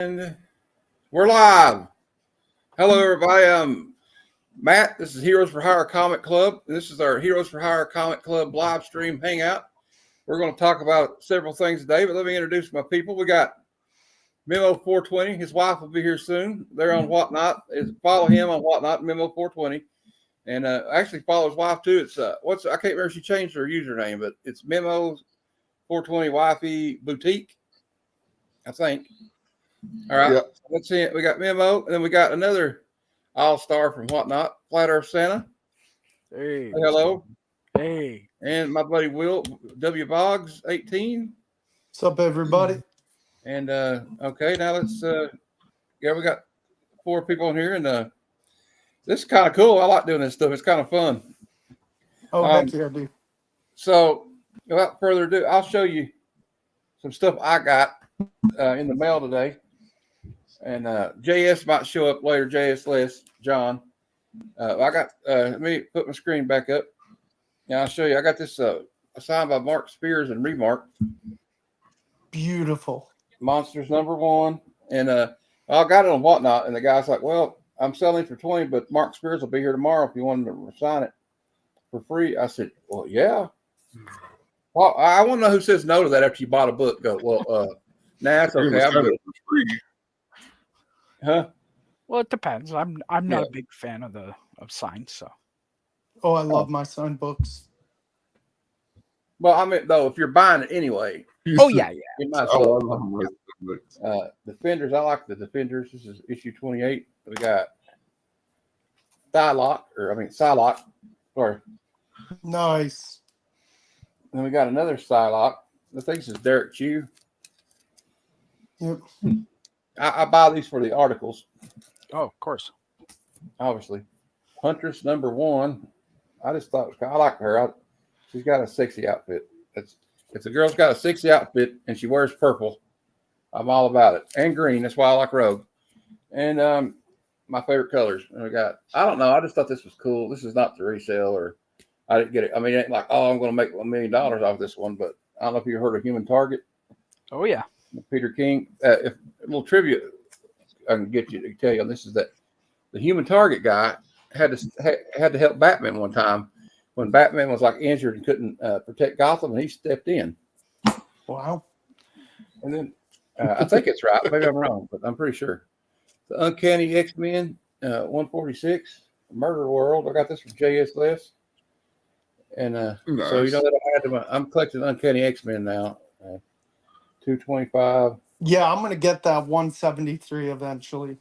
And we're live. Hello, everybody. I'm Matt. This is Heroes for Hire Comic Club. This is our Heroes for Hire Comic Club live stream hangout. We're going to talk about several things today, but let me introduce my people. We got Memo 420. His wife will be here soon. They're on Whatnot. Follow him on Whatnot, Memo 420. And actually follow his wife too. It's I can't remember if she changed her username, but it's Memo 420 Wifey Boutique, I think. All right, yep. Let's see it. We got Memo, and then we got another all-star from Whatnot, Flat Earth Santa. Hey. Hello. Hey. And my buddy Will W. Boggs, 18. What's up, everybody? And okay, now let's we got 4 people in here, and this is kind of cool. I like doing this stuff. It's kind of fun. Oh, heck yeah, dude. So without further ado, I'll show you some stuff I got in the mail today. And JS might show up later. JS Les, John. I got, let me put my screen back up. Yeah, I'll show you. I got this signed by Mark Spears and Remark. Beautiful. Monsters #1. And I got it on Whatnot. And the guy's like, well, I'm selling for 20, but Mark Spears will be here tomorrow if you want him to sign it for free. I said, well, yeah. Well, I want to know who says no to that after you bought a book. Go, well, nah, it's okay. I'm good. Huh? Well, it depends. I'm not a big fan of signs, so. Oh, I love my signed books. Well, I mean, though, if you're buying it anyway. Oh yeah. You might as well. Defenders. I like the Defenders. This is issue 28. We got Psylocke. Sorry. Nice. Then we got another Psylocke. I think this is Derek Chew. Yep. I buy these for the articles. Oh, of course. Obviously. Huntress #1. I just thought I like her. She's got a sexy outfit. If the girl's got a sexy outfit and she wears purple, I'm all about it. And green. That's why I like Rogue. And my favorite colors. And we got, I don't know. I just thought this was cool. This is not to resell or I didn't get it. I mean, it ain't like, oh, I'm going to make $1 million off this one, but I don't know if you heard of Human Target. Oh, yeah. Peter King. If a little trivia I can get you to tell you on this is that the Human Target guy had to help Batman one time when Batman was like injured and couldn't protect Gotham, and he stepped in. Wow. And then I think it's right. Maybe I'm wrong, but I'm pretty sure. The Uncanny X-Men 146 Murder World. I got this from JS Les. And nice. So you know that I'm collecting Uncanny X-Men now. 225. Yeah, I'm gonna get that 173 eventually.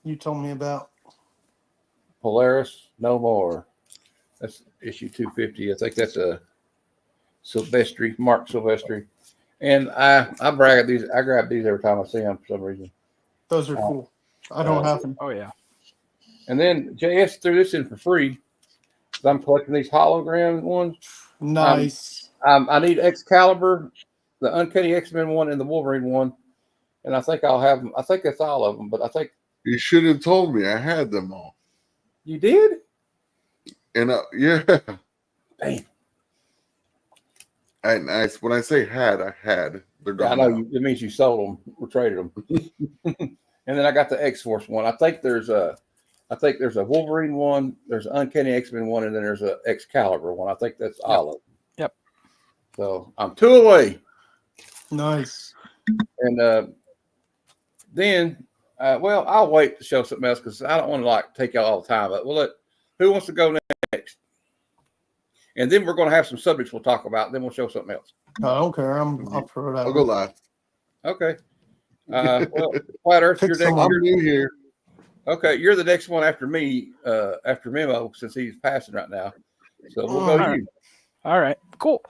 You told me about Polaris No More. That's issue 250. I think that's a Mark Silvestri. And I brag at these. I grab these every time I see them for some reason. Those are cool. I don't have them. Oh yeah. And then JS threw this in for free. I'm collecting these hologram ones. Nice. I need Excalibur, the Uncanny X-Men one, and the Wolverine one. And I think I'll have them. I think that's all of them. But I think you should have told me. I had them all. You did? And yeah. Damn. And when I say had, I had. They're gone. I know it means you sold them or traded them. And then I got the X-Force one. I think there's a Wolverine one, there's an Uncanny X-Men one, and then there's a Excalibur one. I think that's all of them. Yep. So I'm 2 away. Nice. And then, I'll wait to show something else because I don't want to take y'all all the time. But who wants to go next? And then we're going to have some subjects we'll talk about. Then we'll show something else. I don't care. I'm up for it. I'll go last. Okay. Flat Earth, you're new here. Okay, you're the next one after me, after Memo, since he's passing right now. So we'll go to you. All right, cool.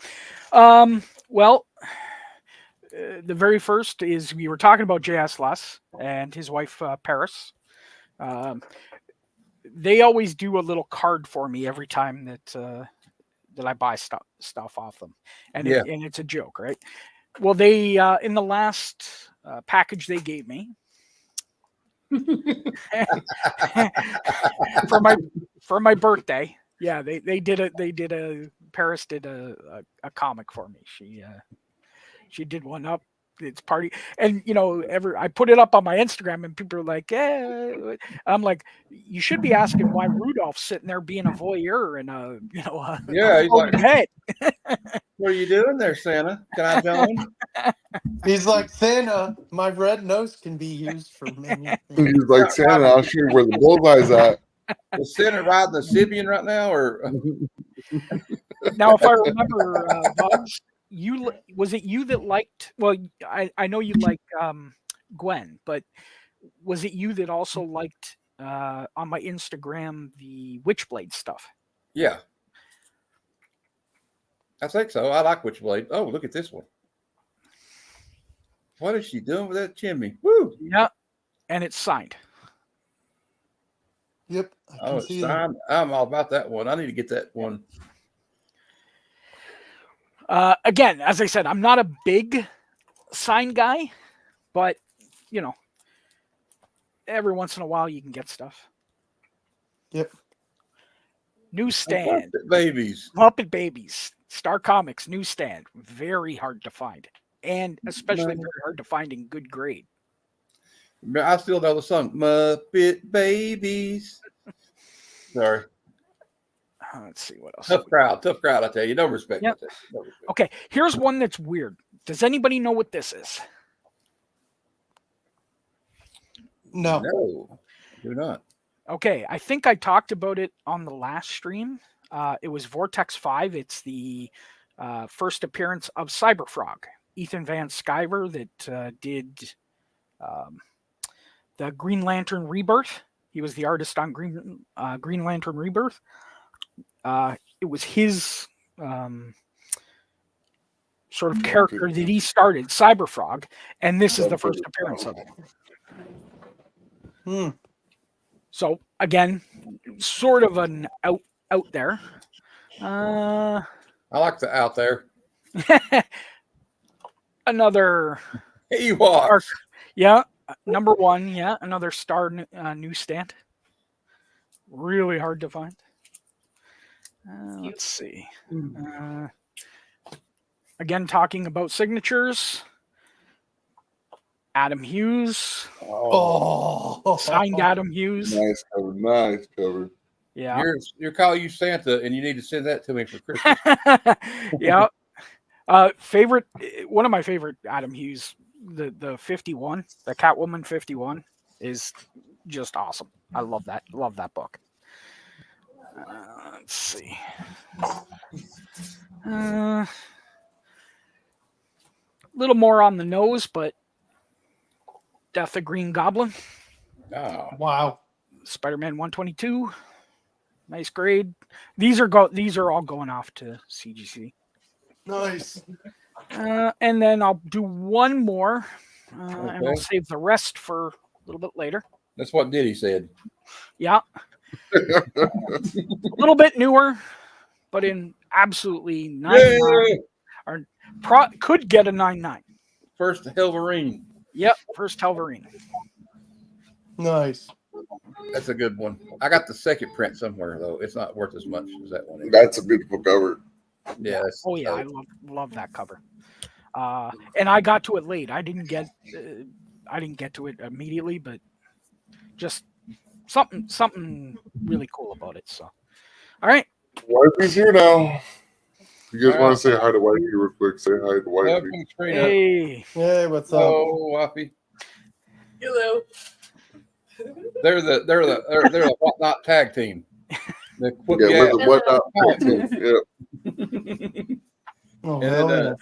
The very first is we were talking about J.S. Les and his wife, Paris. They always do a little card for me every time that I buy stuff off them. And it's a joke, right? Well, they, in the last package they gave me, for my birthday. Yeah, Paris did a comic for me. She did one up it's party, and I put it up on my Instagram, and people are like, I'm like, you should be asking why Rudolph's sitting there being a voyeur and a Yeah, he's like, floating head. what are you doing there, Santa? Can I join? He's like, Santa, my red nose can be used for many things. He's like, Santa, I'll show you where the bullseye's at. Is Santa riding the Sibian right now, or Now, if I remember, Bugs, was it you that liked? Well, I know you like Gwen, but was it you that also liked on my Instagram the Witchblade stuff? yeah? I think so. I like Witchblade. Oh, look at this one. What is she doing with that chimney? Woo! Yeah, and it's signed. Yep. I can Oh, it's see that. signed. I'm all about that one. I need to get that one. Again, as I said, I'm not a big sign guy, but every once in a while you can get stuff. Yep. Newsstand. Babies. Muppet Babies. Star Comics newsstand. Very hard to find. And especially very hard to find in good grade. I still know the song Muppet Babies. Sorry. Let's see what else. Tough crowd, I tell you. No respect. Yep. No respect. Okay, here's one that's weird. Does anybody know what this is? No. No, do not. Okay, I think I talked about it on the last stream. It was Vortex 5. It's the first appearance of Cyberfrog. Ethan Van Sciver that did the Green Lantern Rebirth. He was the artist on Green Lantern Rebirth. It was his sort of character that he started, Cyberfrog, and this is the first appearance of it. So again, sort of an out there. I like the out there. Another Ewoks. Yeah, number one. Yeah, another Star newsstand. Really hard to find. Let's see. Again, talking about signatures. Adam Hughes. Oh. Signed Adam Hughes. Nice cover. Nice cover. Yeah. You're calling you Santa, and you need to send that to me for Christmas. Yeah. One of my favorite Adam Hughes, the 51, the Catwoman 51 is just awesome. I love that. Love that book. Let's see. Little more on the nose, but Death of Green Goblin. Oh, Wow. Spider-Man 122. Nice grade. These are all going off to CGC. Nice. And then I'll do one more, and I'll Okay. save the rest for a little bit later. that's what Diddy said. Yeah. A little bit newer, but in absolutely 99. Yay! Could get a 99. First Helverine. Yep, first Helverine. Nice. That's a good one. I got the second print somewhere though. It's not worth as much as that one is. That's a beautiful cover. Yeah. Oh yeah, I love that cover. And I got to it late. I didn't get to it immediately, but just something really cool about it. So, all right. Wifey's here now. You guys All want right. to say hi to Wifey real quick? Say hi to Well, Wifey. bring the screen up. Hey. Hey, what's up? Oh, Waffy. Hello. They're the whatnot tag team. The quick Yeah, gas. with the whatnot. Yeah. Oh, And hell then, yeah.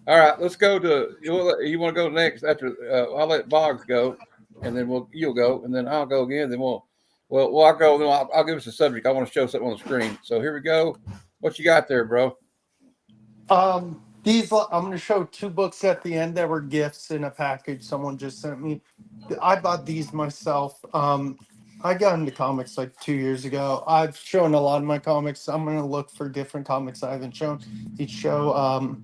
all right, let's go to you want to go next after I'll let Boggs go, and then you'll go, and then I'll go again. Then I'll go. Then I'll give us a subject. I want to show something on the screen. So here we go. What you got there, bro? These I'm going to show two books at the end that were gifts in a package someone just sent me. I bought these myself. I got into comics like 2 years ago. I've shown a lot of my comics. I'm going to look for different comics I haven't shown each show.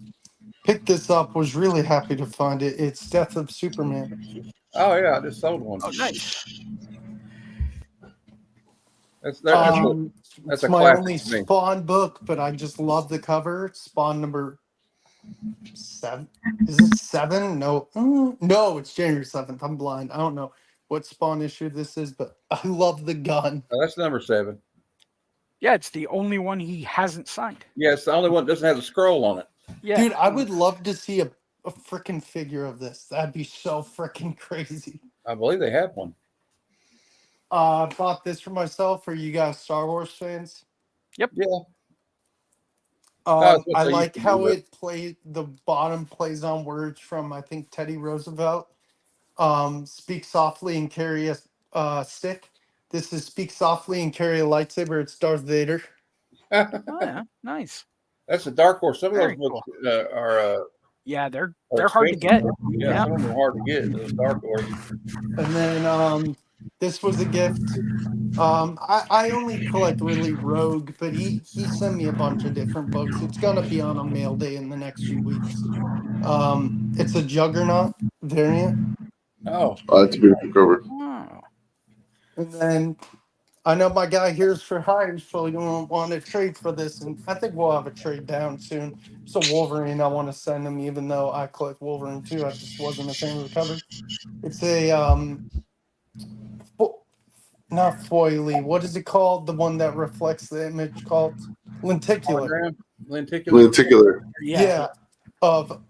Picked this up. Was really happy to find it. It's Death of Superman. Oh yeah, I just sold one. Oh, nice. That's It's a my classic only to me. Spawn book, but I just love the cover. Spawn number 7. Is it 7? No. No, it's January 7th. I'm blind. I don't know what Spawn issue this is, but I love the gun. Oh, that's number 7. Yeah, it's the only one he hasn't signed. Yeah, it's the only one that doesn't have a scroll on it. Yeah, Dude, I would love to see a freaking figure of this. That'd be so freaking crazy. I believe they have one. I bought this for myself. Are you guys Star Wars fans? Yeah. I what they like used to how do, it plays. The bottom plays on words from I think Teddy Roosevelt. Speak softly and carry a stick. This is speak softly and carry a lightsaber. It's Darth Vader. oh, yeah, nice. That's a dark horse. Some of Very those books are Yeah, they're hard to expensive. get. Yeah, some of them are hard to get. Those dark horses. And then this was a gift. I only collect really Rogue, but he sent me a bunch of different books. It's gonna be on a mail day in the next few weeks. It's a Juggernaut variant, Oh, It's a beautiful cover. Oh, and then I know my guy here's for hire is probably gonna want to trade for this, and I think we'll have a trade down soon. So Wolverine, I want to send him, even though I collect Wolverine too. I just wasn't a fan of the cover. It's a not foily. What is it called? The one that reflects the image called lenticular. hologram, lenticular. Lenticular. Yeah, of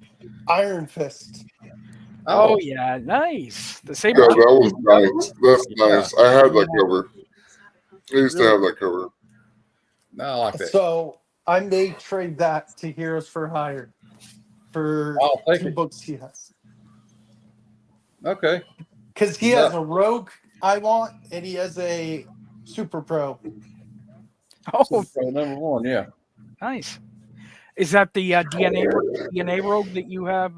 Iron Fist. oh yeah, nice. The Yeah, saber. that was nice. That's Yeah. nice. I had that cover. I used to have that cover. No, I like that. So I may trade that to Heroes for Hire for I'll take 2 it. books he has. Okay. Because he has a Rogue I want, and he has a Super Pro. Oh, So number 1, yeah. nice. Is that the DNA rogue that you have?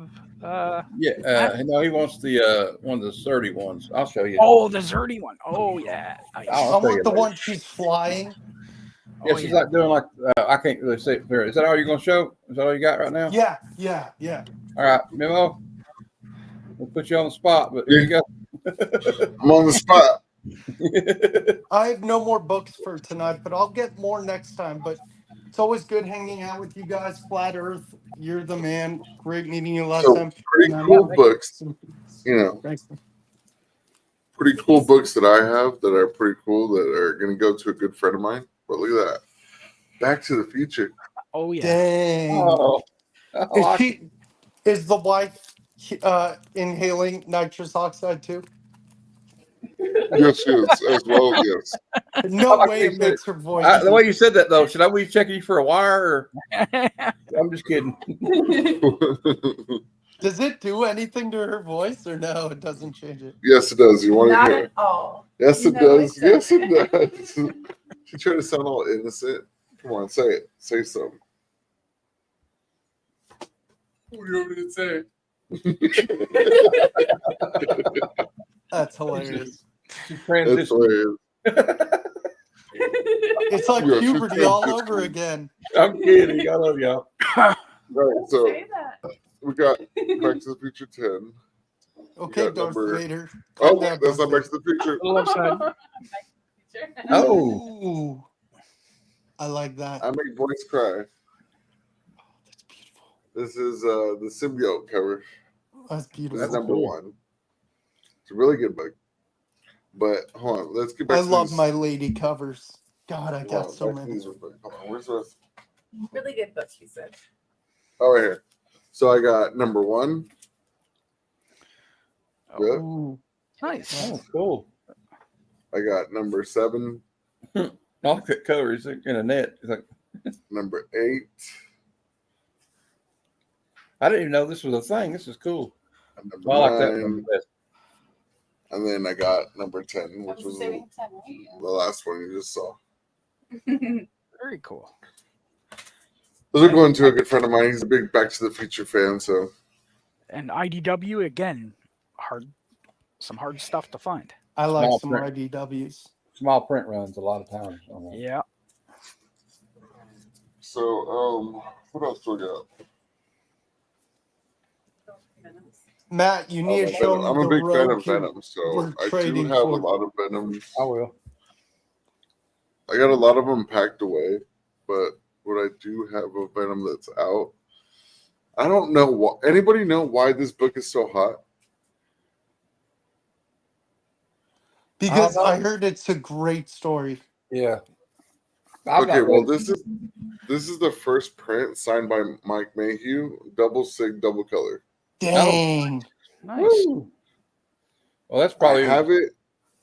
Yeah. No, he wants the one of the sturdy ones. I'll show you. Oh, the Zerdy one. Oh yeah, nice. I'll I tell you want the later. one she's flying. Yeah, Oh, she's yeah. like doing like I can't really see it there. Is that all you're gonna show? Is that all you got right now? Yeah. All right, Memo. We'll put you on the spot, but here you go. I'm on the spot. I have no more books for tonight, but I'll get more next time. But it's always good hanging out with you guys. Flat Earth, you're the man. Great meeting you last So time. pretty And I'm cool out. books. You know, Thanks. pretty cool books that I have that are pretty cool that are going to go to a good friend of mine. But look at that. Back to the Future. Oh yeah. Dang. Oh, Is the wife inhaling nitrous oxide too? Yes, she is, as well, yes. No like way you it said. makes her voice. the way you said that though, should I be checking you for a wire? Or I'm just kidding. Does it do anything to her voice or no? It doesn't change it. Yes, it does. You want to Not hear at all. Yes, it No, does. it Yes, doesn't. it does. She tried to sound all innocent. Come on, say it. Say something. What do you want me to say? That's hilarious. She's That's transitioning. hilarious. It's like Yeah, she's puberty all transitioning. over again. I'm kidding. I love y'all. Right, so Say that. we got Back to the Future 10. Okay, got Darth number- Vader. Oh, Calm down, that's not Darth Back to the Future. Little upside. Oh, Ooh. I like that. I make boys cry. That's beautiful. This is the symbiote cover. That's That's beautiful. number 1. It's a really good book. But hold on, let's get back I to love these. my lady covers. God, I Hold got on, so back to many. these real quick. Hold on, where's the rest? Really good book, he said. Oh, right here. So I got number 1. Good. Ooh. Nice. oh, cool. I got number 7, I like that cover. It's in a net. It's like, number 8, I didn't even know this was a thing. This is cool. and number I like that 9, one the best. and then I got number 10, which was the last one you just saw. Very cool. Those are going to a good friend of mine. He's a big Back to the Future fan, so And IDW again, some hard stuff to find. I like Small some print. IDWs. Small print runs a lot of times. On that. Yeah. what else do we got? Matt, you need to show me I'm a the big fan road of Venom, so we're I do trading have a for. lot of Venoms. I will. I got a lot of them packed away, but what I do have of Venom that's out, I don't know what. Anybody know why this book is so hot? Because know. I heard it's a great story. Yeah. I've Okay, not well read this is the first print signed by Mike Mayhew, double sig, double color. Dang. Nice. Woo. Well, that's I probably have it.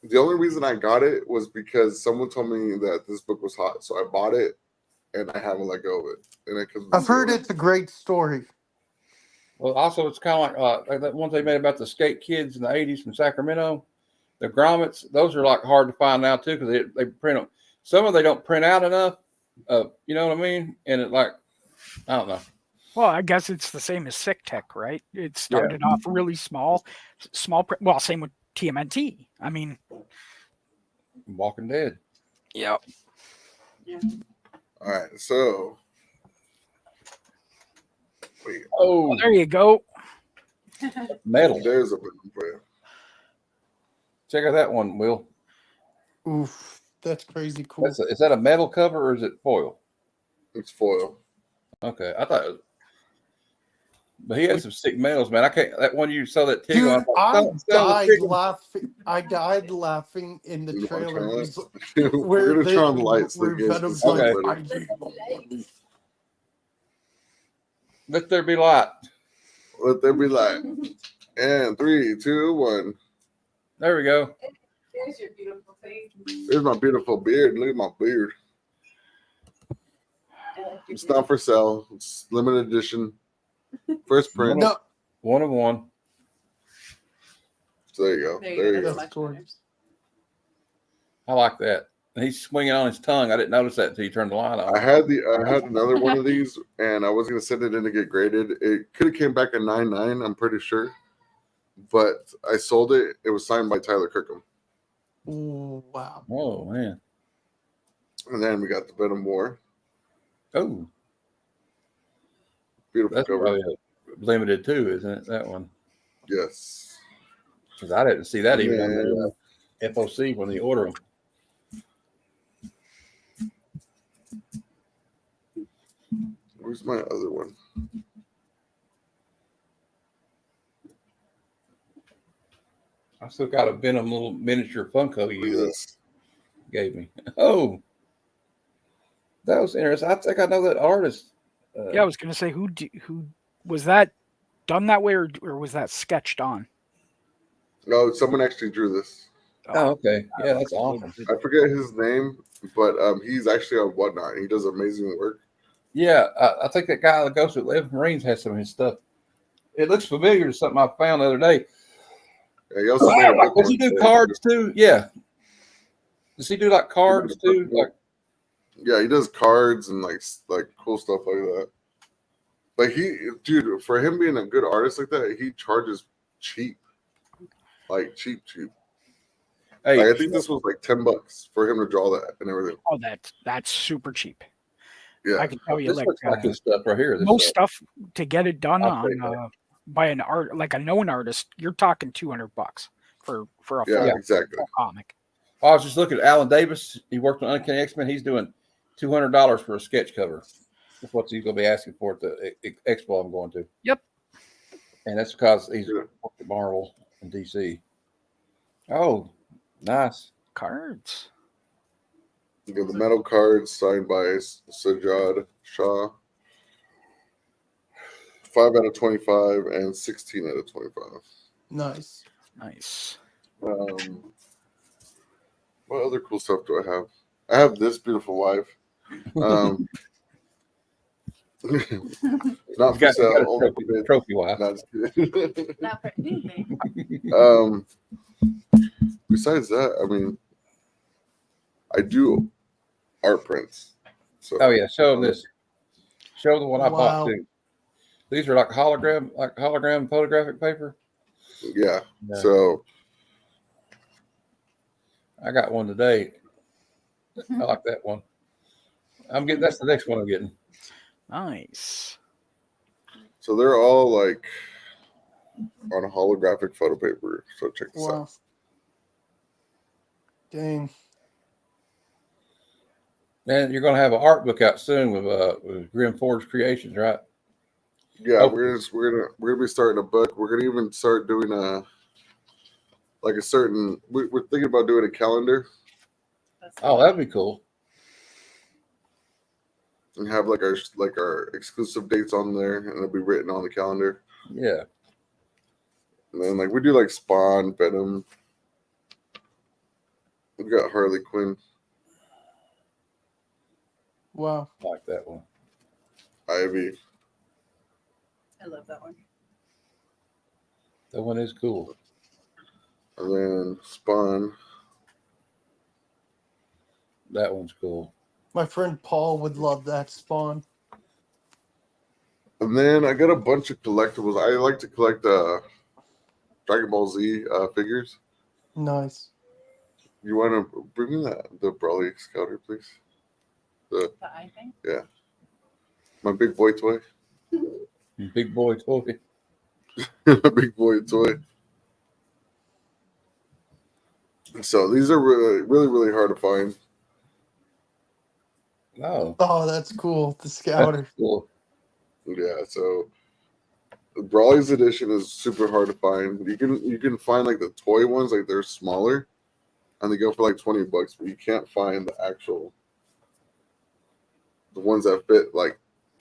The only reason I got it was because someone told me that this book was hot, so I bought it, and I haven't let go of it. And it comes with I've heard sealing. it's a great story. well. Also, it's kind of like that one they made about the skate kids in the '80s from Sacramento. The grommets, those are like hard to find now too because they print them. Some of them they don't print out enough. You know what I mean? And it like I don't know. Well, I guess it's the same as Sick Tech, right? It Yeah. started off really small. Well, same with TMNT. I mean, Walking Dead. yeah. All right, so wait, Oh, There you go. metal. there's a book for you. Check out that one, Will. Oof, that's crazy cool. Is that a metal cover or is it foil? It's foil. Okay, I thought. But he had some sick metals, man. I can't. That one you saw that Dude, Tiggle. I Sell the died Tiggle. laughing. I died laughing in the You wanna trailer. turn He's- it? We're gonna turn on the lights. So where you guys can Venom's see like, it Okay. I better. need more money. Let there be light. Let there be light. And 3, 2, 1. There we go. There's your beautiful face. There's my beautiful beard. Look at my beard. I like your It's not for sale. It's limited edition. First print. No, 1 of 1. So there you go. There you There go. you That's go. much Cool. better. I like that. And he's swinging on his tongue. I didn't notice that until you turned the light on. I had another one of these, and I was gonna send it in to get graded. It could have came back a 9.9, I'm pretty sure, but I sold it. It was signed by Tyler Kirkham, Ooh, wow. Oh man. and then we got the Venom War. Oh, Beautiful that's cover. probably a limited too, isn't it? That one. Yes. Because I didn't see that And even on then- the FOC when they order them. Where's my other one? I still got a Venom little miniature Funko Look at you this. gave me. Oh, that was interesting. I think I know that artist. Yeah, I was gonna say who was that done that way, or was that sketched on? No, someone actually drew this. Oh, okay. Yeah, that's awesome. I forget his name, but he's actually on Whatnot. He does amazing work. Yeah, I think that guy that goes to 11 Marines has some of his stuff. It looks familiar to something I found the other day. Yeah, he also made a book. Does he do cards too? Yeah. Does he do like cards too? Like, yeah, he does cards and like cool stuff like that. Like dude, for him being a good artist like that, he charges cheap, like cheap. hey, Like, I think this was like $10 for him to draw that and everything. Oh, that's super cheap. Yeah, I can tell you, this like, looks like his stuff right here. This most stuff. stuff to get it done I'll say on by an art like a known artist, you're talking $200 for a yeah, full, exactly. full comic. I was just looking at Alan Davis. He worked on Uncanny X-Men. He's doing $200 for a sketch cover. That's what he's going to be asking for at the expo I'm going to. Yep. And that's because he's Yeah. worked at Marvel and DC. Oh, nice. Cards. You got the metal cards signed by Sajad Shah. 5 out of 25 and 16 out of 25. Nice. Nice. What other cool stuff do I have? I have this beautiful wife. Not for Got sale. a Only for bids. trophy wife. Not just kidding. Not for anything. Besides that, I mean, I do art prints. So Oh yeah, show them this. Show them what I bought Wow. too. These are like hologram photographic paper. yeah. Yeah. So I got one today. I like that one. That's the next one I'm getting. Nice. they're all like on a holographic photo paper. So check this Wow. out. Dang. And you're going to have an art book out soon with Grim Forge Creations, right? Yeah, Oh. we're gonna be starting a book. We're gonna even start doing like a certain. We're thinking about doing a calendar Oh, that'd be cool. and have like our exclusive dates on there, and it'll be written on the calendar. Yeah. And then like we do like Spawn, Venom. We've got Harley Quinn, Wow. I like that one. Ivy. I love that one. That one is cool. And then Spawn. That one's cool. My friend Paul would love that Spawn. And then I got a bunch of collectibles. I like to collect Dragon Ball Z figures. Nice. You want to bring me the Brawly Scouter, please? The eye thing. My big boy toy. Big boy toy. Big boy toy. So these are really hard to find. Oh, Oh, that's cool. The Scouter. that's cool. Yeah, so the Brawly's edition is super hard to find. You can find like the toy ones, like they're smaller, and they go for like $20, but you can't find the ones that fit like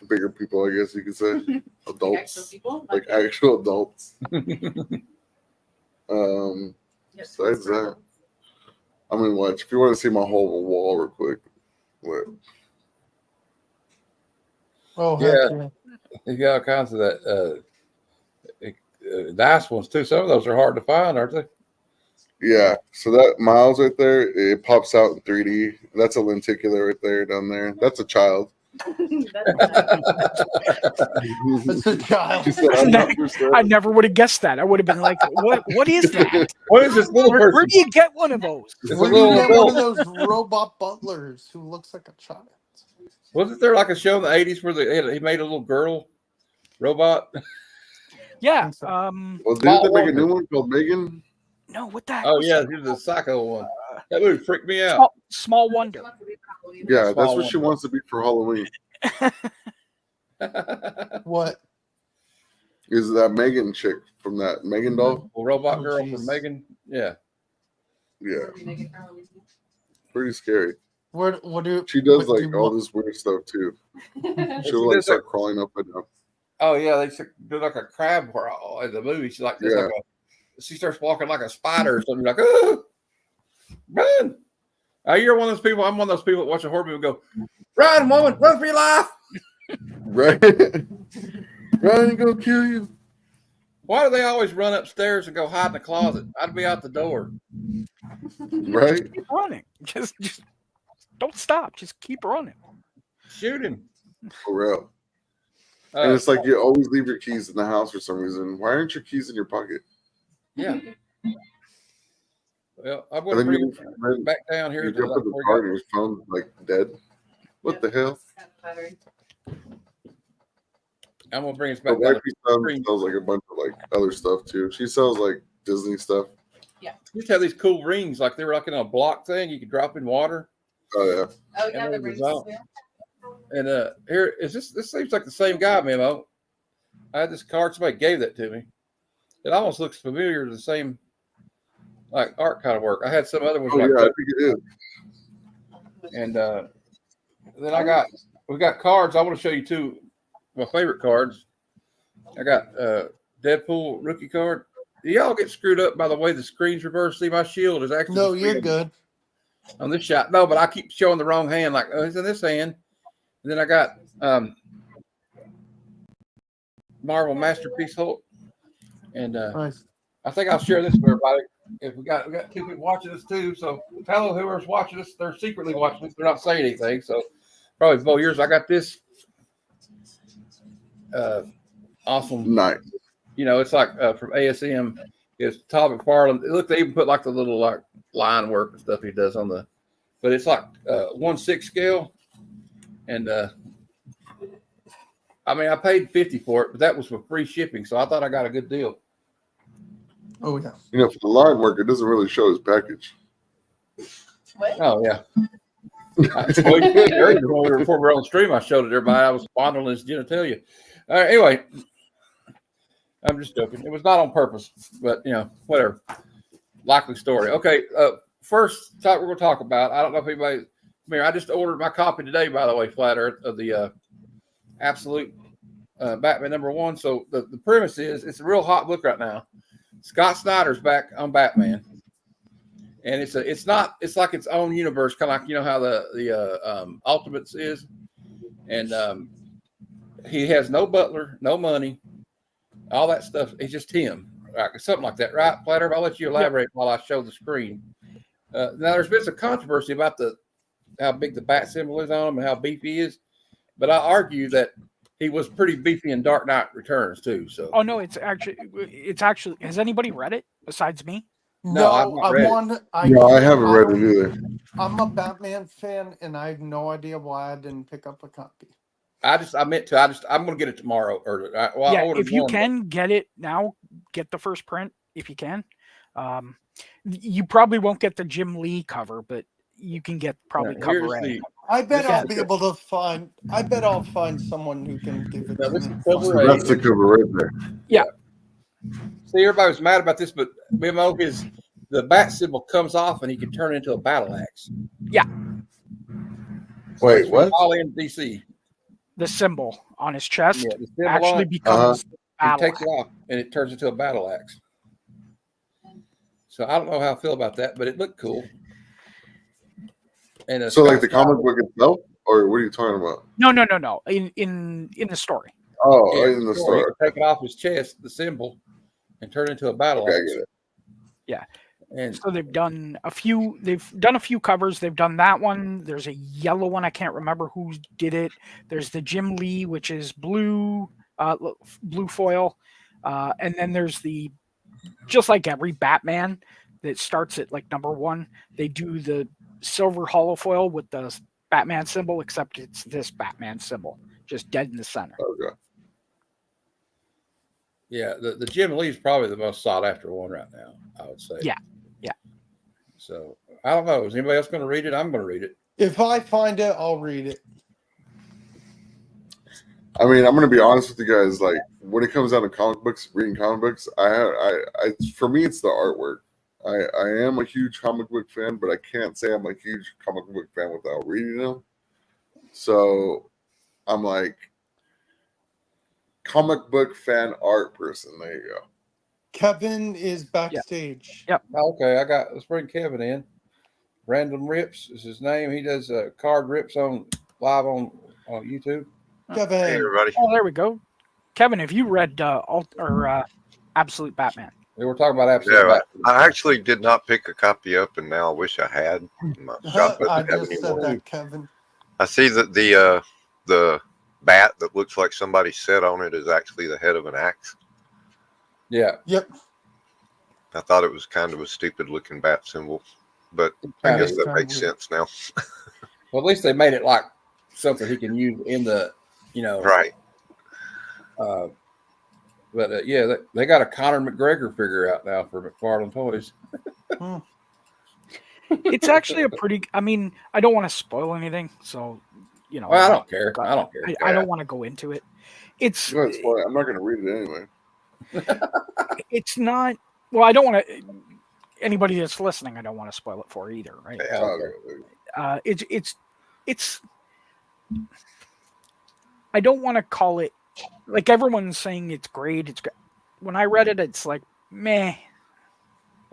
bigger people, I guess you could say, Like actual adults, people. like actual adults. Yes, besides that, I mean, watch if you want to see my whole wall real quick. What? Oh, Yeah. heck yeah. You got all kinds of that nice ones too. Some of those are hard to find, aren't they? Yeah, so that Miles right there, it pops out in 3D. That's a lenticular right there, down there. That's a child. That's a child. She said, I'm not percent. I never would have guessed that. I would have been like, what is that? What is this little Where person? do you get one of those? It's a Where do you little get one of adult. those robot butlers who looks like a child? Wasn't there like a show in the 80s where he made a little girl robot? Yeah. so. Well, Small didn't they make a Wonder. new one called Megan? No, what the heck? Oh was yeah, that? he was a psycho one. That movie freaked me out. Small Wonder. Yeah, that's Small what she Wonder. wants to be for Halloween. What? Is that Megan chick from that Megan doll? Well, robot Oh, girl geez. from Megan. Yeah. Yeah, pretty scary. What do She does what like do all mo- this weird stuff too. She She'll like does start crawling up and down. Oh yeah, they do like a crab crawl in the movie. She's like this, Yeah. like she starts walking like a spider or something. Like, oh, run! You're one of those people. I'm one of those people that watch a horror movie and go, run, woman, run for your life. Right? Ryan go kill you. Why do they always run upstairs and go hide in the closet? I'd be out the door. Right? Keep running. Just don't stop. Just keep running. Shoot him. For real. And it's like you always leave your keys in the house for some reason. Why aren't your keys in your pocket? Yeah. Well, I'm And going to then bring you, him then back down here. you to jump like in the where car you and your phone's like dead. What the hell? I'm going to bring us My back down. wifey sells like a bunch of like other stuff too. She sells like Disney stuff. You used to have these cool rings, like they were like in a block thing. You could drop in water. Oh yeah. Oh yeah, And the it was rings. out. And here is this seems like the same guy, Memo. I had this card, somebody gave that to me. It almost looks familiar to the same like art kind of work. I had some other ones Oh like yeah, I that. think it is. And then we got cards. I want to show you two my favorite cards. I got Deadpool rookie card. Do y'all get screwed up by the way the screen's reversed? See, my shield is actually No, you're good. on this shot. No, but I keep showing the wrong hand. Like, oh, it's in this hand. And then I got Marvel Masterpiece Hulk. And Nice. I think I'll share this with everybody. If we got two people watching us too. So hello, whoever's watching us, they're secretly watching us. They're not saying anything. So probably both years. I got this awesome. Nice. You know, it's like from ASM. It's Todd McFarlane. Look, they even put like the little like line work and stuff he does on the. But it's like 1/6 scale, and I mean I paid $50 for it, but that was for free shipping, so I thought I got a good deal. Oh yeah. You know, for the line work, it doesn't really show his package. What? Oh yeah. Earlier before we were on stream, I showed it to everybody. I was fondling his genitalia. Anyway, I'm just joking. It was not on purpose, but whatever. Likely story. Okay. First topic we're going to talk about. I don't know if anybody. I just ordered my copy today, by the way, Flat Earth, of the Absolute Batman #1. So the premise is it's a real hot book right now. Scott Snyder's back on Batman, and it's like its own universe, kind of like how the Ultimates is, and he has no butler, no money, all that stuff. It's just him, right? Something like that, right? Flat Earth, I'll let you elaborate while I show the screen. Now, there's been some controversy about how big the bat symbol is on him and how beefy he is, but I argue that he was pretty beefy in Dark Knight Returns too. So. Oh no, it's actually. Has anybody read it besides me? No, I've not read it. I haven't read it either. I'm a Batman fan, and I have no idea why I didn't pick up a copy. I meant to. I'm going to get it tomorrow. If you can get it now, get the first print if you can. You probably won't get the Jim Lee cover, but you can get probably cover A. I bet I'll be able to find. I bet I'll find someone who can give it to me. That's the cover right there. Yeah. See, everybody was mad about this, but BMO is the bat symbol comes off and he can turn it into a battle axe. Yeah. Wait, what? All in DC. The symbol on his chest the actually becomes he battle takes it off and it turns into a battle axe. So I don't know how I feel about that, but it looked cool. And so, like the comic book itself, or what are you talking about? No. In the story. Oh, in the story. Take it off his chest, the symbol, and turn it into a battle axe. I get it. Yeah. And so they've done a few covers. They've done that one. There's a yellow one. I can't remember who did it. There's the Jim Lee, which is blue foil. And then there's just like every Batman that starts at like #1, they do the silver hollow foil with the Batman symbol, except it's this Batman symbol, just dead in the center. Okay. Yeah, the Jim Lee is probably the most sought after one right now, I would say. Yeah. So I don't know. Is anybody else going to read it? I'm going to read it. If I find it, I'll read it. I mean, I'm going to be honest with you guys. Like, when it comes down to comic books, reading comic books, for me, it's the artwork. I am a huge comic book fan, but I can't say I'm a huge comic book fan without reading them. So I'm like, comic book fan art person. There you go. Kevin is backstage. Yep. Okay, let's bring Kevin in. Random Rips is his name. He does card rips live on YouTube. Kevin. Hey, everybody. Oh, there we go. Kevin, have you read Absolute Batman? We were talking about Absolute Yeah, Batman. I actually did not pick a copy up, and now I wish I had. My shop doesn't I have just any said more. that, Kevin. I see that the bat that looks like somebody sat on it is actually the head of an axe. Yeah. Yep. I thought it was kind of a stupid looking bat symbol, but I Kinda guess that kinda makes weird. sense now. Well, at least they made it like something he can use in the, Right. But yeah, they got a Conor McGregor figure out now for McFarlane Toys. It's actually a pretty. I mean, I don't want to spoil anything, so Well, I don't care. I don't care. I don't want to go into it. It's. No, it's fine. I'm not going to read it anyway. It's not. Well, I don't want to. Anybody that's listening, I don't want to spoil it for either, right? Yeah. Okay. It's. I don't want to call it like everyone's saying it's great. It's great. When I read it, it's like meh.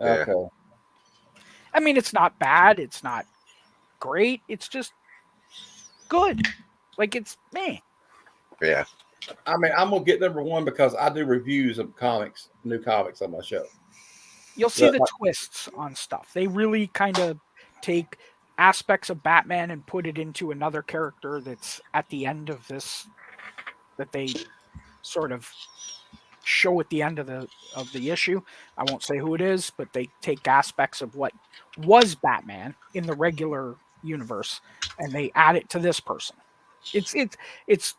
Yeah. Okay. I mean, it's not bad. It's not great. It's just good. Like it's meh. Yeah. I mean, I'm gonna get #1 because I do reviews of new comics on my show. You'll see Yeah. the twists on stuff. They really kind of take aspects of Batman and put it into another character that's at the end of this, that they sort of show at the end of the issue. I won't say who it is, but they take aspects of what was Batman in the regular universe and they add it to this person. It's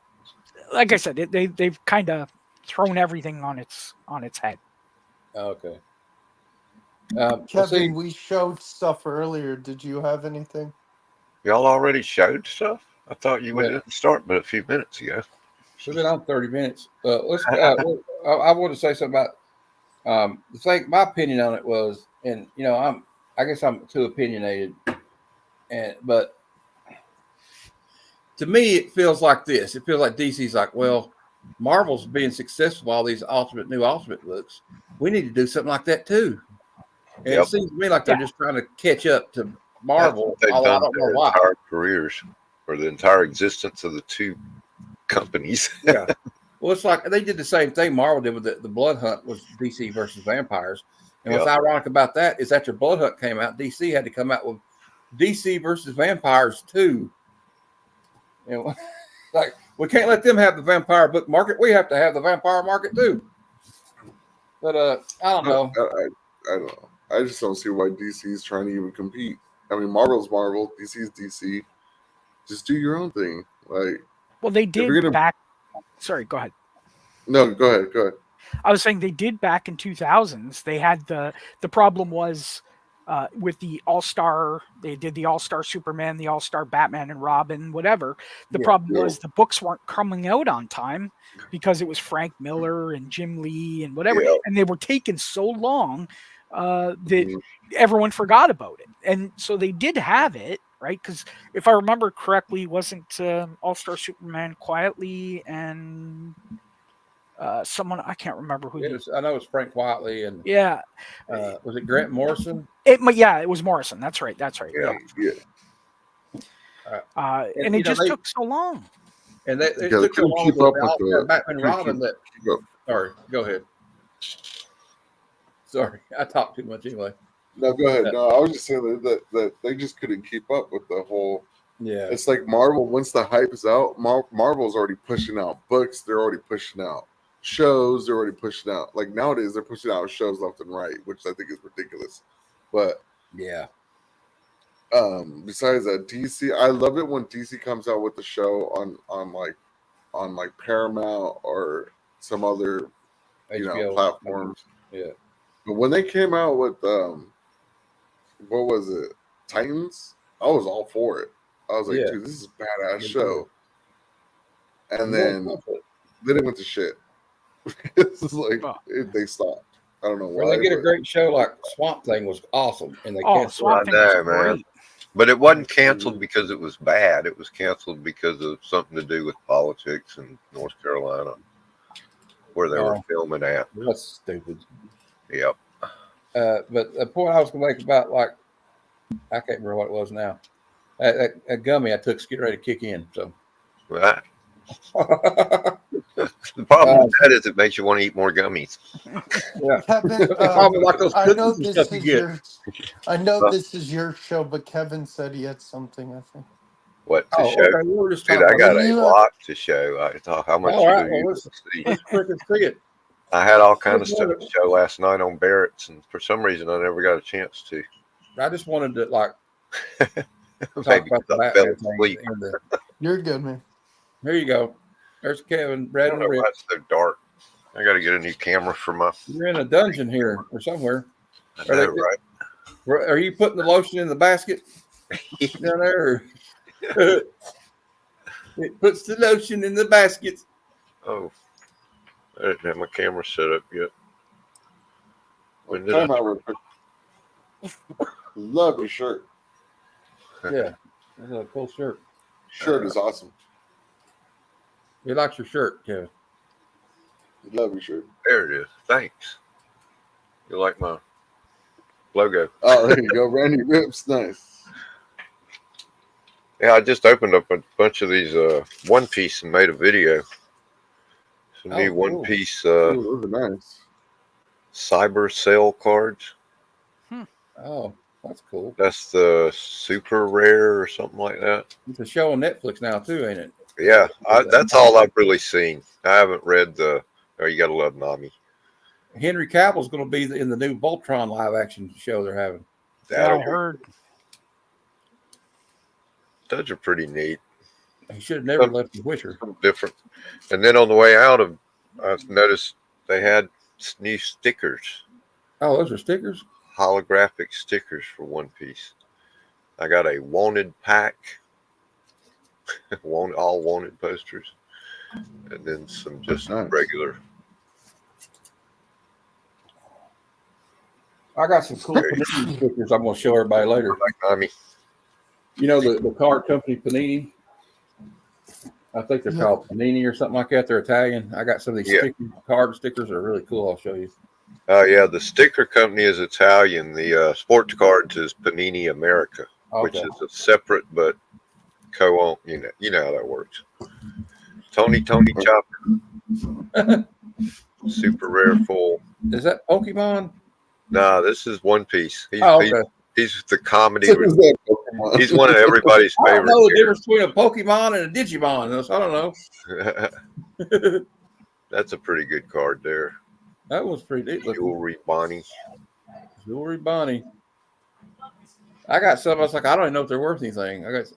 like I said, they've kind of thrown everything on its head. Okay. Kevin, we showed stuff earlier. Did you have anything? Y'all already showed stuff? I thought you Yeah. didn't start but a few minutes ago. We've been on 30 minutes. Let's. I want to say something about the thing. My opinion on it was, and I guess I'm too opinionated, but to me, it feels like this. It feels like DC's like, well, Marvel's being successful, all these new ultimate looks. We need to do something like that too. And Yep. it seems to me like they're just trying to catch up to Marvel. They've Although I done don't know their why. entire careers or the entire existence of the two companies. Yeah. Well, it's like they did the same thing Marvel did with the Blood Hunt was DC versus vampires. And what's ironic about that is after Blood Hunt came out, DC had to come out with DC versus vampires too. Like we can't let them have the vampire book market. We have to have the vampire market too. But I don't know. I don't know. I just don't see why DC is trying to even compete. I mean, Marvel's Marvel, DC's DC. Just do your own thing. Like, Well, they did gonna... back. Sorry, go ahead. No, go ahead. Go ahead. I was saying they did back in 2000s. They had the problem was with the All-Star. They did the All-Star Superman, the All-Star Batman and Robin, whatever. The problem was the books weren't coming out on time because it was Frank Miller and Jim Lee and whatever, and they were taking so long that everyone forgot about it. And so they did have it, right? Because if I remember correctly, wasn't All-Star Superman Quietly and someone I can't remember who. I know it's Frank Whiteley and was it Grant Morrison? It was Morrison. That's right. Yeah. And it just took so long. And they took so long keep up with the Batman and Robin that. Sorry, go ahead. Sorry, I talked too much anyway. No, go ahead. No, I was just saying that they just couldn't keep up with the whole. Yeah, it's like Marvel. Once the hype is out, Marvel's already pushing out books. They're already pushing out shows. They're already pushing out. Like nowadays, they're pushing out shows left and right, which I think is ridiculous. But yeah. Besides that, DC, I love it when DC comes out with the show on Paramount or some other HBO platforms. Yeah. But when they came out with what was it, Titans? I was all for it. I was like, dude, this is a badass show. And then it went to shit. It's like they stopped. I don't know why. When they get a great show like Swamp Thing was awesome, and they canceled Swamp Thing was great. But it wasn't canceled because it was bad. It was canceled because of something to do with politics in North Carolina, where they were filming at. That's stupid. Yep. But the point I was going to make about, like, I can't remember what it was now. A gummy I took to get ready to kick in. So. Right. The problem with that is it makes you want to eat more gummies. Yeah. Kevin, like those I know cookies and this stuff is you get. this is your show, but Kevin said he had something. I think. What to show? Okay. We were just Dude, talking I got about a lot to show. I thought how much all right, you let's see. freaking see it. I had all kinds of stuff to show last night on Barrett's, and for some reason I never got a chance to. I just wanted to talk Maybe about the I fell Batman asleep. thing. You're good, man. Here you go. There's Kevin, I Brad, don't and know Rick. why it's so dark. I got to get a new camera for my. You're in a dungeon here or somewhere. I know, right? Are you putting the lotion in the basket down there? Or? It puts the lotion in the basket. Oh, I didn't have my camera set up yet. When did Time out real quick. Love your shirt. Yeah, that's a cool shirt. Shirt is awesome. He likes your shirt, Kevin. Love your shirt. There it is. Thanks. You like my logo? Oh, there you go. Randy Rips. Nice. Yeah, I just opened up a bunch of these One Piece and made a video. Some new cool. One Piece Ooh, those are nice. cyber sale cards. Oh, that's cool. That's the super rare or something like that. It's a show on Netflix now too, ain't it? Yeah, that's all I've really seen. I haven't read the. Oh, you gotta love Nami. Henry Cavill's going to be in the new Voltron live action show they're having. I heard. Those are pretty neat. He should have never left the Witcher. Different. And then on the way out, I've noticed they had new stickers, Oh, those are stickers? holographic stickers for One Piece. I got a wanted pack, all wanted posters. and then some just Nice. regular. I got some cool Panini stickers I'm going to show everybody later. Like, I mean, You know the card company Panini? I think they're Yeah. called Panini or something like that. They're Italian. I got some of these Yeah. card stickers that are really cool. I'll show you. yeah, the sticker company is Italian. The sports cards is Panini America, which Okay. is a separate but co-owned. You know how that works. Tony Chopper, super rare full. Is that Pokemon? Nah, this is One Piece. Oh, okay. He's the comedy. What is that Pokemon? He's one of everybody's I don't favorite. know the difference between a Pokemon and a Digimon. I don't know. That's a pretty good card there. That was pretty neat looking. Jewelry Bonnie. Jewelry Bonnie. I got some. I was like, I don't even know if they're worth anything. I got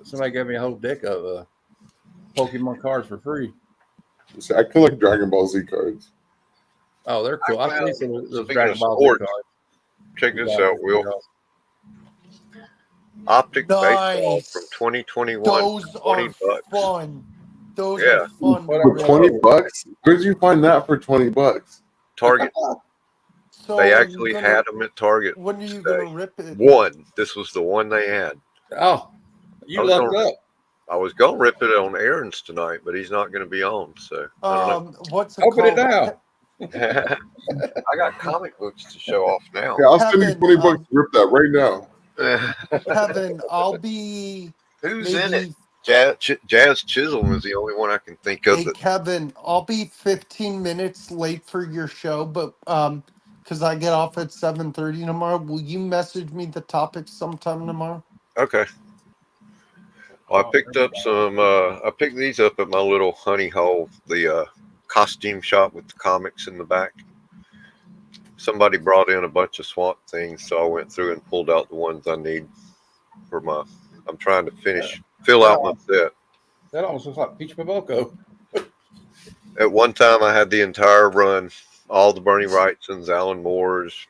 somebody gave me a whole deck of Pokemon cards for free. See, I collect Dragon Ball Z cards. Oh, they're cool. I've seen some of those Speaking Dragon of Ball Z sports, cards. check this out, Will. Optic baseball from 2021. Those 20 are bucks. fun. Those Yeah. are fun. For to For rip. 20 bucks? Where'd you find that for 20 bucks? Target. So They are you actually gonna- had them at Target. When are you today. gonna rip it? One. This was the one they had. Oh, you I was lucked gonna- up. I was gonna rip it on Aaron's tonight, but he's not gonna be on. So I What's it Open it called? now. don't know. I got comic books to show off now. Yeah, I'll send you Kevin, 20 bucks to rip that right now. Kevin, I'll be Who's in it? maybe. Jazz Chisholm is the only one I can think of. Hey Kevin, I'll be 15 minutes late for your show, but because I get off at 7:30 tomorrow. Will you message me the topics sometime tomorrow? Okay. Well, I picked up some. I picked these up at my little honey hole, the costume shop with the comics in the back. Somebody brought in a bunch of Swamp Things, so I went through and pulled out the ones I need for my. I'm trying to fill out my set. That almost looks like Peach Baboko. At one time, I had the entire run, all the Bernie Wrightsons, Alan Moore's,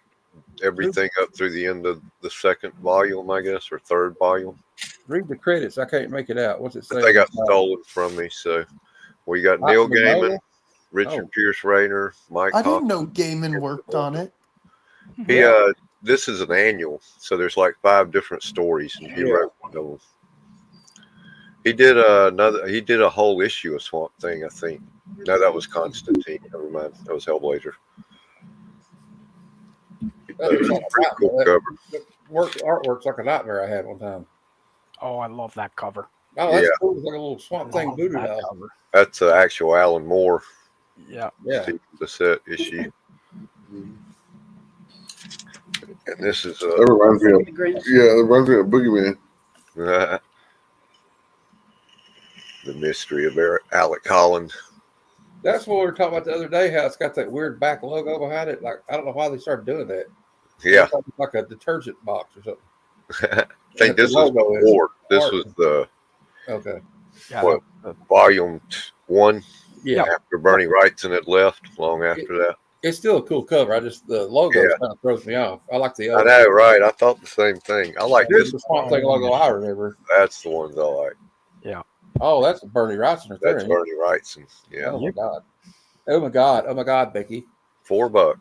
everything up through the end of the second volume, I guess, or third volume. Read the credits. I can't make it out. What's it say? They got stolen from me. So we got Neil Gaiman, Richard Pierce Rayner, Mike I Hawk. didn't know Gaiman worked on it. He this is an annual, so there's like 5 different stories, and he wrote one of them. He did He did a whole issue of Swamp Thing, I think. No, that was Constantine. Never mind. That was Hellblazer. That looks like a Pretty cool nightmare. cover. Artwork's like a nightmare I had one time. Oh, I love that cover. Oh, that's Yeah. cool. It's like a little Swamp Thing Love voodoo that doll. cover. That's the actual Alan Moore Yeah. Yeah. the set issue. And this is That reminds me of, The Grinch. yeah, it reminds me of Boogeyman. the mystery of Alec Holland. That's what we were talking about the other day, how it's got that weird back logo behind it. Like, I don't know why they started doing that. Yeah, It's like a detergent box or something. I think this was logo is before. This art. was the Okay. Yeah. what, volume 1 Yeah. after Bernie Wrightson had left. Long after that. It's still a cool cover. I just, the logo Yeah. kind of throws me off. I like the I other. know, right? I thought the same thing. I like Here's this. the Swamp Thing logo I remember. That's the ones I like. Oh, that's Bernie Wrightson right there. That's ain't it? Bernie Wrightson. Yeah, Oh my god. Oh my god. Oh my god, Becky. $4.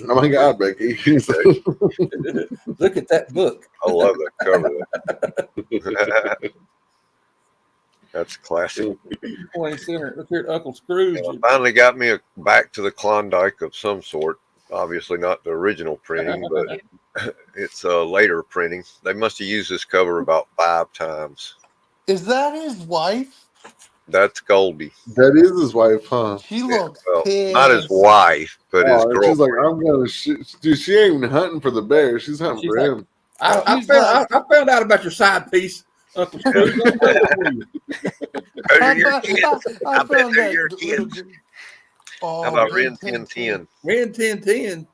Oh my God, Becky. Look at that book. I love that cover. That's classic. 20 center. Look here at Uncle Scrooge. Finally got me back to the Klondike of some sort. Obviously not the original printing, but it's a later printing. They must have used this cover about 5 times. Is that his wife? That's Goldie. That is his wife, huh? She looks Well, pissed. not his wife, but his Oh, girlfriend. she's like, I'm gonna shoot. Dude, she ain't even hunting for the bear. She's hunting She's for like- him. I He's like- found out about your side piece, Uncle Scrooge. I'm coming for you. Those are your kids. I bet found they're that your little kids. girl. Oh, How about Ren Ren 1010? Ren 1010.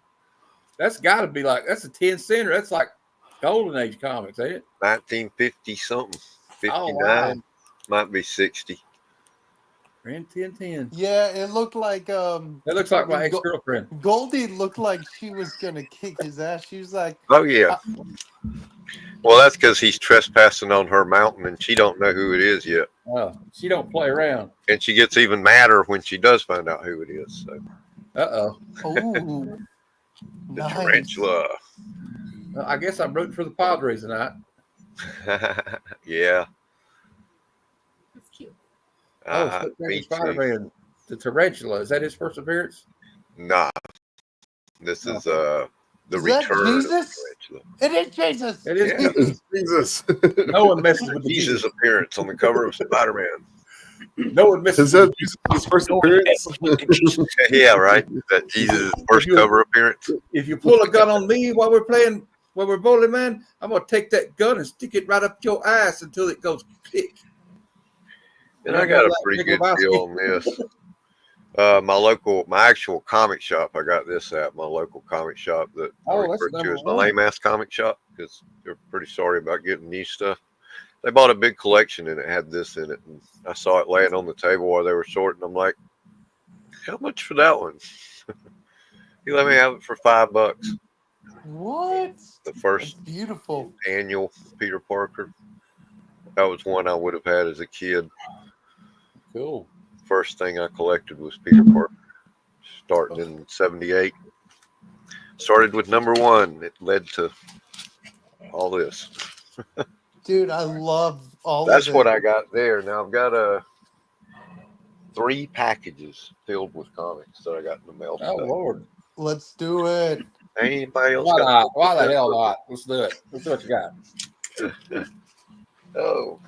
That's got to be like, that's a 10 center. That's like golden age comics, ain't it? 1950 something. 59. Oh, wow. Might be 60. Ren 1010. Yeah, it looked like That looks like my Go- ex-girlfriend. Goldie looked like she was gonna kick his ass. She was like, Oh, yeah. Well, that's because he's trespassing on her mountain and she don't know who it is yet. She don't play around. And she gets even madder when she does find out who it is. So Uh-oh. Oh, the nice. tarantula. Well, I guess I'm rooting for the Padres tonight. Yeah. It's cute. Me too. Spider-Man, the tarantula. Is that his first appearance? Nah. This is the Is that return of the Jesus? tarantula. It is Jesus. It is. Yeah. Jesus. Jesus. No one messes with the Jesus Jesus. appearance on the cover of Spider-Man. No one messes Is that Jesus' first appearance? Yeah, right. That Jesus' first cover appearance. If you pull a gun on me while we're bowling, man, I'm gonna take that gun and stick it right up your ass until it goes click. And I got a pretty good deal on this. My actual comic shop, I got this at my local comic shop that I that's refer to number as my one. lame ass comic shop because they're pretty sorry about getting new stuff. They bought a big collection and it had this in it. And I saw it laying on the table while they were sorting. I'm like, how much for that one? You let me have it for $5. What? The That's first beautiful. annual Peter Parker. That was one I would have had as a kid. Cool. First thing I collected was Peter Parker, starting in '78. Started with number one. It led to all this. Dude, I love all That's of what it. I got there. Now I've got 3 packages filled with comics that I got in the mail Oh today. Lord. Let's do it. Anybody else Why got? not? Why the hell not? Let's do it. Let's see what you got. Oh,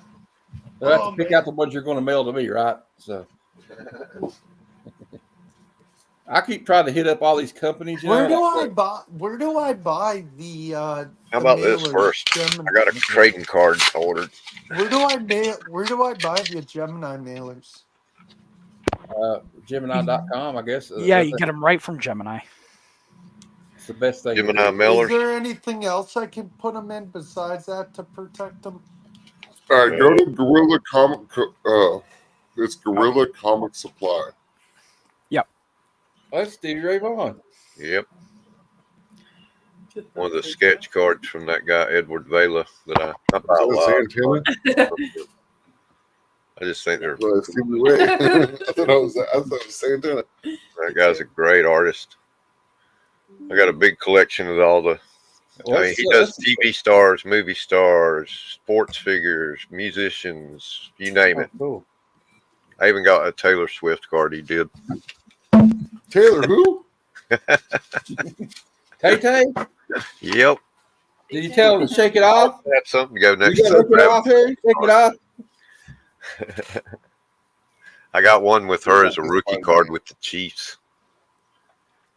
You'll have to Oh, pick man. out the ones you're going to mail to me, right? So I keep trying to hit up all these companies. You Where know, do I buy the how about this mailers, first? Gemini? I got a trading card ordered. Where do I buy the Gemini mailers? Gemini.com, I guess. Yeah, you get them right from Gemini. It's the best thing. Gemini To do. mailers. Is there anything else I can put them in besides that to protect them? All right, go to Gorilla Comic. It's Gorilla Comic Supply. That's Stevie Ray Vaughan. Yep. One of the sketch cards from that guy Edward Vela that I buy a lot. Santana? I just think they're Stevie Ray. I thought it was Santana. that guy's a great artist. I got a big collection of all the. I mean, he does TV stars, movie stars, sports figures, musicians, you name it. Cool. I even got a Taylor Swift card he did. Taylor who? Tay-Tay? Yep. Did you tell him to shake it off? That's something to go next You got to to shake it off here? Shake it off? I got one with her as a rookie card with the Chiefs.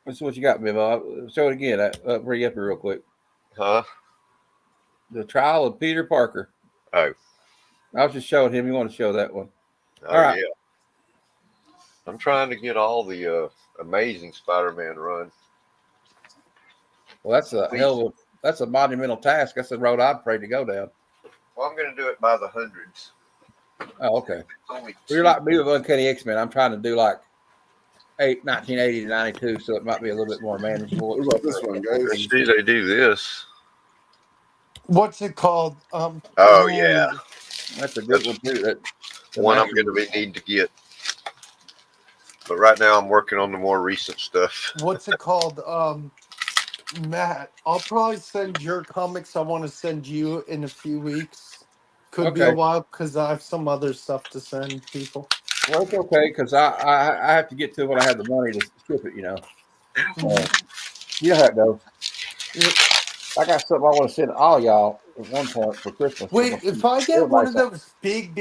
Let's see what you got, Mimo. Show it again. I'll bring you up here real quick. Huh? The Trial of Peter Parker. Oh. I was just showing him. You want to show that one? Oh, All right. Yeah. I'm trying to get all the Amazing Spider-Man run. Well, that's a monumental task. That's the road I'd pray to go down. Well, I'm going to do it by the hundreds. Oh, okay. Only You're like me with Uncanny X-Men. I'm trying to do like 1980 to 92, so it might be a little bit more manageable. What about this one, guys? see they do this. What's it called? Oh, yeah. That's a good one too. One I'm going to need to get. But right now I'm working on the more recent stuff. What's it called? Matt, I'll probably send your comics I want to send you in a few weeks. Could be a while because I have some other stuff to send people. Well, it's okay because I have to get to it when I have the money to ship it. You know, you know how it goes. Yep. I got something I want to send all y'all at one point for Christmas. Wait, if I get one of those big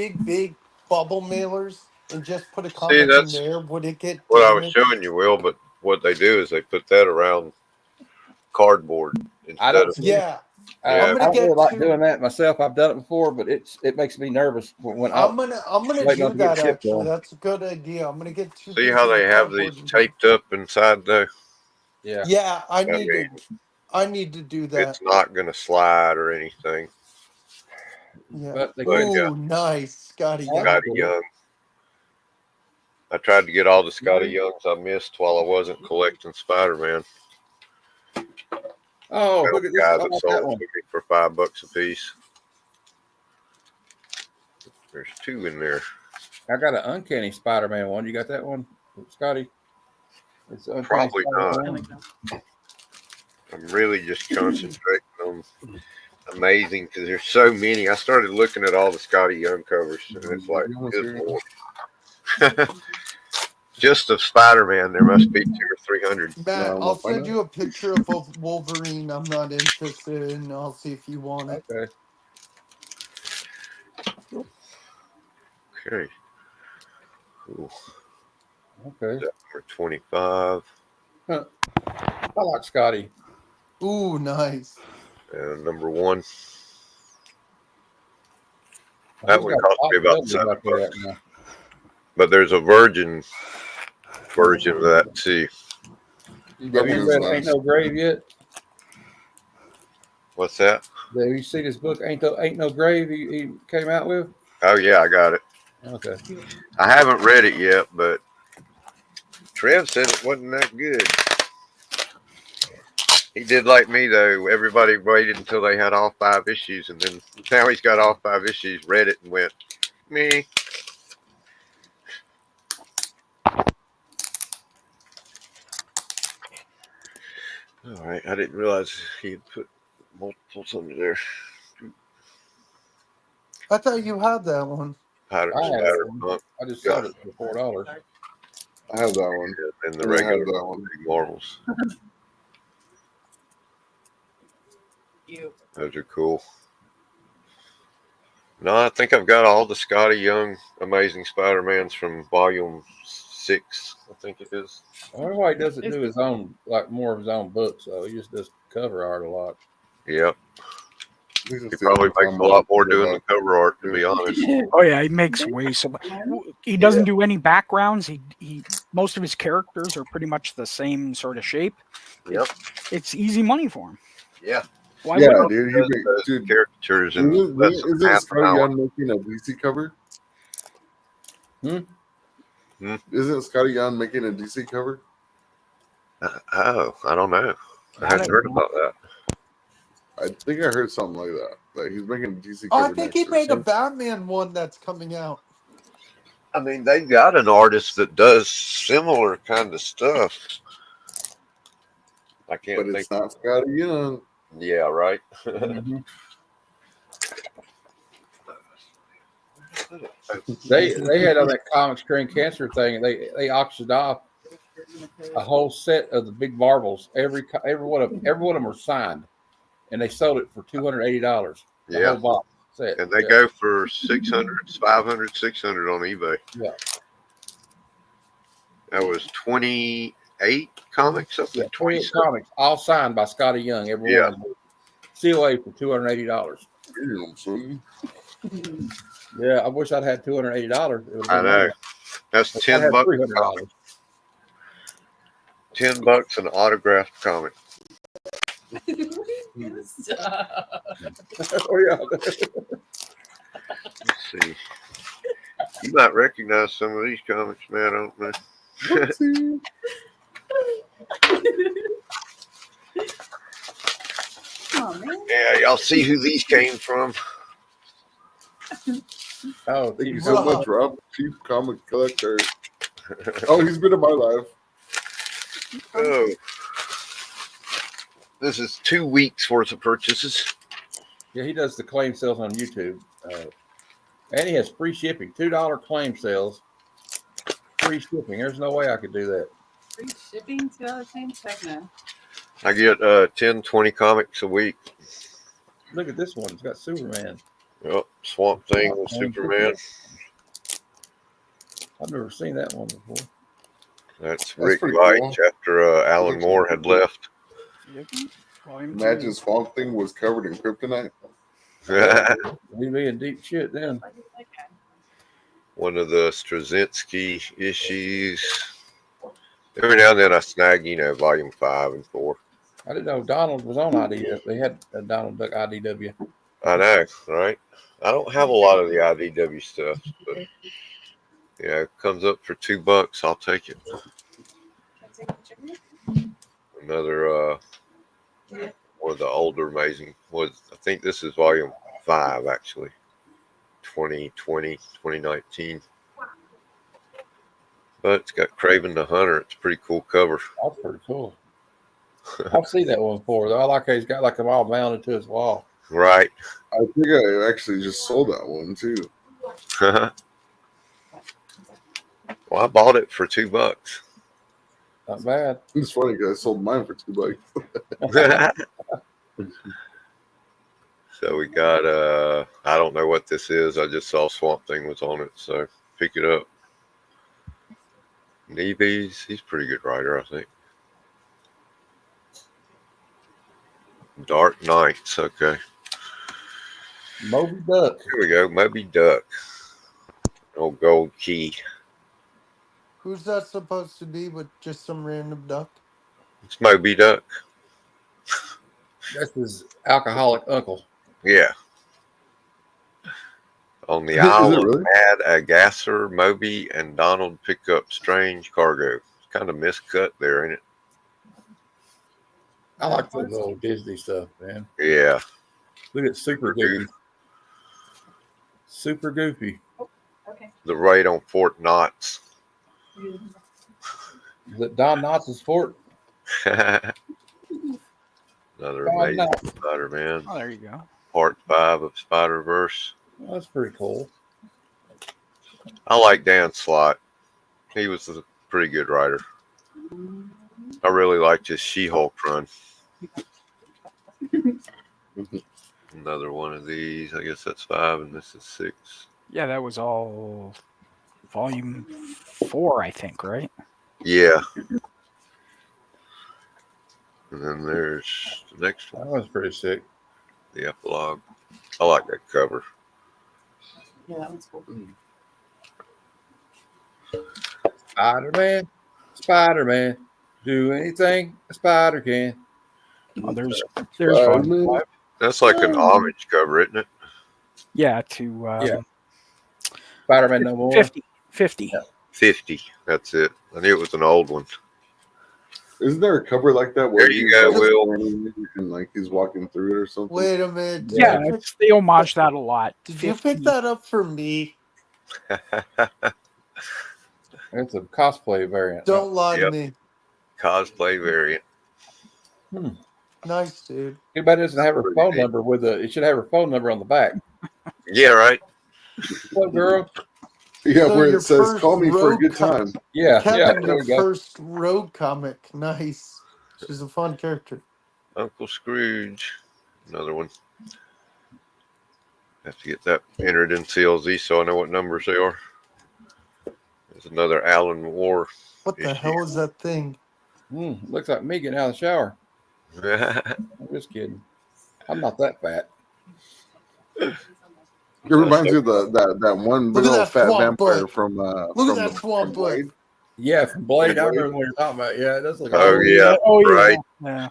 bubble mailers and just put a comic in that's there, would it get what I was damaged? showing you, Will? But what they do is they put that around cardboard instead of. Yeah. I I'm gonna don't really like two. doing that myself. I've done it before, but it makes me nervous when I'm gonna waiting do on to get that shipped actually. on. That's a good idea. I'm gonna get two. See how they have these taped up inside though? Yeah. Yeah, I need to do that. It's not gonna slide or anything. Yeah. But they Ooh, nice, Scotty. Scotty Young. I tried to get all the Scotty Youngs I missed while I wasn't collecting Spider-Man. Oh, look at this! Guys I that like sold that it one. to me for $5 a piece. There's 2 in there. I got an Uncanny Spider-Man one. You got that one, Scotty? It's Uncanny Probably Spider-Man not. one. I'm really just concentrating on Amazing because there's so many. I started looking at all the Scotty Young covers, and it's like, good Lord. Just of Spider-Man, there must be 200 or 300. Matt, we'll I'll find send out. you a picture of a Wolverine I'm not interested in. I'll see if you want it. Okay. Okay. Cool. Okay. For 25. I like Scotty. Ooh, nice. And number 1. He's That one got cost me about possibilities out there right $7. now. But there's a Virgin version of that too. Have you read Ain't No Grave yet? What's that? Have you seen his book Ain't No Grave he came out with? Oh yeah, I got it. Okay. I haven't read it yet, but Trev said it wasn't that good. He did like me though. Everybody waited until they had all 5 issues, and then now he's got all 5 issues, read it, and went, me. All right, I didn't realize he had put multiples under there. I thought you had that one. Powder I had Spatter one. Punk. I just sold it for $4. I have that one. And the I have regular that one. big Marvels. You. Those are cool. No, I think I've got all the Scotty Young Amazing Spider-Mans from volume 6, I think it is. I wonder why he doesn't do his own, like more of his own books, though. He just does cover art a lot. Yep. He He probably makes a lot more doing the cover art, to be honest. Oh yeah, he makes way so much. He doesn't do any backgrounds. He most of his characters are pretty much the same sort of shape. Yep. It's easy money for him. Yeah. Why Yeah, wouldn't dude. Dude, caricatures and Isn't half an Scotty hour. Young making a DC cover? Isn't Scotty Young making a DC cover? Oh, I don't know. I hadn't heard about that. I think I heard something like that. Like he's making a DC Oh, cover. I think next he or made a something. Batman one that's coming out. I mean, they've got an artist that does similar kind of stuff. I can't But think. it's not Scotty Young. Yeah, right. Mm-hmm. They had on that comic screen cancer thing. They auctioned off a whole set of the big Marvels. Every one of them were signed, and they sold it for $280. The Yeah. whole box set. And they go for 600, 500, 600 on eBay. Yeah. That was 28 comics up there. 28 comics, all signed by Scotty Young. Every Yeah. one of them. COA for $280. Damn, son. Yeah, I wish I'd had $280. I know. That's $10 bucks. $300. $10 an autographed comic. Stop. Oh yeah. Let's see. You might recognize some of these comics, man. I don't know. Oh, man. Yeah, y'all see who these came from? Oh, Thank you so much, Rob. Cheap comic collector. Oh, he's been in my life. Oh. This is 2 weeks worth of purchases. yeah, he does the claim sales on YouTube, and he has free shipping. $2 claim sales, free shipping. There's no way I could do that. Free shipping to other things? Heck no. I get 10, 20 comics a week. Look at this one; it's got Superman. Yep, Swamp Thing with Superman. I've never seen that one before. That's Rick pretty Veitch cool. after Alan Moore had left. Imagine Swamp Thing was covered in kryptonite. We'd be in deep shit then. One of the Straczynski issues. Every now and then I snag, volume 5 and 4. I didn't know Donald was on IDW. They had a Donald Duck IDW. I know, right? I don't have a lot of the IDW stuff, but it comes up for $2. I'll take it. Another one of the older amazing was, I think this is volume 5 actually. 2020, 2019. But it's got Craven the Hunter. It's a pretty cool cover. That's pretty cool. I've seen that one before, though. I like how he's got like them all mounted to his wall. Right. I think I actually just sold that one too. Well, I bought it for $2. Not bad. It's funny because I sold mine for $2. So we got I don't know what this is. I just saw Swamp Thing was on it, so pick it up. Neves, he's a pretty good writer, I think. Dark Knights, okay. Moby Duck. Here we go, Moby Duck. Old gold key. Who's that supposed to be? But just some random duck? It's Moby Duck. That's his alcoholic uncle. Yeah. On the Is it Isle of really? Madagascar, Moby and Donald pick up strange cargo. It's kind of miscut there, ain't it? I like those old Disney stuff, man. Yeah. Look at Super Goofy. Super Goofy. Okay. The raid on Fort Knox. Is it Don Knotts' fort? Another Don amazing Knotts. Spider-Man. Oh, there you go. Part 5 of Spider-Verse. Well, that's pretty cool. I like Dan Slott. He was a pretty good writer. I really liked his She-Hulk run. Another one of these. I guess that's 5 and this is 6. Yeah, that was all volume 4, I think, right? Yeah. And then there's the next That one, was pretty sick. the epilogue. I like that cover. Yeah, that one's cool. Spider-Man. Spider-Man. Do anything a spider can. Oh, there's volume Spider-Man. 5. That's like an homage cover, isn't it? Yeah, to Yeah. Spider-Man no more. 50. Yeah. 50. That's it. I knew it was an old one. Isn't there a cover like that where There you he's, go, like, Will. standing and like he's walking through it or something? Wait a minute. Did, Yeah, you, pick, they homage that a lot. did you 50. pick that up for me? It's a cosplay variant. Don't lie Yep. to me. Cosplay variant. Nice, dude. Too bad it doesn't have her Pretty phone neat. number with a. It should have her phone number on the back. Yeah, right. What girl? Yeah, So where your it says first "Call me for a road good co- time." Yeah, Kevin, yeah. There your we go. first road comic. Nice. She's a fun character. Uncle Scrooge. Another one. Have to get that entered in CLZ so I know what numbers they are. There's another Alan Moore. What the issue. hell is that thing? Looks like me getting out of the shower. I'm just kidding. I'm not that fat. It reminds you of that one Look big at old that fat swamp vampire butt. from Look at that swamp butt. Blade. Yeah, from Blade. I Blade. remember what you're talking about. Yeah, it does look. Oh, yeah. Oh, yeah. right. Yeah.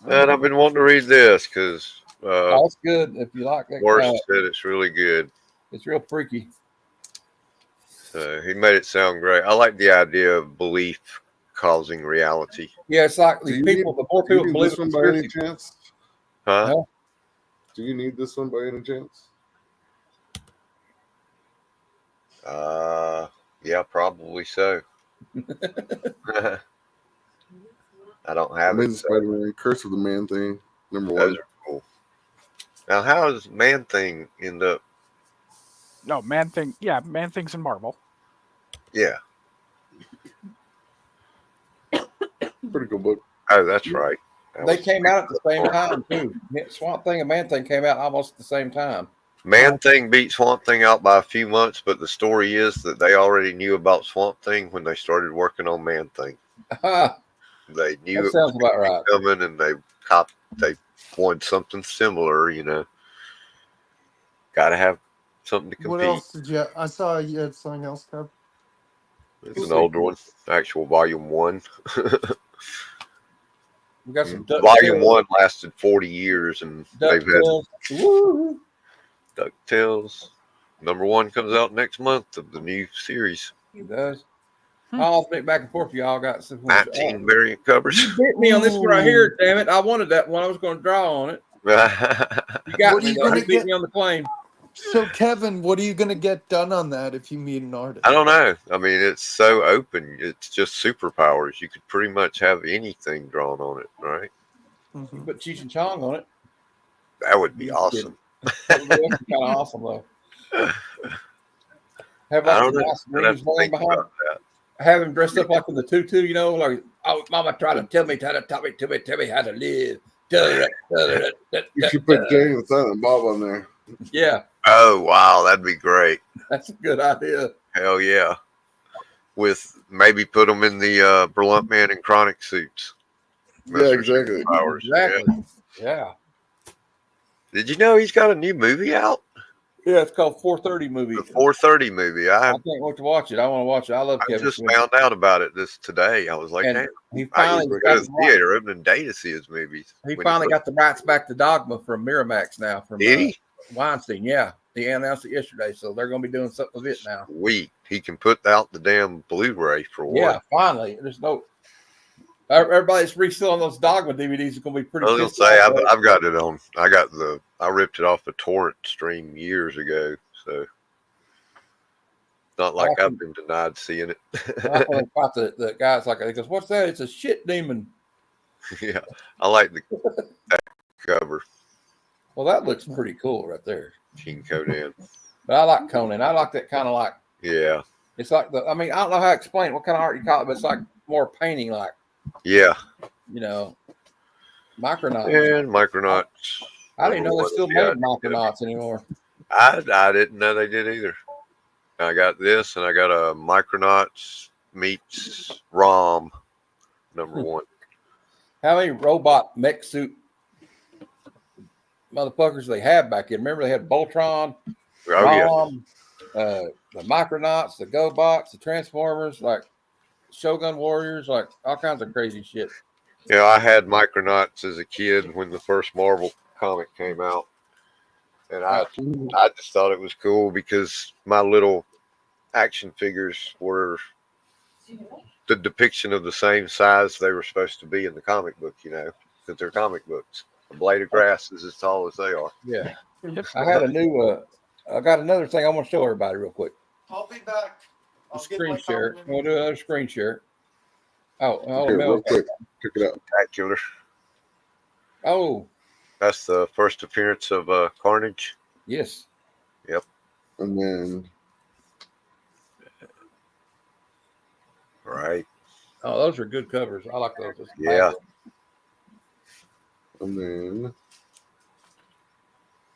And I've been wanting to read this because Oh, it's good if you like that. Morris said it's really good. It's real freaky. So he made it sound great. I like the idea of belief causing reality. Yeah, it's like Do these you people. need- The more Do you people need believe this in one by any conspiracy. chance? Huh? No. Do you need this one by any chance? Yeah, probably so. I don't have it. Amazing So Spider-Man, Curse of the Man Thing, number those one. are cool. Now, how does Man Thing end up? No, Man Thing. Yeah, Man Thing's in Marvel. Yeah. Pretty cool book. Oh, that's right. That They was- came out at the same time too. Swamp Thing and Man Thing came out almost at the same time. Man Thing beat Swamp Thing out by a few months, but the story is that they already knew about Swamp Thing when they started working on Man Thing. that They knew it was sounds about right. coming, and they wanted something similar. You know, got to have something to What compete. else did you? I saw you had something else, Kev. It's an older one, actual volume 1. We got some Duck Volume 1 lasted 40 years, and they've had Woo! DuckTales. Number 1 comes out next month of the new series. It does. I'll flip back and forth. Y'all got some. 19 variant covers. You bit me on this one right here, damn it! I wanted that one. I was going to draw on it. You got What are me. you Though. gonna You beat get? me on the claim. So Kevin, what are you gonna get done on that if you meet an artist? I don't know. I mean, it's so open. It's just superpowers. You could pretty much have anything drawn on it, right? You Mhm. put Cheech and Chong on it. That would be awesome. That would be kind of awesome, though. Have I like don't the know. nice I'd have greens to rolling think behind. about that. Have him dressed up like in the tutu, you know, like, oh, Mama tried to tell me how to live. You should put Jay and Silent Bob on there. Yeah, Oh, wow. That'd be great. that's a good idea. Hell yeah. With maybe put them in the Blunt Man and Chronic suits. Yeah, exactly. Powers. Exactly. Yeah. Did you know he's got a new movie out? Yeah, it's called 4:30 movie. The 4:30 movie. I can't wait to watch it. I want to watch it. I love I Kevin just Smith. found out about it today. I was like, And damn, he I finally used to got go to the theater opening day to see his movies. He finally got the rights back to Dogma from Miramax now. From Did he? Weinstein, yeah. He announced it yesterday, so they're going to be doing something with it now. Sweet. He can put out the damn Blu-ray for Yeah, one. finally. There's no. Everybody's reselling those Dogma DVDs. Is going to be pretty. I was gonna pissed say off, I've got it on. I ripped it off the torrent stream years ago, so not like I've been denied seeing it. I thought the guy's like, he goes, "What's that? It's a shit demon." Yeah, I like that cover. Well, that looks pretty cool right there. King Conan. But I like Conan. I like that kind of like. Yeah. It's like I don't know how to explain it, what kind of art you call it, but it's like more painting, like, Yeah. you know, Micronauts. And Micronauts. I didn't know they still made Micronauts anymore. I didn't know they did either. I got this, and I got a Micronauts meets ROM #1. How many robot mech suit motherfuckers they had back then? Remember they had Voltron, ROM, the Micronauts, the GoBots, the Transformers, like Shogun Warriors, like all kinds of crazy shit. Yeah, I had Micronauts as a kid when the first Marvel comic came out. And I just thought it was cool because my little action figures were the depiction of the same size they were supposed to be in the comic book, you know, because they're comic books. A blade of grass is as tall as they are. Yeah. I had a new, I got another thing I want to show everybody real quick. I'll be back. A screen share. We'll do another screen share. Oh, Okay, real quick. Check it out. Spectacular. Oh, That's the first appearance of Carnage. yes. And then Right. Oh, those are good covers. I like those. That's Yeah. and then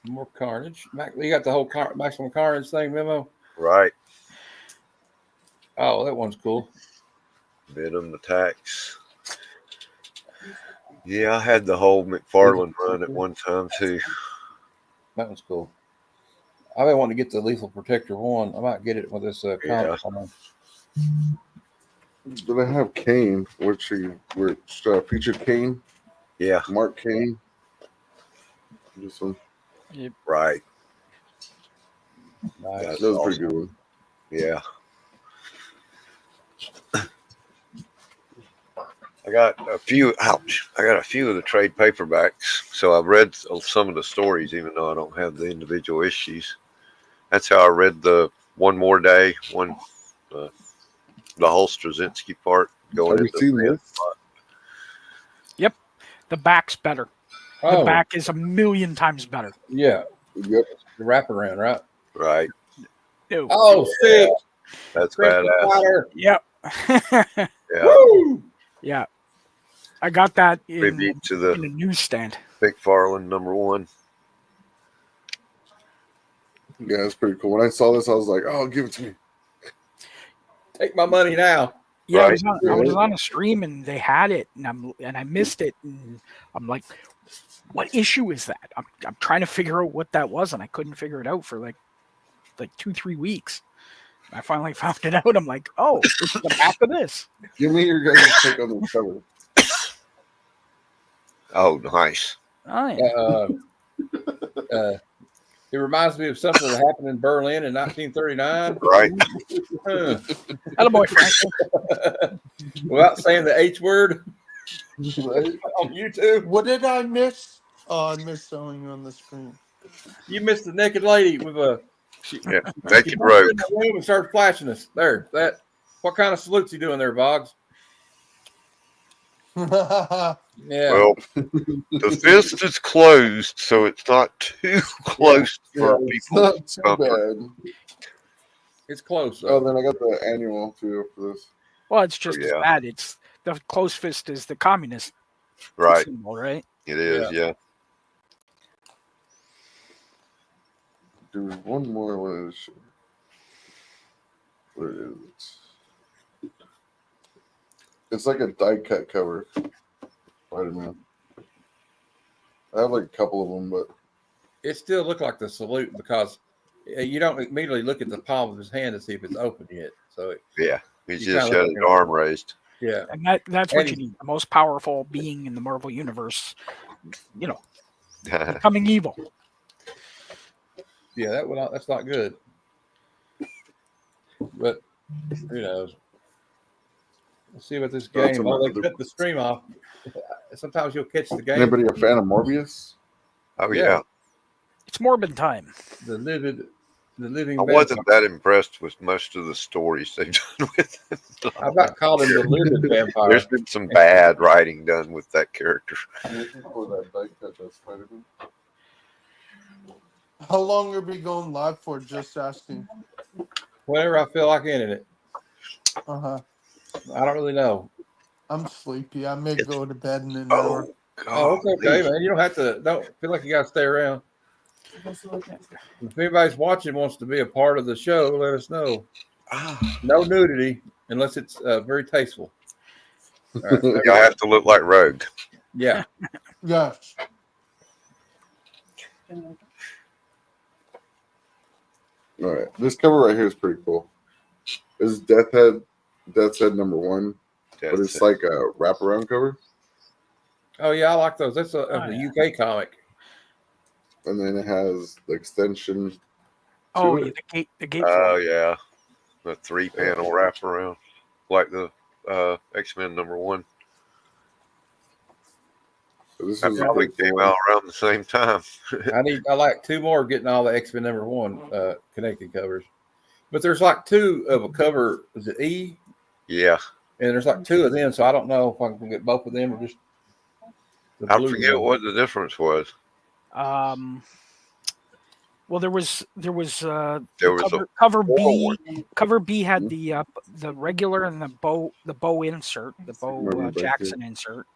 more Carnage. You got the whole Maximum Carnage thing, Memo? Right. Oh, that one's cool. Venom attacks. Yeah, I had the whole McFarlane run at one time too. That one's cool. I've been wanting to get the Lethal Protector 1. I might get it with this comic. did I have Kane, which featured Kane, Yeah. Mark Kane. This one. Right. Nice. That's That was a awesome. pretty good one. Yeah. I got a few. Ouch! I got a few of the trade paperbacks, so I've read some of the stories, even though I don't have the individual issues. That's how I read the One More Day, the whole Straczynski part going Have you into seen the this? Yep. The back's better. The Oh, back is a million times better. yeah. Yep. The wraparound, right? Right. Ew. Oh, sick. That's Christmas badass. Fighter. Yep. Yeah. Woo! Yeah. I got that in Tribute to a the newsstand. McFarlane #1. Yeah, it's pretty cool. When I saw this, I was like, "Oh, give it to me." Take my money now. Yeah, Right. I was on a stream and they had it, and I missed it, and I'm like, "What issue is that?" I'm trying to figure out what that was, and I couldn't figure it out for like 2-3 weeks. I finally found it out. I'm like, "Oh, this is the back of this." Give me your guys' take on the cover. Oh, nice. Oh yeah. It reminds me of something that happened in Berlin in 1939. Right. Hello, boy, Frank. Without saying the H word Right? on YouTube. What did I miss? Oh, I missed showing you on the screen. You missed the naked lady with a. Yeah, She naked walked in rogue. the room and started flashing us. There, that. What kind of salutes you doing there, Boggs? Yeah. Well, the fist is closed, so it's not too close Yeah, for it's people's not too comfort. bad. It's close Oh, though. then I got the annual too for this. Well, it's just as yeah. bad. It's the closed fist is the communist Right, symbol, right? it is. Yeah. There's one more. What is? Where is it? It's like a die cut cover. Spider-Man. I have like a couple of them, but It still looked like the salute because you don't immediately look at the palm of his hand to see if it's open yet. So Yeah. He's You just kinda got look his at him. arm raised. yeah, And that's And what you he's- need. The most powerful being in the Marvel universe, becoming evil. yeah, that's not good. But who knows? Let's see what this That's game. a Oh, they matter. cut the stream off. Sometimes you'll catch the game. Anybody a fan of Morbius? Oh Yeah. yeah. It's Morbid time. The living. I wasn't that impressed with most of the stories they've done with him. I've not called him the livid vampire. There's been some bad writing done with that character. I'm looking for that die cut that's Spider-Man. How long are we going live for? Just asking. Whenever I feel like ending it, Uh-huh. I don't really know. I'm sleepy. I may go to bed in an Oh, hour. Oh, it's okay, golly. man. You don't have to. Don't feel like you got to stay around. If anybody's watching wants to be a part of the show, let us know. Ah. No nudity unless it's very tasteful. All right. Y'all have to look like Rogue. Yeah. Yes. All right, this cover right here is pretty cool. This is Death's Head #1, but That's it's it. like a wraparound cover, Oh yeah, I like those. That's a yeah. UK comic. and then it has the extension. Oh, it. yeah, the gate. Oh yeah, the 3-panel wraparound, like the X-Men #1. So this That is probably pretty came cool. out around the same time. I like two more getting all the X-Men #1 connected covers. But there's like two of a cover. Is it E? Yeah, And there's like two of them, so I don't know if I can get both of them or just the I blue forget one. what the difference was. Well, there was There was cover four B. Cover B had the regular and the bow insert, the Remember bow back Jackson insert.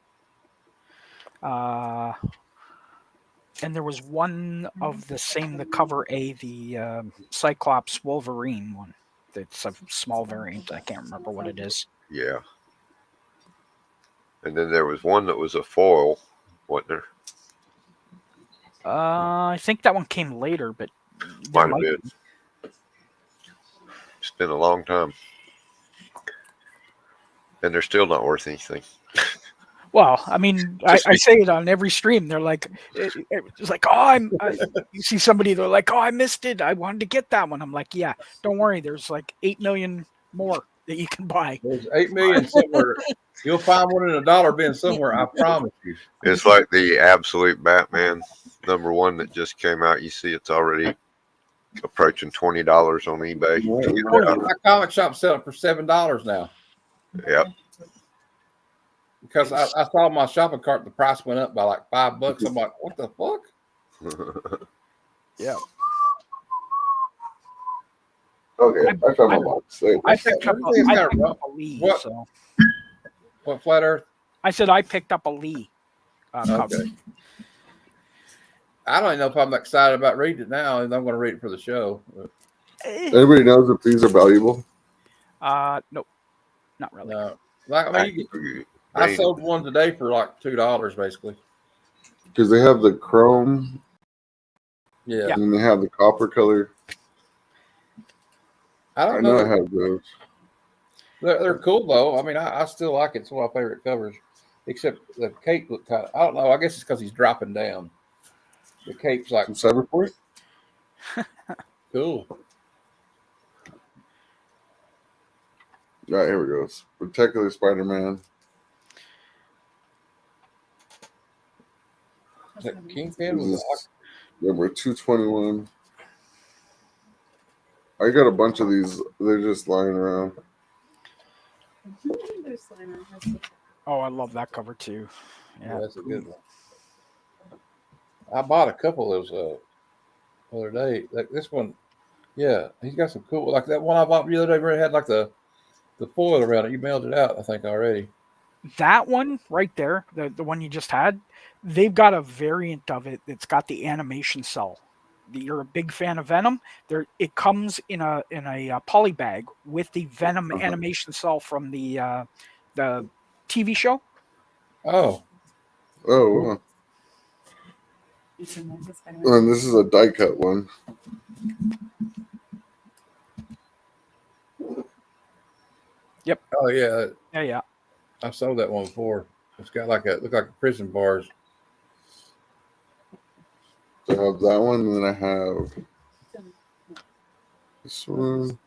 And there was one of the cover A, the Cyclops Wolverine one. It's a small variant. I can't remember what it is. Yeah. And then there was one that was a foil, wasn't there? I think that one came later, but Might have been. It's been a long time. And they're still not worth anything. Well, I mean, I say it on every stream. They're like, it's like, you see somebody, they're like, oh, I missed it. I wanted to get that one. I'm like, yeah, don't worry. There's like 8 million more that you can buy. There's 8 million somewhere. You'll find one in a dollar bin somewhere. I promise you. It's like the Absolute Batman #1 that just came out. You see, it's already approaching $20 on eBay. My comic shop selling for $7 now. Yep. Because I saw my shopping cart, the price went up by like $5. I'm like, what the fuck? Yeah. Okay, I found my box. There you go. I picked up Everything's got a rough- a Lee. what? So What, Flat Earth? I said I picked up a Lee cover. Okay. I don't even know if I'm excited about reading it now, and I'm going to read it for the show. Anybody knows if these are valuable? Nope, not really. No. Like, I mean, I sold one today for like $2, basically. Because they have the chrome, Yeah. and then they have the copper color. I I don't know know. I have those. They're cool though. I mean, I still like it. It's one of my favorite covers. Except the cape looked kind of. I don't know. I guess it's because he's dropping down. The cape's like Some Cyberport? cool. All right, here we go. Spectacular Spider-Man. Is that Kingpin? Is this Number 221. I got a bunch of these. They're just lying around. There's Slimer. Oh, I love that cover too. Yeah, Yeah, that's a good one. I bought a couple of those the other day. Like this one, yeah, he's got some cool. Like that one I bought the other day, where it had like the foil around it. You mailed it out, I think, already. that one right there, the one you just had, they've got a variant of it that's got the animation cell. You're a big fan of Venom. There, it comes in a poly bag with the Venom animation cell from the TV show. Oh, Oh, cool. wow. And this is a die cut one. Yep. Oh yeah, Yeah. I sold that one before. It's got like look like prison bars. So I have that one, and then I have this one.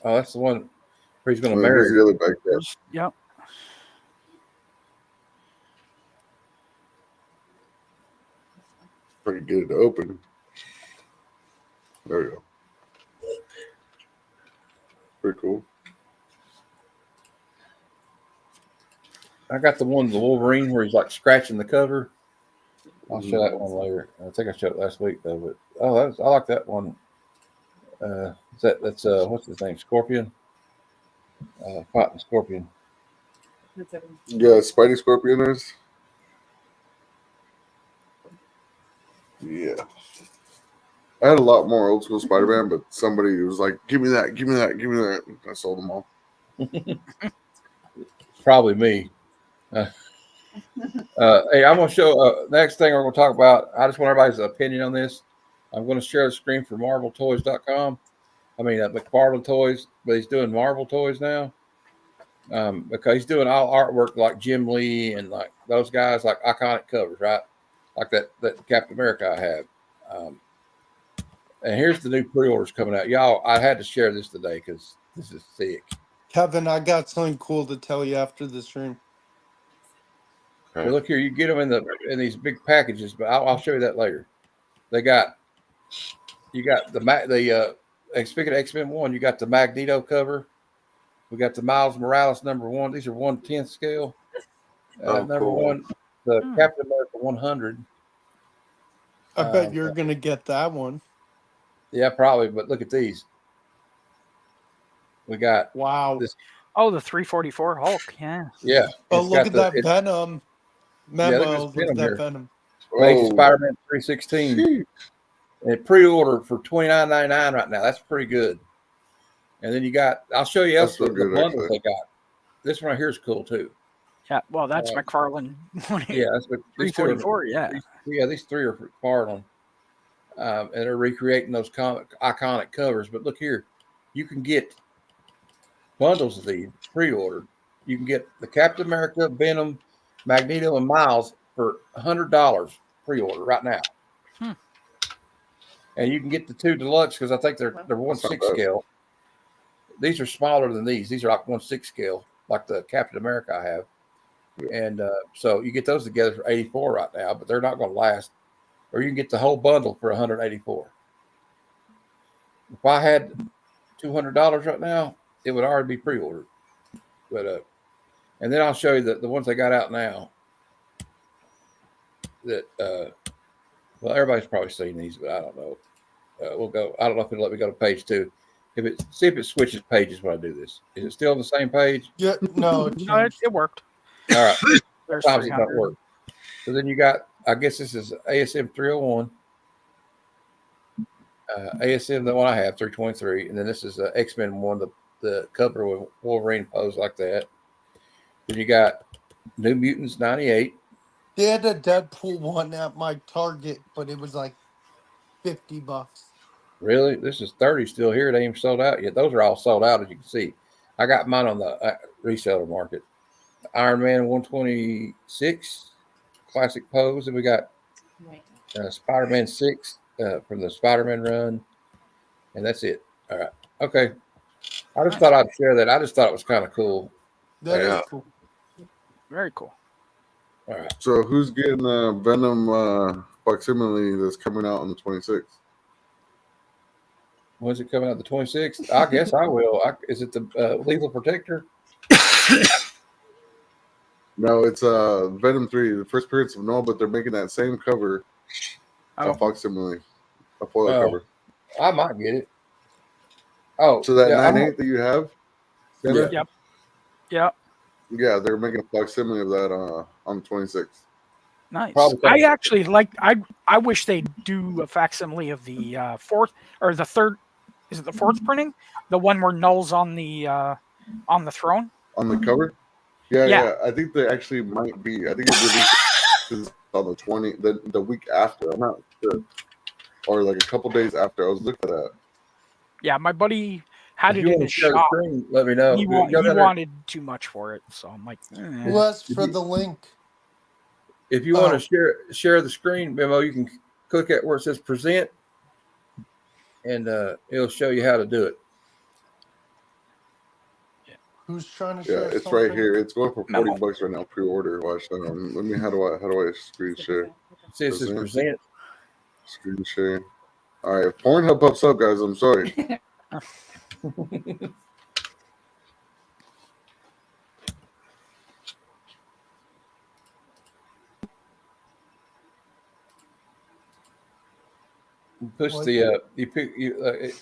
Oh, that's the one where he's going to And then here's marry. the other die cut. Yep. Pretty good to open. There we go. Pretty cool. I got the one, the Wolverine, where he's like scratching the cover. I'll show that one later. I think I showed it last week though. But I like that one. That's what's his name? Scorpion. Cotton Scorpion. Yeah, Spidey Scorpioners. Yeah. I had a lot more old school Spider-Man, but somebody was like, give me that, give me that, give me that. I sold them all. Probably me. Hey, I'm going to show next thing we're going to talk about. I just want everybody's opinion on this. I'm going to share the screen for MarvelToys.com. I mean, McFarlane Toys, but he's doing Marvel Toys now. Because he's doing all artwork like Jim Lee and like those guys, like iconic covers, right? Like that Captain America I have. And here's the new pre-orders coming out. Y'all, I had to share this today because this is sick. Kevin, I got something cool to tell you after the stream. Well, look here, you get them in these big packages, but I'll show you that later. You got speaking of X-Men 1, you got the Magneto cover. We got the Miles Morales #1. These are 1/10 scale. Number cool. 1, the Captain America 100. I bet you're gonna get that one. Yeah, probably. But look at these. We got this. Oh, the 344 Hulk. Yeah. Yeah. Oh, look at that Venom memo. Look at that Venom. Amazing Spider-Man 316. And pre-order for $29.99 right now. That's pretty good. And then you got, I'll show you else the bundles they got. This one right here is cool too. Yeah, well, that's McFarlane. Yeah, that's 344. These three are McFarlane. And they're recreating those iconic covers. But look here, you can get bundles of these pre-ordered. You can get the Captain America, Venom, Magneto, and Miles for $100 pre-order right now. And you can get the 2 deluxe because I think they're 1/6 scale. These are smaller than these. These are like 1/6 scale, like the Captain America I have. And so you get those together for $84 right now, but they're not going to last. Or you can get the whole bundle for $184. If I had $200 right now, it would already be pre-ordered. But and then I'll show you the ones they got out now. That well, everybody's probably seen these, but I don't know. We'll go. I don't know if it'll let me go to page 2. See if it switches pages when I do this. Is it still on the same page? Yeah, no, it worked. All right. There's Sometimes it doesn't work. So then you got, I guess this is ASM 301. ASM, the one I have, 323. And then this is X-Men 1, the cover with Wolverine pose like that. Then you got New Mutants 98. They had a Deadpool one at my Target, but it was like $50. Really? This is 30 still here. They ain't even sold out yet. Those are all sold out, as you can see. I got mine on the reseller market. Iron Man 126 classic pose, and we got Spider-Man 6 from the Spider-Man run, and that's it. All right. Okay. I just thought I'd share that. I just thought it was kind of cool. That is cool. Very cool. All right. So who's getting Venom facsimile that's coming out on the 26th? When's it coming out? The 26th? I guess I will. Is it the Lethal Protector? No, it's Venom 3, the first appearance of Noel, but they're making that same cover, Oh. a facsimile, a foil Oh. cover. I might get it. Oh, So that yeah, 9/8 that you have, Yeah. Yep. Yep. yeah, they're making a facsimile of that on the 26th. Nice. Probably I something. actually like. I wish they'd do a facsimile of the fourth or the third. Is it the fourth printing? The one where Null's on the throne. On the cover? Yeah, Yeah. yeah. I think they actually might be. I think it releases on the 20, the week after. I'm not sure. Or like a couple days after. I was looking at that. Yeah, my buddy had If it you in want to his share the shop. screen, let me know. He Go down there. wanted too much for it, so I'm like, Who asked for the link? If you want Oh. to share the screen, Memo, you can click at where it says present, and it'll show you how to do it. Who's trying to Yeah, share it's something? right here. It's going for Memo. $40 right now, pre-order. Watch that. Let me. How do I screen share? It says Present. present. Screen share. All right, if Pornhub pops up, guys, I'm sorry. You push What? the you pick you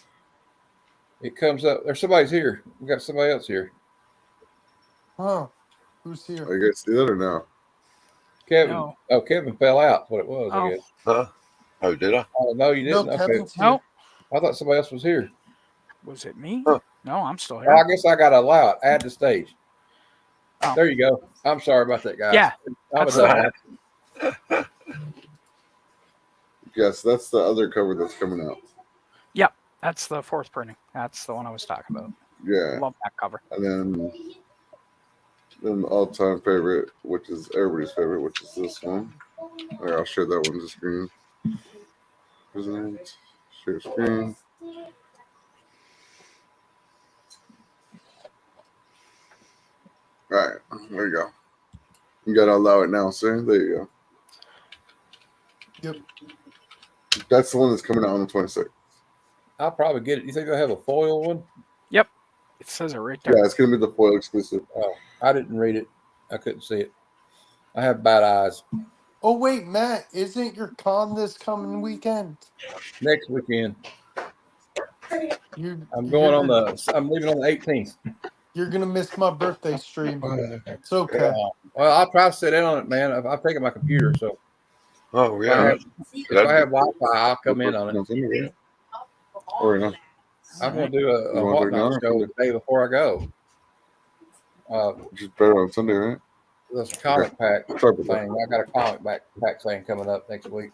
it comes up. There's somebody's here. We got somebody else here. Huh? Who's here? Are you guys see that or no? Kevin. No. Oh, Kevin fell out. That's what it was. Oh. I guess. Huh? Oh, did I? Oh no, you No, didn't. Okay. Kevin's here. No, I thought somebody else was here. was it me? Huh. No, I'm still Oh, here. I guess I got to allow it. Add to stage. Oh. There you go. I'm sorry about that, guys. Yeah, I'm a that's dumbass. Yes, that's the other cover that's coming out. That's the fourth printing. That's the one I was talking about. Yeah, Love that cover. and then the all-time favorite, which is everybody's favorite, which is this one. All right, I'll share that one to screen. Present, share screen. All right, there you go. You gotta allow it now, sir. There you go. Yep. That's the one that's coming out on the 26th. I'll probably get it. You think I have a foil one? It says it right there. Yeah, it's gonna be the foil exclusive. Oh, I didn't read it. I couldn't see it. I have bad eyes. Oh wait, Matt, isn't your con this coming weekend? Next weekend, You, I'm you're going on gonna- I'm leaving on the 18th. You're gonna miss my birthday stream. It's okay. Well, I'll try to sit in on it, man. I've taken my computer, so Oh, if I yeah. have, if I have Wi-Fi, I'll come in on it. Or no. I'm going to do a You want to whatnot do it show now? the day before I go. Which is better on Sunday, right? This comic pack Sorry about that. thing. I got a comic pack thing coming up next week.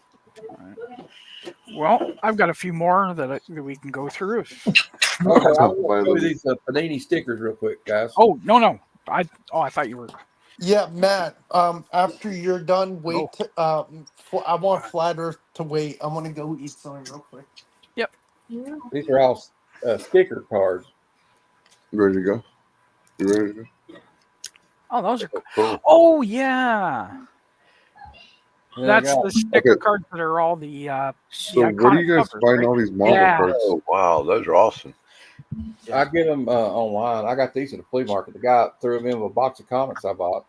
Well, I've got a few more that we can go through. Okay, I want to show you these Panini stickers real quick, guys. Oh no! I thought you were. Yeah, Matt. After you're done, wait. Oh. I want Flat Earth to wait. I want to go eat something real quick. These are all sticker cards. You ready to go? You ready to go? Oh, those are. Cool. Oh yeah, And that's I got- the sticker Okay. cards that are all the. So the where do iconic you guys covers, find right? all these Marvel Yeah. cards? Oh, wow. Those are awesome. I get them online. I got these at the flea market. The guy threw them in with a box of comics I bought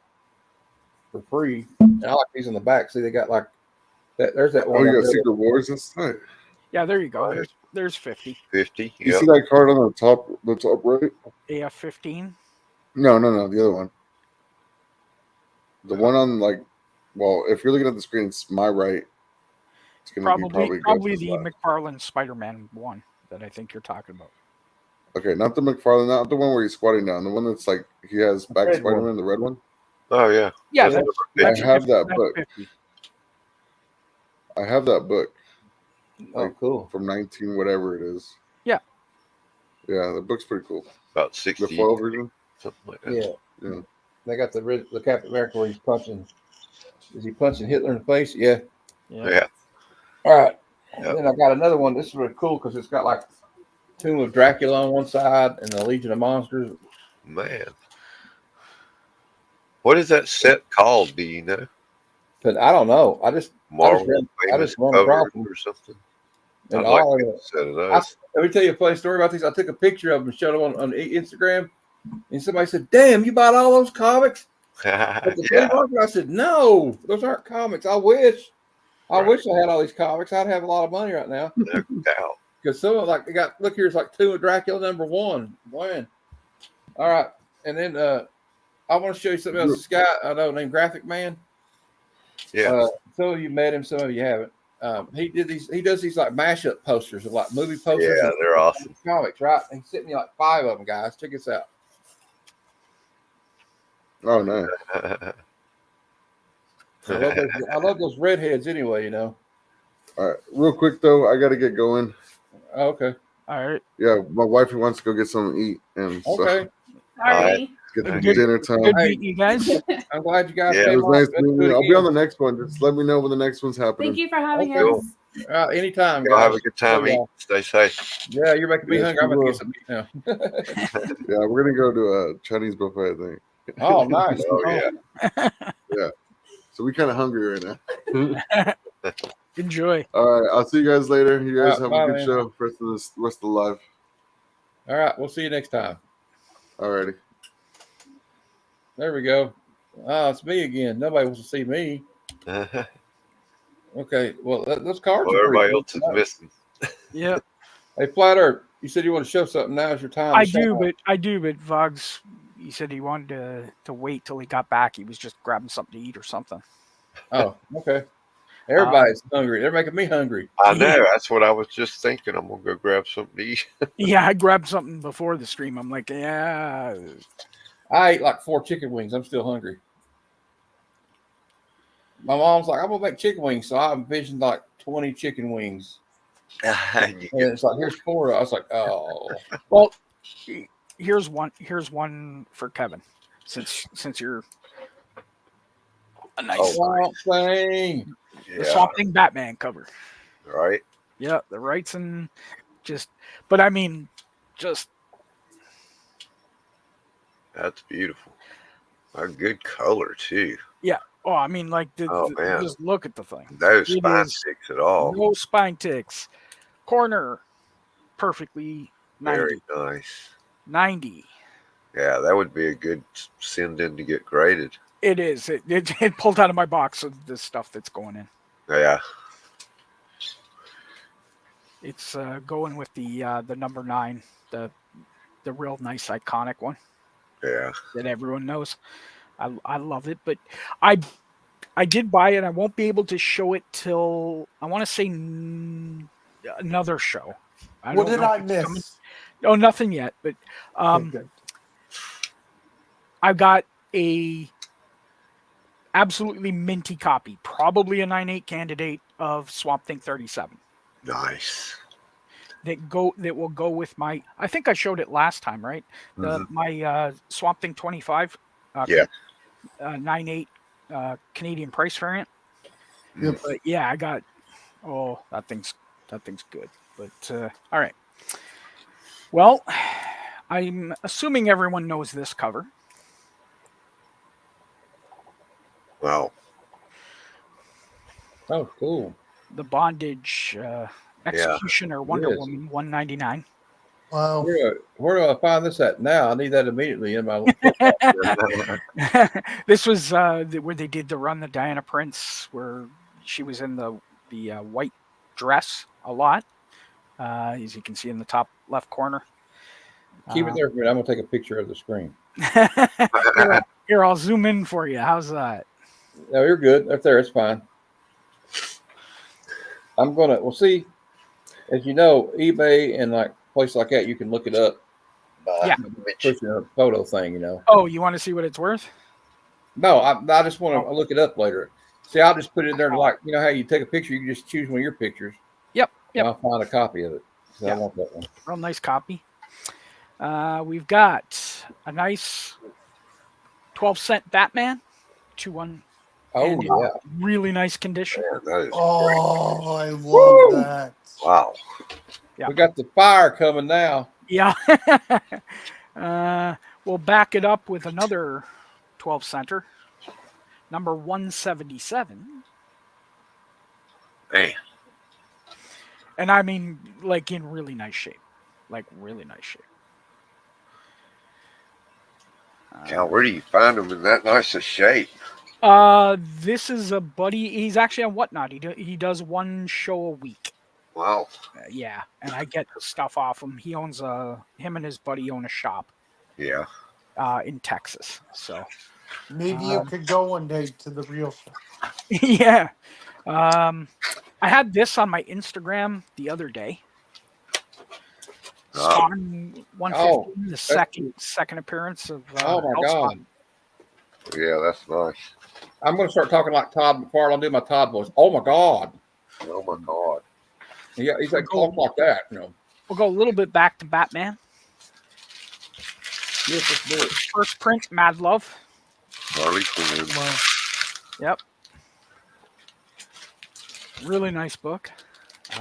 for free. And I like these in the back. See, they got like that. There's that Oh, one. you right got there. Secret Wars? That's nice. Yeah, there you go. Right. There's 50. 50. You Yep. see that card on the top right? AF 15. No, the other one. The one on well, if you're looking at the screen, it's my right. It's gonna be Probably Ghost's the left. McFarlane Spider-Man one that I think you're talking about. Okay, not the McFarlane, not the one where he's squatting down. The one that's like he has back red Spider-Man, the red one. Oh, yeah. Yeah, That's that's I have 50, that that's book. 50. I have that book Oh, cool. from 19 whatever it is. Yeah. Yeah, the book's pretty cool. About The 60. foil version. Something like that. Yeah. Yeah. They got the Captain America where he's punching. Is he punching Hitler in the face? Yeah. Yeah. All right. Yep. And then I got another one. This is really cool because it's got like Tomb of Dracula on one side and the Legion of Monsters. Man. What is that set called? Do you know? But I don't know. I just Marvel famous famous run across covers them. or something. And I'd like all to of get it. a set of those. Let me tell you a funny story about these. I took a picture of them and showed them on Instagram, and somebody said, "Damn, you bought all those comics at the flea Yeah, market?" I said, "No, those aren't comics. I wish right. I had all these comics. I'd have a lot of money right now." No doubt. Because some of like they got look here, it's like 2 of Dracula #1. When all right, and then I want to show you something else. This guy I know named Graphic Man. Yeah. Some of you met him, some of you haven't. He does these like mashup posters of like movie posters Yeah, and they're awesome. comics, right? And he sent me like 5 of them, guys. Check this out. Oh, nice. I love those redheads anyway, you know. All right, real quick though, I got to get going. Oh, okay. All right. Yeah, my wife wants to go get something to eat, and so Okay. Alrighty. get to Good- dinner time. Good Hey. meeting you guys. I'm glad you guys Yeah. It came was on. nice Let's meeting do it you. I'll be again. on the next one. Just let me know when the next one's happening. Thank you for having Okay. us. Anytime, Y'all guys. have a good time. Yeah. Eat. Stay safe. Yeah, you're making me Yes, hungry. I'm we gonna will. get some meat now. Yeah, we're gonna go to a Chinese buffet, I think. Oh, nice. Oh yeah. So we kind of hungry right now. Enjoy. All right, I'll see you guys later. You guys have Bye, a good man. show for the rest of the live. All right, we'll see you next time. Alrighty. There we go. Oh, it's me again. Nobody wants to see me. Okay, well, those cards Well, are pretty everybody cool. else is missing. Yeah, Hey, Flat Earth, you said you want to show something. Now is your time. I to do, shine. but Vogs, he said he wanted to wait till he got back. He was just grabbing something to eat or something. Oh, okay. Everybody's hungry. They're making me hungry. I know. That's what I was just thinking. I'm gonna go grab something to eat. Yeah, I grabbed something before the stream. I'm like, yeah. I ate like 4 chicken wings. I'm still hungry. My mom's like, I'm gonna make chicken wings, so I envisioned like 20 chicken wings. You And get it's like, here's 4. I was like, oh, Well, here's one for Kevin, since you're a nice Swamp Thing. the yeah, Swamp Thing Batman cover. right. Yeah, the rights and just, but I mean, just That's beautiful. A good color too. oh, I mean, like Oh, man. just look at the thing. No It spine is- sticks at all. No spine ticks. Corner, perfectly 90. Very nice. 90. Yeah, that would be a good send in to get graded. It is. It pulled out of my box of the stuff that's going in. Yeah. It's going with the number 9, the real nice iconic one Yeah. that everyone knows. I love it, but I did buy it. I won't be able to show it till I want to say another show. What did I miss? Oh, nothing yet. But Okay, good. I've got a absolutely minty copy, probably a 9/8 candidate of Swamp Thing 37. Nice. That will go with my. I think I showed it last time, right? My Swamp Thing 25. Yeah. 9/8 Canadian price variant. Yep. But yeah, I got. Oh, that thing's good. But all right. Well, I'm assuming everyone knows this cover. Wow. Oh, cool. The Bondage Executioner Wonder Yes. Woman 199. Wow. Where do I find this at now? I need that immediately in my. This was where they did the run the Diana Prince, where she was in the white dress a lot, as you can see in the top left corner. Keep it there for me. I'm gonna take a picture of the screen. Here, I'll zoom in for you. How's that? No, you're good. Up there, it's fine. We'll see. As you know, eBay and like places like that, you can look it up. Yeah. Pushing a photo thing, you know. Oh, you want to see what it's worth? No, I just want to look it up later. See, I'll just put it in there, like you know how you take a picture, you can just choose one of your pictures. Yep. And I'll find a copy of it. So I Yeah. want that one. Real nice copy. We've got a nice 12-cent Batman, 2-1. Oh And yeah. Really nice condition. Man, that is great. Oh, I love that. Wow. Yeah. We got the fire coming now. Yeah. We'll back it up with another 12 center. number 177. Man, And I mean, like in really nice shape. Like really nice shape. Cal, where do you find them in that nice a shape? This is a buddy. He's actually on Whatnot. He does one show a week. Wow. Yeah, and I get stuff off him. He owns him and his buddy own a shop. Yeah. In Texas. So Maybe you could go one day to the real show. yeah. I had this on my Instagram the other day. Spawn 115, the second appearance of oh my God. Spawn. Yeah, that's nice. I'm going to start talking like Todd before I do my Todd voice. Oh my God. Oh my God. Yeah, he's like talk like that, you know. We'll go a little bit back to Batman. Yes, let's do it. First print, Mad Love. Harley Quinn. Wow. Yep. Really nice book. Okay.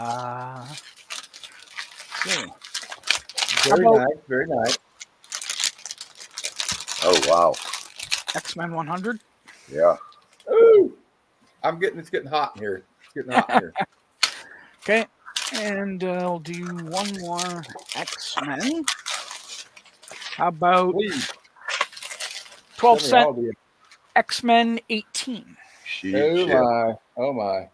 Very about- nice, very nice. Oh wow. X-Men 100. Yeah. Ooh, it's getting hot in here. It's getting hot in here. Okay. And I'll do one more X-Men. How about Please. 12 Tell me cent all the- X-Men 18? Shit. my. Oh my.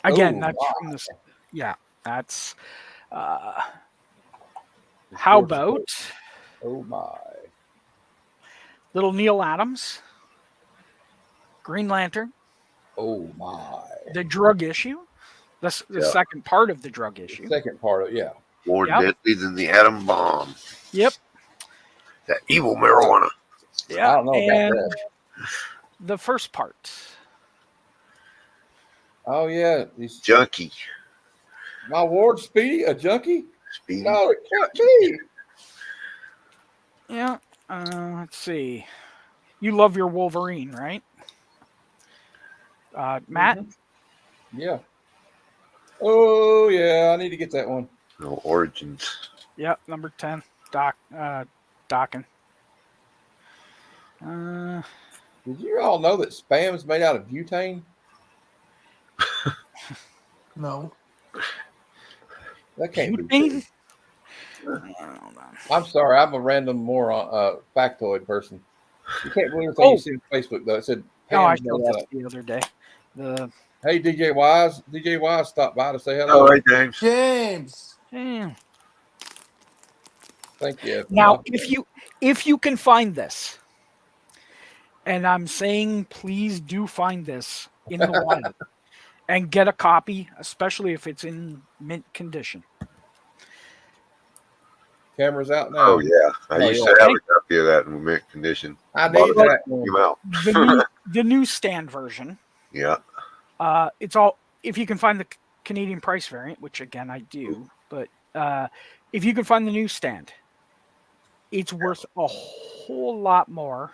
Again, Oh, that's wow. from this. Yeah, that's. How about Oh my. little Neil Adams, Green Lantern, Oh my. the drug issue, the Yeah. second part of the drug issue. Second part of More Yep. deadly than the atom bomb. Yep. That evil marijuana. Yeah. I don't know about and that. the first part. Oh yeah. He's Junkie. my ward Speedy, a junkie? Speedy. No, it can't be. Yeah. Let's see. You love your Wolverine, right? Matt? Mhm. Yeah. Oh yeah, I need to get that one. No origins. Yep. Number 10. Docking. Did you all know that spam is made out of butane? No. That can't be Butane? true. I'm sorry, I'm a random moron, factoid person. You can't believe everything you see on Facebook though. It said, No, I Pam's made showed out this of- the other day. The Hey DJ Wise. DJ Wise stopped by to say hello. All right, James. James. yeah. Thank you. Now, if you can find this, and I'm saying please do find this in the wild and get a copy, especially if it's in mint condition. Camera's out now. Oh yeah. I Oh, used yeah. to have a copy of that in mint condition. I Bought need it that when it one. came out. The newsstand version. Yeah. It's all if you can find the Canadian price variant, which again I do, but if you can find the newsstand, it's worth a whole lot more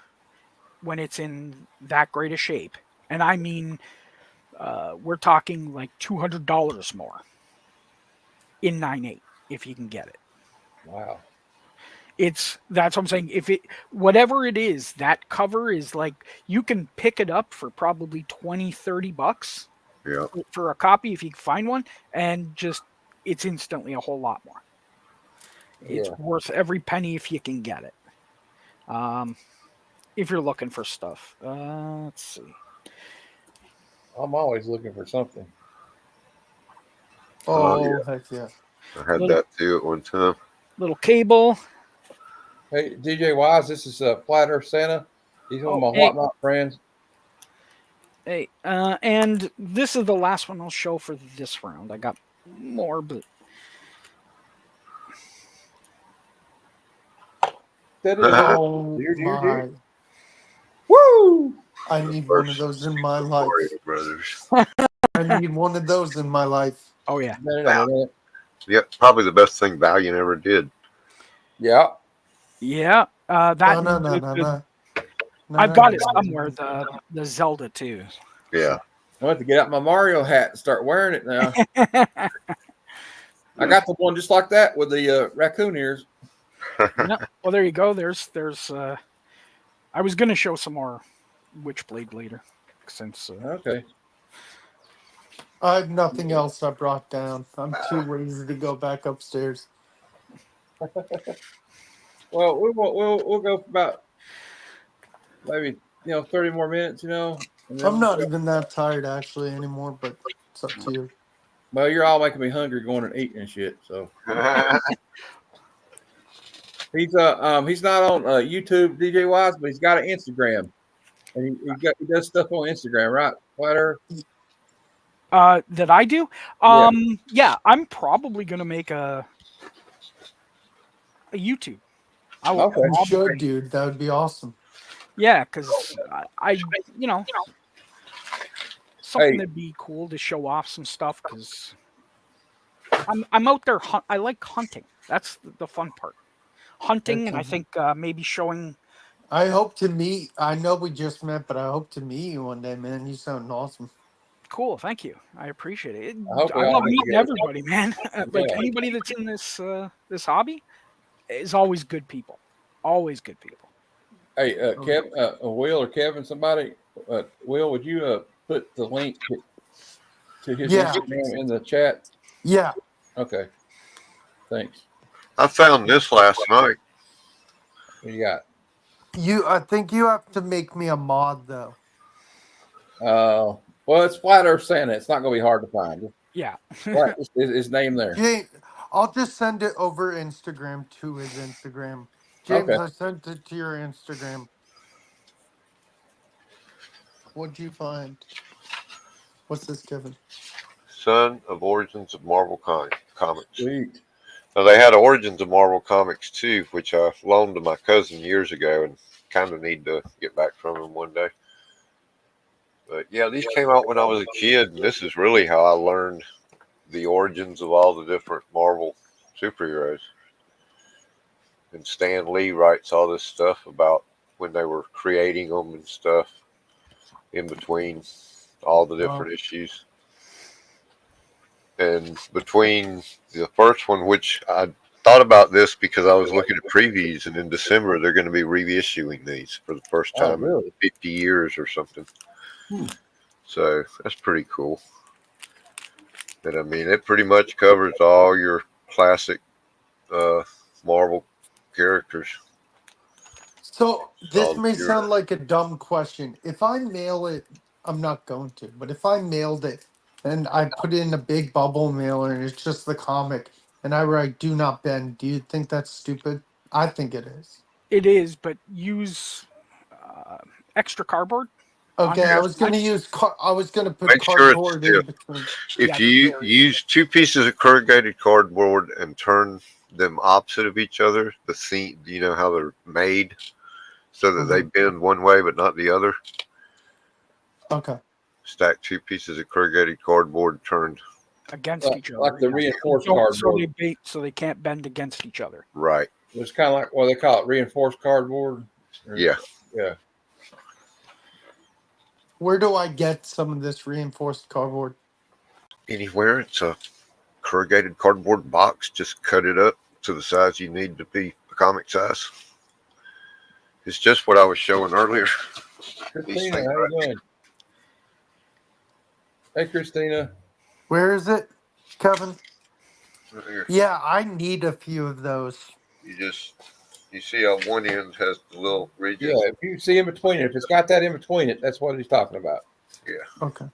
when it's in that great a shape. And I mean, we're talking like $200 more in 9.8 if you can get it. Wow. That's what I'm saying. If it whatever it is, that cover is like you can pick it up for probably $20-$30 Yeah. for a copy if you can find one, and just it's instantly a whole lot more. It's Yeah. worth every penny if you can get it. If you're looking for stuff. Let's see. I'm always looking for something. Oh, yeah. heck yeah. I had that too at one time. Little cable. Hey, DJ Wise, this is Flat Earth Santa. He's one of my hey. whatnot friends. Hey, and this is the last one I'll show for this round. I got more, but Oh, Dear, dear, my. dear. Woo! I need one of those in my life. Warrior Brothers. I need one of those in my life. oh yeah. Yeah, probably the best thing Valiant ever did. Yeah. Yeah. That No, I've got it somewhere, the Zelda too. Yeah. I have to get out my Mario hat and start wearing it now. I got the one just like that with the raccoon ears. Yeah. Well, there you go. There's I was gonna show some more Witchblade later, since Okay. I have nothing else I brought down. I'm too lazy to go back upstairs. Well, we'll go for about maybe 30 more minutes. And then I'm not even that tired actually anymore, but it's up to you. well, you're all making me hungry going and eating and shit. So he's not on YouTube, DJ Wise, but he's got an Instagram, and he does stuff on Instagram, right? Flat Earth. that I do. Yeah. Yeah, I'm probably gonna make a YouTube. I will. Okay. You should, dude. That would be awesome. Yeah, because I something Hey. that'd be cool to show off some stuff because I'm out there. I like hunting. That's the fun part. Hunting, and I think maybe showing. I hope to meet. I know we just met, but I hope to meet you one day, man. You sound awesome. Cool, thank you. I appreciate it. I hope we I all love meet meeting together. everybody, man. Like Yeah. anybody that's in this hobby is always good people. Always good people. Hey, Kev, Will or Kevin, somebody, Will, would you put the link to his Yeah. Instagram in the chat? Yeah. Okay. Thanks. I found this last night. What do you got? I think you have to make me a mod though. Well, it's Flat Earth Santa. It's not going to be hard to find. Yeah. Right, his name there. James, I'll just send it over Instagram to his Instagram. James, Okay. I sent it to your Instagram. What'd you find? What's this, Kevin? Son of Origins of Marvel Comics. Sweet. Now, they had Origins of Marvel Comics too, which I loaned to my cousin years ago and kind of need to get back from him one day. But yeah, these came out when I was a kid, and this is really how I learned the origins of all the different Marvel superheroes. And Stan Lee writes all this stuff about when they were creating them and stuff in between all the different issues. And between the first one, which I thought about this because I was looking at previews, and in December they're going to be reissuing these for the first time really? in 50 years or something. So that's pretty cool. And I mean, it pretty much covers all your classic Marvel characters. So this All may your- sound like a dumb question. If I mail it, I'm not going to, but if I mailed it and I put it in a big bubble mailer and it's just the comic and I write "Do not bend," do you think that's stupid? I think it is. It is, but use extra cardboard. Okay, your I was gonna side? use. I was gonna put Make sure it's cardboard stiff. in between. If Yeah, you very use 2 pieces of corrugated cardboard and turn them opposite of each other, the seam, you know how they're made, so that they bend one way but not the other. Okay. Stack 2 pieces of corrugated cardboard turned against each other. Like the yeah. reinforced So cardboard. so they can't bend against each other. right. It's kind of like what they call it, reinforced cardboard. Yeah. Yeah. Where do I get some of this reinforced cardboard? Anywhere it's a corrugated cardboard box, just cut it up to the size you need to be a comic size. It's just what I was showing earlier. Christina, how you doing? Hey, Christina. Where is it, Kevin? Right here. Yeah, I need a few of those. You see how one end has the little ridges? Yeah, if you see in between it, if it's got that in between it, that's what he's talking about. Okay.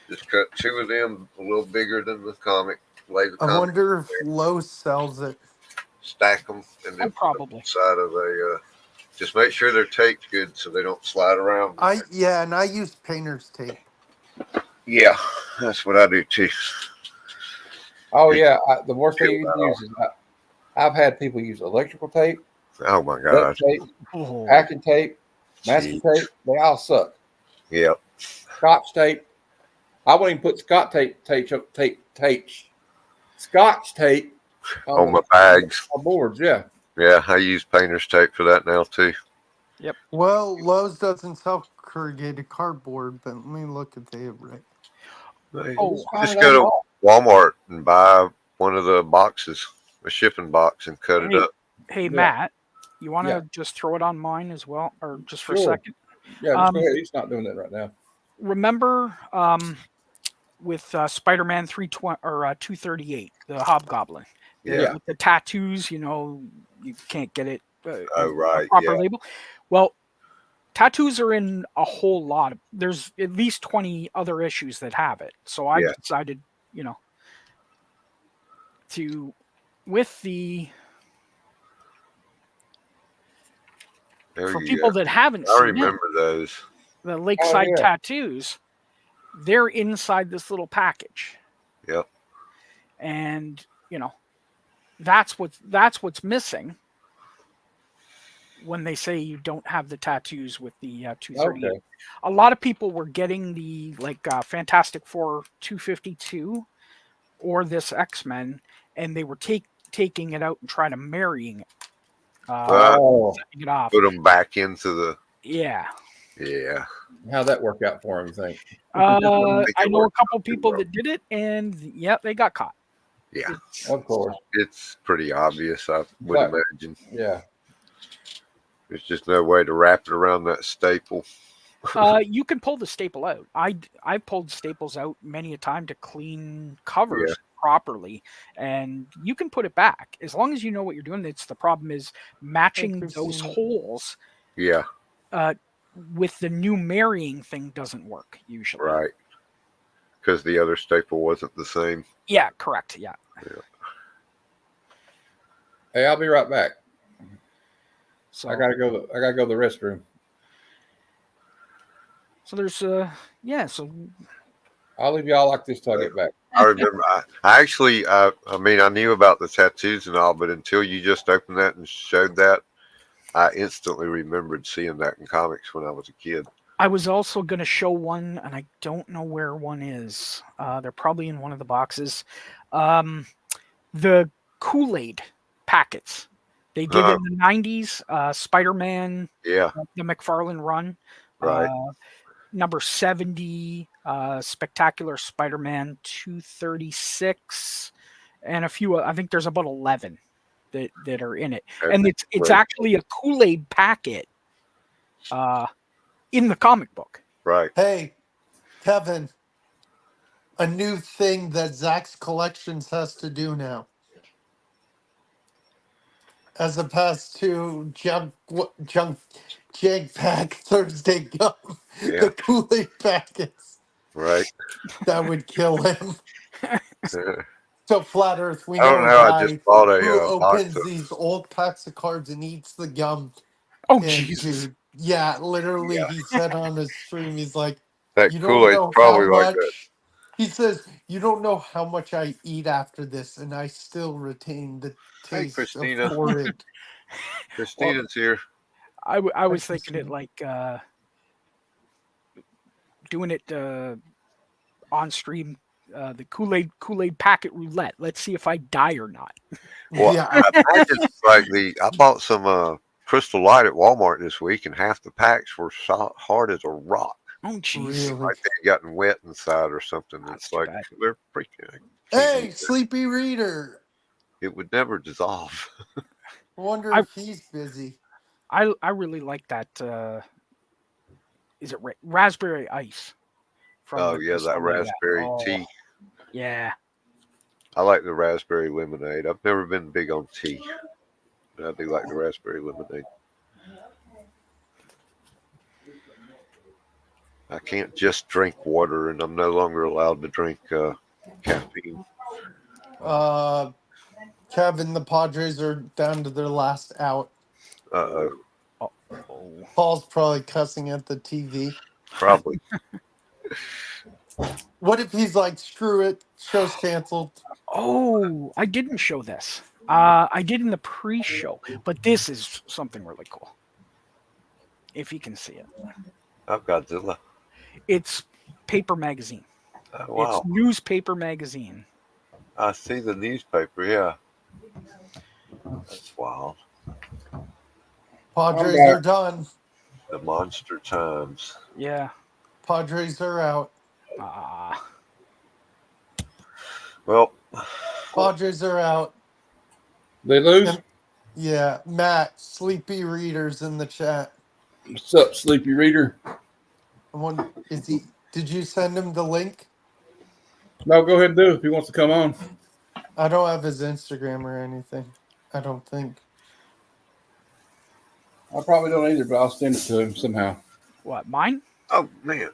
Just cut 2 of them a little bigger than the comic. Lay the I comic, wonder if Lowe's sells it. stack them, and then Probably. side of a. Just make sure they're taped good so they don't slide around. And I use painter's tape. Yeah, that's what I do too. Oh yeah, the worst thing you can use is I've had people use electrical tape, Oh my duct gosh. tape, Oh. packing tape, masking tape. They all suck. Yep. Scotch tape. I wouldn't even put Scotch tape On my bags. on boards. Yeah. Yeah, I use painter's tape for that now too. Well, Lowe's doesn't sell corrugated cardboard, but let me look if they have right. Oh, Just go to Walmart and buy one of the boxes, a shipping box, and cut it up. Hey, Yeah. Matt, You want to Yeah. just throw it on mine as well, or just for a Sure. second? Yeah, just go Um, ahead. He's not doing that right now. Remember with Spider-Man 320 or 238, the Hobgoblin, Yeah. with the tattoos. You can't get it Oh, a right. proper Yeah. label. Well, tattoos are in a whole lot of. There's at least 20 other issues that have it. So I Yeah. decided, to with the There for you people go. that haven't I seen it, remember those. the Lakeside yeah. tattoos, they're inside this little package, Yep. and that's what's missing when they say you don't have the tattoos with the 238. Okay. A lot of people were getting the Fantastic Four 252 or this X-Men, and they were taking it out and trying to marrying it, Oh, taking it off. Put them back into the. Yeah. Yeah. how'd that work out for him, you think? think I it know a worked couple too people well. that did it, and yeah, they got caught. Yeah. Of course. It's pretty obvious, I would But- imagine. Yeah. There's just no way to wrap it around that staple. You can pull the staple out. I pulled staples out many a time to clean covers properly, and you can put it back as long as you know what you're doing. It's the problem is matching those Christina. holes Yeah. with the new marrying thing doesn't work usually. Right. Because the other staple wasn't the same. Yeah, correct. Yeah. Hey, I'll be right back. So I gotta go to the restroom. So there's yeah. So I'll leave y'all like this till I get back. I remember. I actually. I mean, I knew about the tattoos and all, but until you just opened that and showed that, I instantly remembered seeing that in comics when I was a kid. I was also going to show one, and I don't know where one is. They're probably in one of the boxes. The Kool-Aid packets. They did in the 90s. Spider-Man, Yeah. the McFarlane run. Right. Number 70, Spectacular Spider-Man 236, and a few. I think there's about 11 that are in it, and it's Right. actually a Kool-Aid packet in the comic book. Right. Hey, Kevin, a new thing that Zach's Collections has to do now. As opposed to junk jag pack Thursday gum, Yeah. the Kool-Aid packets. Right. That would kill him. So Flat Earth, we I know don't a know. I guy just bought a who box opens of. these old packs of cards and eats the gum. Oh, And Jesus. dude, yeah, literally, Yeah. he said on his stream, he's like, That you Kool don't Aid's know how probably like that. much. He says, you don't know how much I eat after this, and I still retain the Hey, taste Christina. of porridge. Christina's here. I was Thank thinking it you. like doing it on stream, the Kool-Aid packet roulette. Let's see if I die or not. Well, Yeah, I imagine I bought some Crystal Light at Walmart this week, and half the packs were hard as a rock. Oh, jeez. really. Like they'd gotten wet inside or something. That's It's too like bad. they're freaking. Hey, sleepy reader. It would never dissolve. I wonder I- if he's busy. I really like that. Is it raspberry ice? Oh the yeah, that Crystal Light. raspberry Oh, tea. Yeah. I like the raspberry lemonade. I've never been big on tea, but I do like the raspberry lemonade. I can't just drink water, and I'm no longer allowed to drink caffeine. Kevin, the Padres are down to their last out. Uh oh, Oh. Paul's probably cussing at the TV. probably. What if he's like, screw it, show's canceled? Oh, I didn't show this. I did in the pre-show, but this is something really cool. If you can see it, I've Godzilla. it's paper magazine. Oh, wow, It's newspaper magazine. I see the newspaper. Yeah, that's wild. Padres I'm are done. The monster times. Yeah. Padres are out. Well, Padres are out. They lose. And Yeah, Matt, Sleepy Readers in the chat. What's up, Sleepy Reader? Is he? Did you send him the link? No, go ahead and do it if he wants to come on. I don't have his Instagram or anything. I don't think. I probably don't either, but I'll send it to him somehow. What, mine? Oh man,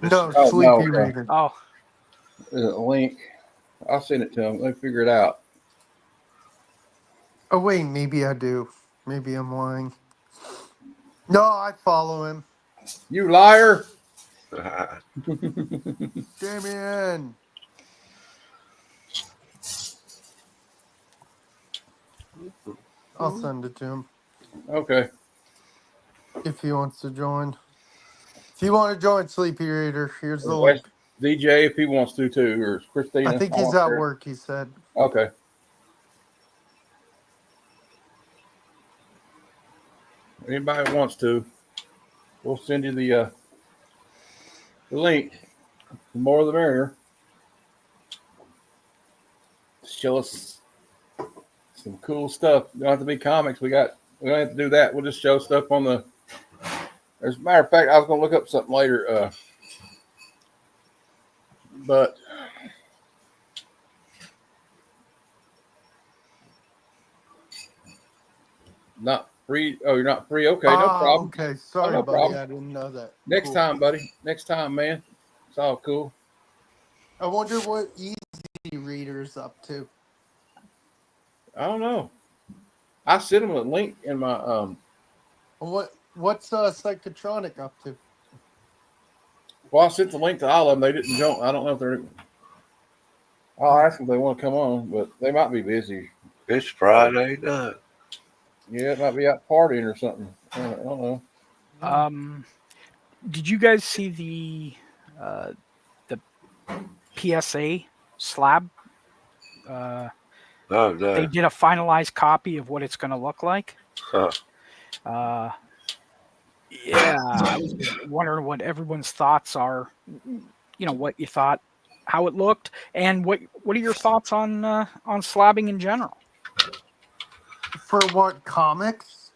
No, Oh, Sleepy no, Reader. Oh, there's a link. I'll send it to him. Let me figure it out. Oh wait, maybe I do. Maybe I'm lying. No, I follow him. You liar! Damien. I'll send it to him Okay. if he wants to join. If you want to join Sleepy Reader, here's the West link. DJ if he wants to too, or I Christina. think I he's don't at care. work, he said. Okay. Anybody that wants to, we'll send you the link. The more the merrier. Show us some cool stuff. Don't have to be comics. We don't have to do that. We'll just show stuff on the. As a matter of fact, I was gonna look up something later, but not free. Oh, you're not free. Okay, no problem. Okay. Sorry, no buddy. problem. I didn't know that. Next Cool. time, buddy. Next time, man. It's all cool. I wonder what Easy Reader's up to. I don't know. I sent him a link in my What's Psychotronic up to? Well, I sent the link to all of them. They didn't join. I don't know if they're. I'll ask them if they want to come on, but they might be busy. it's Friday night. Yeah, it might be out partying or something. I don't know. did you guys see the PSA slab? Oh no. They did a finalized copy of what it's going to look like. Huh. Yeah, I was wondering what everyone's thoughts are. You know, what you thought, how it looked, and what are your thoughts on slabbing in general? For what, comics?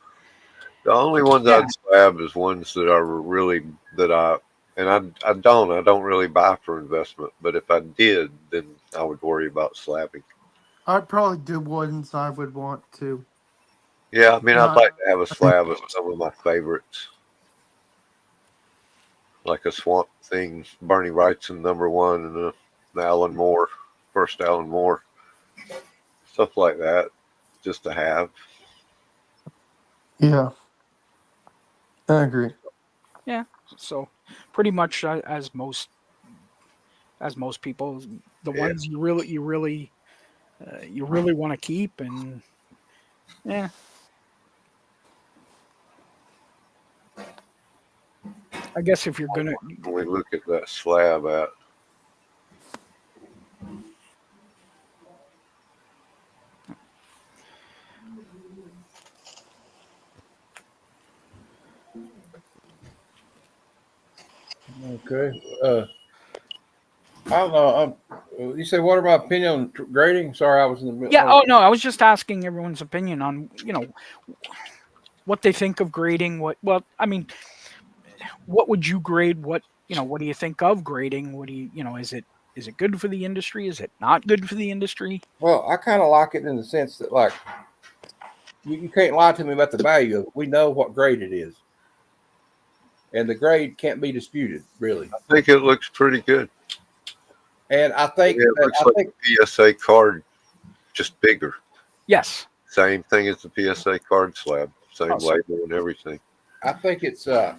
The only ones Yeah. I'd slab is ones that are really I don't really buy for investment. But if I did, then I would worry about slabbing. I'd probably do ones I would want to. Yeah, I mean, I'd Not- like to have a slab of some of my favorites, like a Swamp Thing, Bernie Wrightson #1, and the Alan Moore, first Alan Moore, stuff like that, just to have. Yeah. I agree. Yeah, so pretty much as most people, the Yeah. ones you really want to keep, and yeah. I guess if you're gonna, When we look at that slab at, Okay. I don't know. You say what are my opinion on grading? Sorry, I was in the middle. yeah. Oh no, I was just asking everyone's opinion on what they think of grading. I mean, what would you grade? What do you think of grading? What do is it good for the industry? Is it not good for the industry? Well, I kind of like it in the sense that, like, you can't lie to me about the value of it. We know what grade it is, and the grade can't be disputed, really. I think it looks pretty good. And I think It looks like a PSA card, just bigger. Yes. Same thing as the PSA card slab, same Oh, so- label and everything. I think it's I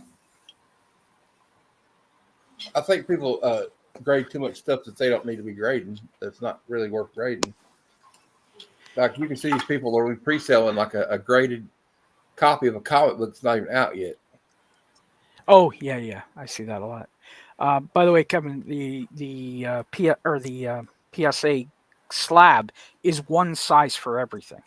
think people grade too much stuff that they don't need to be grading. That's not really worth grading. Like, you can see these people are pre-selling like a graded copy of a comic book that's not even out yet. Oh yeah, I see that a lot. By the way, Kevin, the PSA slab is one size for everything.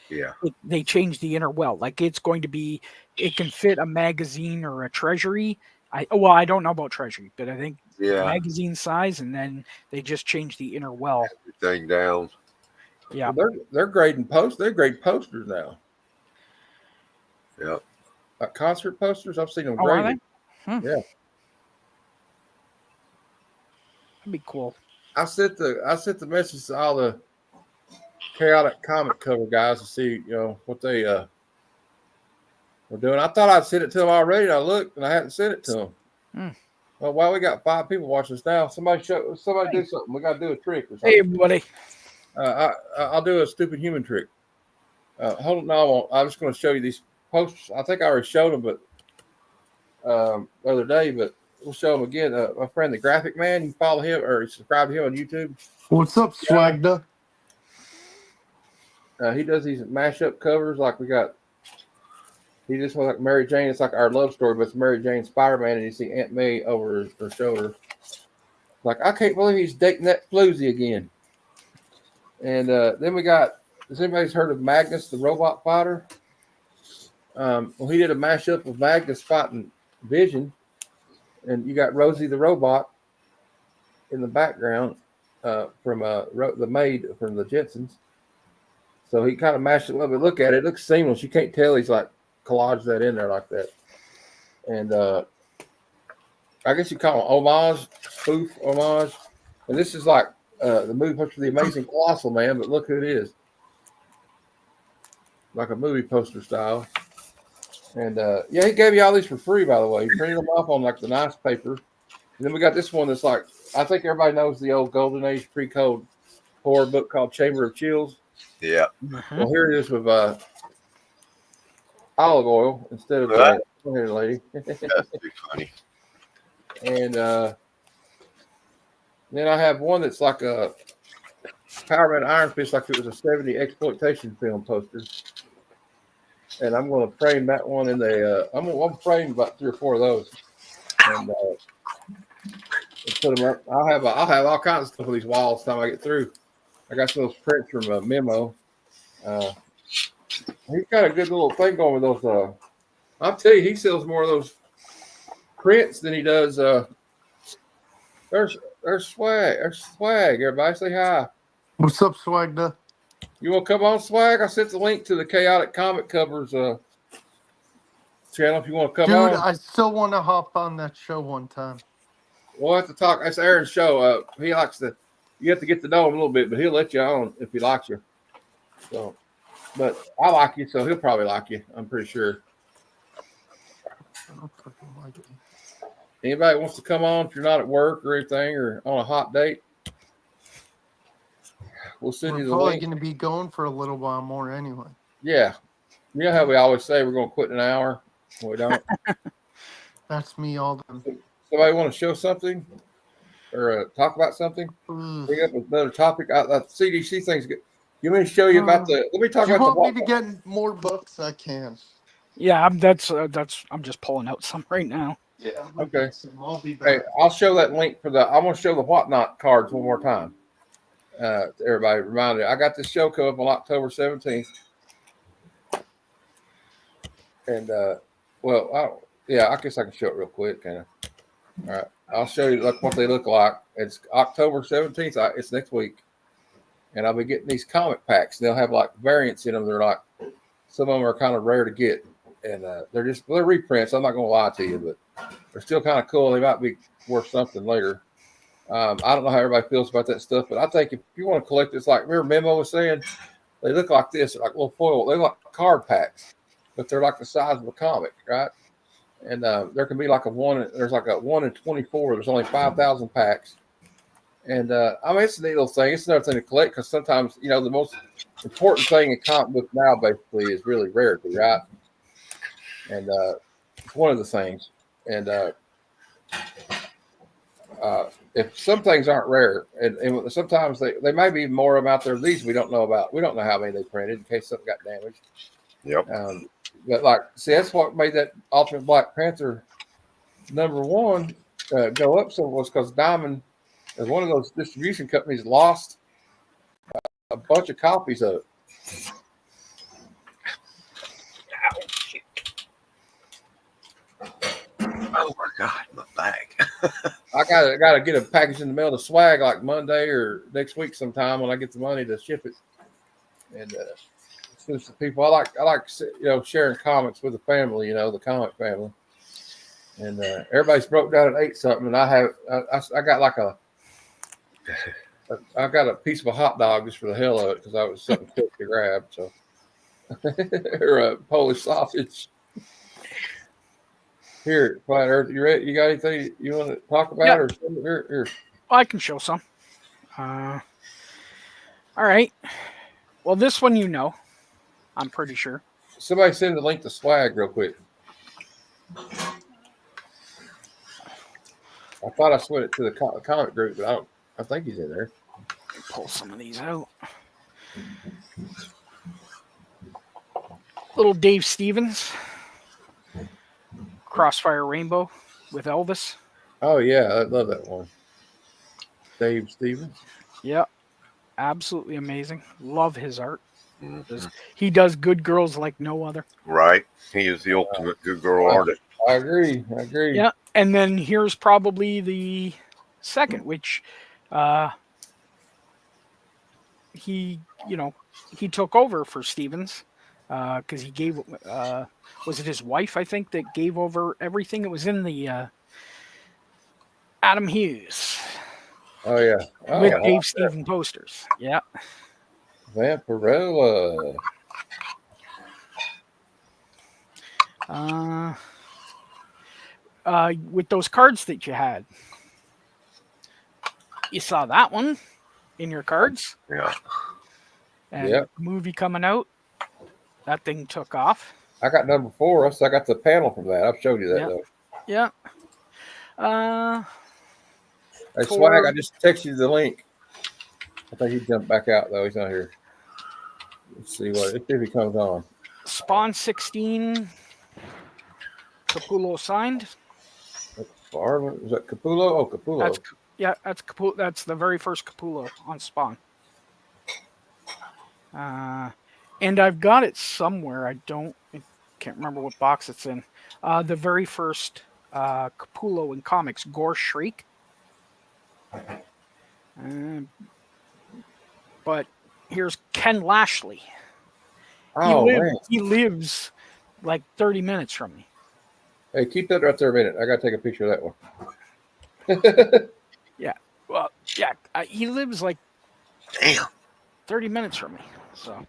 Yeah. They changed the inner well. Like, it can fit a magazine or a treasury. I don't know about treasury, but I think Yeah. magazine size, and then they just changed the inner well. Everything down. Yeah. Well, they're grading posts. They grade posters now. Yeah. Concert posters. I've seen them Oh, are graded. they? Yeah. That'd be cool. I sent the message to all the chaotic comic cover guys to see what they were doing. I thought I'd sent it to them already. And I looked and I hadn't sent it to them. Well, wow, we got 5 people watching us now. Somebody do something. We got to do a trick or something. Hey, everybody. I'll do a stupid human trick. Hold on, no, I won't. I'm just going to show you these posters. I think I already showed them, but the other day, but we'll show them again. My friend, the Graphic Man, you follow him or subscribe to him on YouTube. What's up, Swagda? He does these mashup covers. Like we got, he just was like Mary Jane. It's like our love story, but it's Mary Jane Spider-Man, and you see Aunt May over her shoulder. Like, I can't believe he's dating that floozy again. And then we got, has anybody heard of Magnus, the robot fighter? Well, he did a mashup of Magnus fighting Vision, and you got Rosie the robot in the background from the maid from the Jetsons. So he kind of mashed it a little bit. Look at it. It looks seamless. You can't tell he's like collaged that in there like that. And I guess you call it homage, spoof homage. And this is like the movie poster for the Amazing Colossal Man, but look who it is. Like a movie poster style. And yeah, he gave you all these for free, by the way. He printed them off on like the nice paper. And then we got this one that's like, I think everybody knows the old Golden Age pre-code horror book called Chamber of Chills. Yeah. Well, here it is with olive oil instead of that. Come here, lady. That's too funny. And then I have one that's like a Power Man Iron Fist, like it was a 70 exploitation film poster. And I'm going to frame that one in the. I'm frame about 3 or 4 of those, and put them up. I'll have all kinds of stuff on these walls time I get through. I got some of those prints from a memo. He's got a good little thing going with those. I'll tell you, he sells more of those prints than he does. There's swag. There's swag. Everybody say hi. What's up, Swagda? You want to come on, Swag? I sent the link to the Chaotic Comic Covers channel if you want to come on. Dude, I still want to hop on that show one time. We'll have to talk. That's Aaron's show. He likes to. You have to get to know him a little bit, but he'll let you on if he likes you. So, but I like you, so he'll probably like you. I'm pretty sure. I don't fucking like it. Anybody wants to come on if you're not at work or anything or on a hot date, we'll send We're you the probably link. going to be going for a little while more anyway. Yeah. You know how we always say we're going to quit in an hour? We don't. That's me all the Somebody want to show something or talk about something? time. Bring up another topic. The CDC thing's good. You want me to show you about the? Let me talk Do you about want the. me to get more books? I can. Yeah, I'm just pulling out some right now. Yeah. Okay. I'll be Hey, back. I'll show that link for the. I'm going to show the Whatnot cards one more time. To everybody, reminded. I got this show coming up on October 17th, and I guess I can show it real quick. Kind of. All right, I'll show you what they look like. It's October 17th. It's next week, and I'll be getting these comic packs. They'll have like variants in them. They're like some of them are kind of rare to get, and they're reprints. I'm not going to lie to you, but they're still kind of cool. They might be worth something later. I don't know how everybody feels about that stuff, but I think if you want to collect, it's like remember Memo was saying, they look like this, they're like little foil. They look like card packs, but they're like the size of a comic, right? And there can be like there's like a 1 in 24. There's only 5,000 packs, and it's a neat little thing. It's another thing to collect because sometimes the most important thing in comic book now basically is really rarity, right? And it's one of the things, and if some things aren't rare, and sometimes they may be more of them out there. These we don't know about. We don't know how many they printed in case something got damaged. Yep. But that's what made that Ultimate Black Panther #1 go up so was because Diamond, as one of those distribution companies, lost a bunch of copies of it. Oh my God, my bag. I gotta get a package in the mail to Swag like Monday or next week sometime when I get the money to ship it. and it's just the people I like sharing comics with the family, the comic family, and everybody's broke down and ate something, and I got I got a piece of a hot dog just for the hell of it because I was something quick to grab, so or a Polish sausage. Here, Planet Earth, you ready? You got anything you want to talk about? Yeah. Or here. I can show some. All right. Well, this one I'm pretty sure. Somebody send the link to swag real quick. I thought I sent it to the comic group, but I think he's in there. Pull some of these out. Little Dave Stevens. Crossfire Rainbow with Elvis. Oh yeah, I love that one. Dave Stevens. Yep. Absolutely amazing. Love his art. Mhm. He does good girls like no other. Right. He is the ultimate good girl artist. I agree. Yeah. And then here's probably the second, which he took over for Stevens because he gave was it his wife, I think, that gave over everything. It was in the Adam Hughes Oh yeah. Oh, with I Dave like Stevens posters. Yeah. Vampirella. With those cards that you had. You saw that one in your cards. Yeah. And Yep. the movie coming out, that thing took off. I got number 4. So I got the panel from that. I've showed you that though. Yeah. Hey, Swag, I just texted you the link. I think he jumped back out though. He's not here. Let's see if he comes on. Spawn 16, Capullo signed. Is that Capullo? Oh, Capullo. That's Capullo. That's the very first Capullo on Spawn. And I've got it somewhere. I can't remember what box it's in. The very first Capullo in comics, Gore Shriek. But here's Ken Lashley. He lives like 30 minutes from me. Hey, keep that right there a minute. I got to take a picture of that one. Well, yeah, he lives like 30 minutes from me. So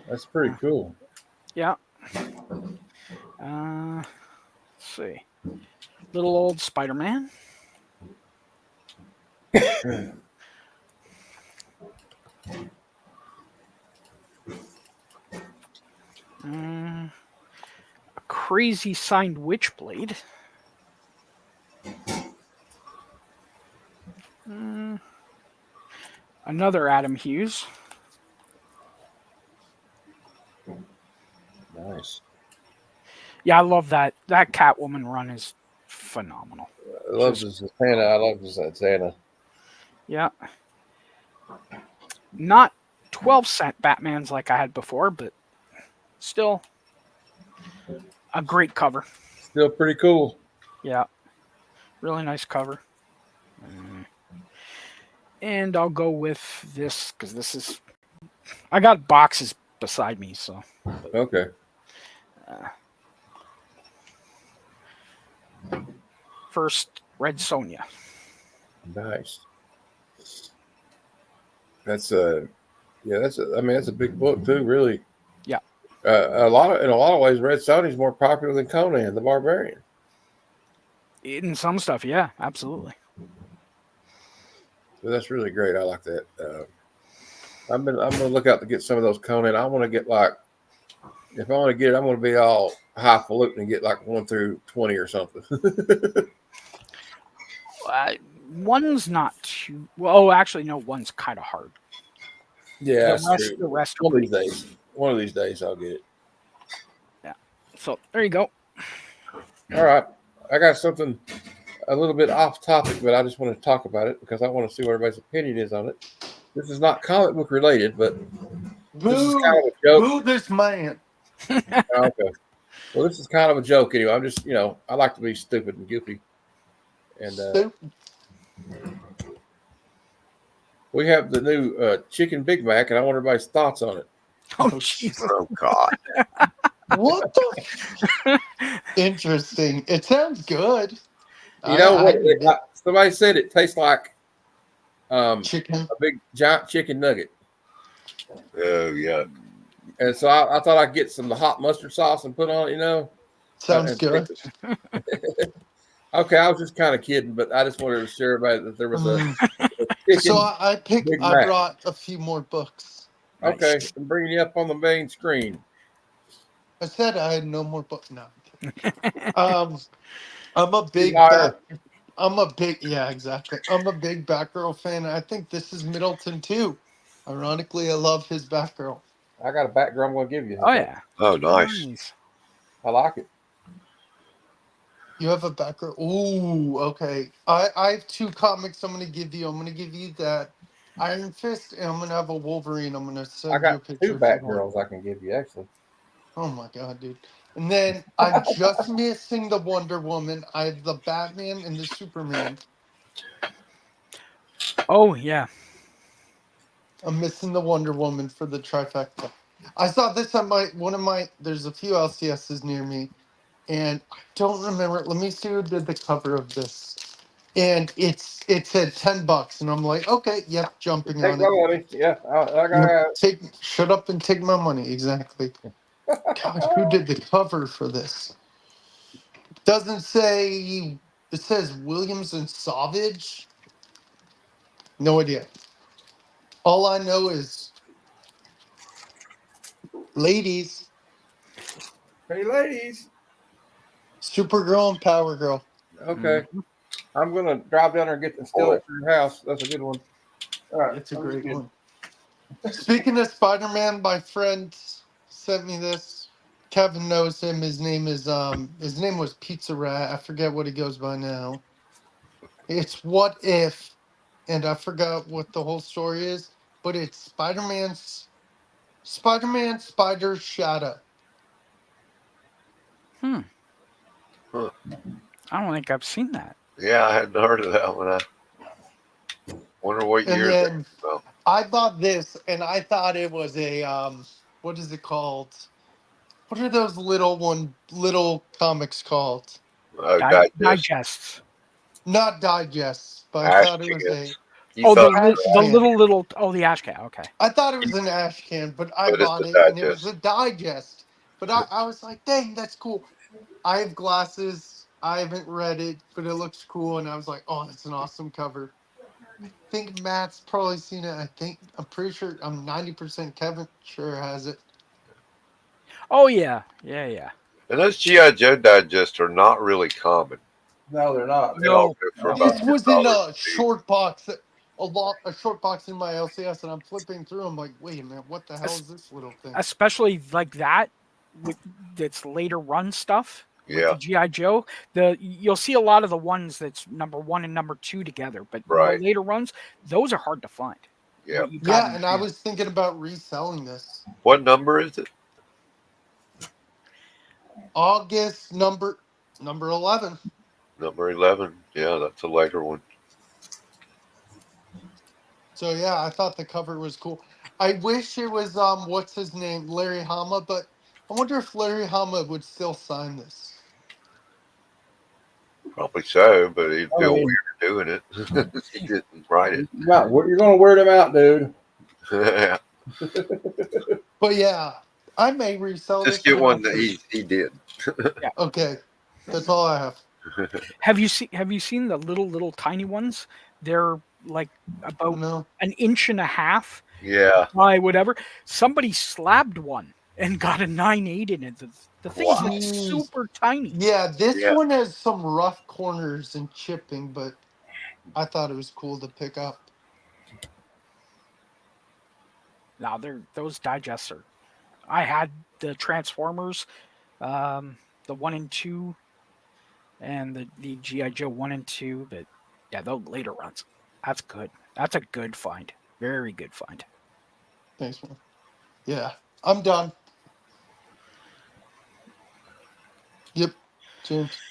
that's pretty cool. Yeah. Let's see. Little old Spider-Man. A crazy signed Witchblade. Another Adam Hughes. Nice. Yeah, I love that. That Catwoman run is phenomenal. I love this Santa. I love this Santa. Yeah. Not 12-cent Batmans like I had before, but still a great cover. Still pretty cool. Yeah. Really nice cover. And I'll go with this because this is... I got boxes beside me, so... Okay. First, Red Sonja. Nice. That's a big book too, really. Yeah. In a lot of ways, Red Sonja is more popular than Conan the Barbarian. In some stuff, yeah, absolutely. So that's really great. I like that. I'm gonna look out to get some of those Conan. I want to get if I want to get it, I'm gonna be all highfalutin and get like 1 through 20 or something. One's not too well. Oh, actually, no. One's kind of hard. Yeah, the rest. One of these days, I'll get it. Yeah. So there you go. All right, I got something a little bit off topic, but I just want to talk about it because I want to see what everybody's opinion is on it. This is not comic book related, but this is kind of a joke. Boo this man. Okay. Well, this is kind of a joke anyway. I'm just, I like to be stupid and goofy. And Stupid. we have the new chicken Big Mac, and I want everybody's thoughts on it. Oh, Oh, Jesus. Oh God. What the? Interesting. It sounds good. You know what? I dig it. Somebody said it tastes like Chicken. a big giant chicken nugget, Oh yeah. and so I thought I'd get some of the hot mustard sauce and put on it. Sounds And good. okay, I was just kind of kidding, but I just wanted to share about it that there was a Mm. So chicken Big I Mac. brought a few more books. Okay, Nice. I'm bringing you up on the main screen. I said I had no more books. No. I'm kidding. I'm a You big liar. yeah, exactly. I'm a big Batgirl fan. I think this is Middleton too. Ironically, I love his Batgirl. I got a background I'm going to give you. Oh, yeah. Oh nice. Nice. I like it. You have a Batgirl. Ooh, okay. I have two comics I'm gonna give you. I'm gonna give you that Iron Fist, and I'm gonna have a Wolverine. I'm gonna I send you a got two picture if you want. Batgirls I can give you, actually. Oh my god, dude. And then I'm just missing the Wonder Woman. I have the Batman and the Superman. Oh, yeah. I'm missing the Wonder Woman for the trifecta. I saw this on there's a few LCSs near me, and I don't remember. Let me see who did the cover of this. And it said $10, and I'm like, okay, yep, jumping Take on my it. money. Yeah, I Yep, got shut up and take my money. Exactly. God, who did the cover for this? Doesn't say. It says Williams and Savage. No idea. All I know is ladies, Hey, ladies. Supergirl and Power Girl. Okay, Mhm. I'm going to drive down there and get and steal Oh, it from your house. That's a good one. All right, It's a I'm just great kidding. one. Speaking of Spider-Man, my friend sent me this. Kevin knows him. His name was Pizza Rat. I forget what he goes by now. It's What If, and I forgot what the whole story is, but it's Spider-Man Spider Shadow. Hmm. huh. I don't think I've seen that. Yeah, I hadn't heard of that one. I wonder what And year that then came out. I bought this and I thought it was a what is it called? What are those little comics called? Oh, digest. Digests. Not digests, but I Ash thought it was a cans. You Oh, thought, ash the can. little. Oh, the ash cat. Okay. I thought it was an ash can, but I but it's bought a it and it was digest. a digest. But I was like, dang, that's cool. I have glasses. I haven't read it, but it looks cool. And I was like, oh, that's an awesome cover. I think Matt's probably seen it. I'm pretty sure I'm 90% Kevin sure has it. Oh, yeah. Yeah, yeah. And those GI Joe digests are not really common. No, they're not. They all No. go for about This was in $10 a a piece. short box, a short box in my LCS, and I'm flipping through. I'm like, wait a minute, what the hell is this little thing? Especially like that with that's later run stuff with the Yeah, GI Joe. You'll see a lot of the ones that's number 1 and number 2 together, but the right. later runs, those are hard to find. Yeah. What you got Yeah, in and I hand. was thinking about reselling this. What number is it? August number 11. Number 11. Yeah, that's a later one. So yeah, I thought the cover was cool. I wish it was what's his name, Larry Hama, but I wonder if Larry Hama would still sign this. Probably so, but he'd I feel weird mean, doing it. He didn't write it. you're going to wear them out, dude. Yeah. But yeah, I may resell Just this get and one I'll that see. he did. Okay. That's all I have. Have you seen the little tiny ones? They're like about No. an inch and a half Yeah. by whatever. Somebody slabbed one and got a 9.8 in it. The thing's like Wow. Jeez. super tiny. Yeah, this Yeah. one has some rough corners and chipping, but I thought it was cool to pick up. Now those digests are. I had the Transformers, the 1 and 2, and the GI Joe 1 and 2, but yeah, those later runs. That's good. That's a good find. Very good find. Thanks, man. Yeah, I'm done. Yep, James.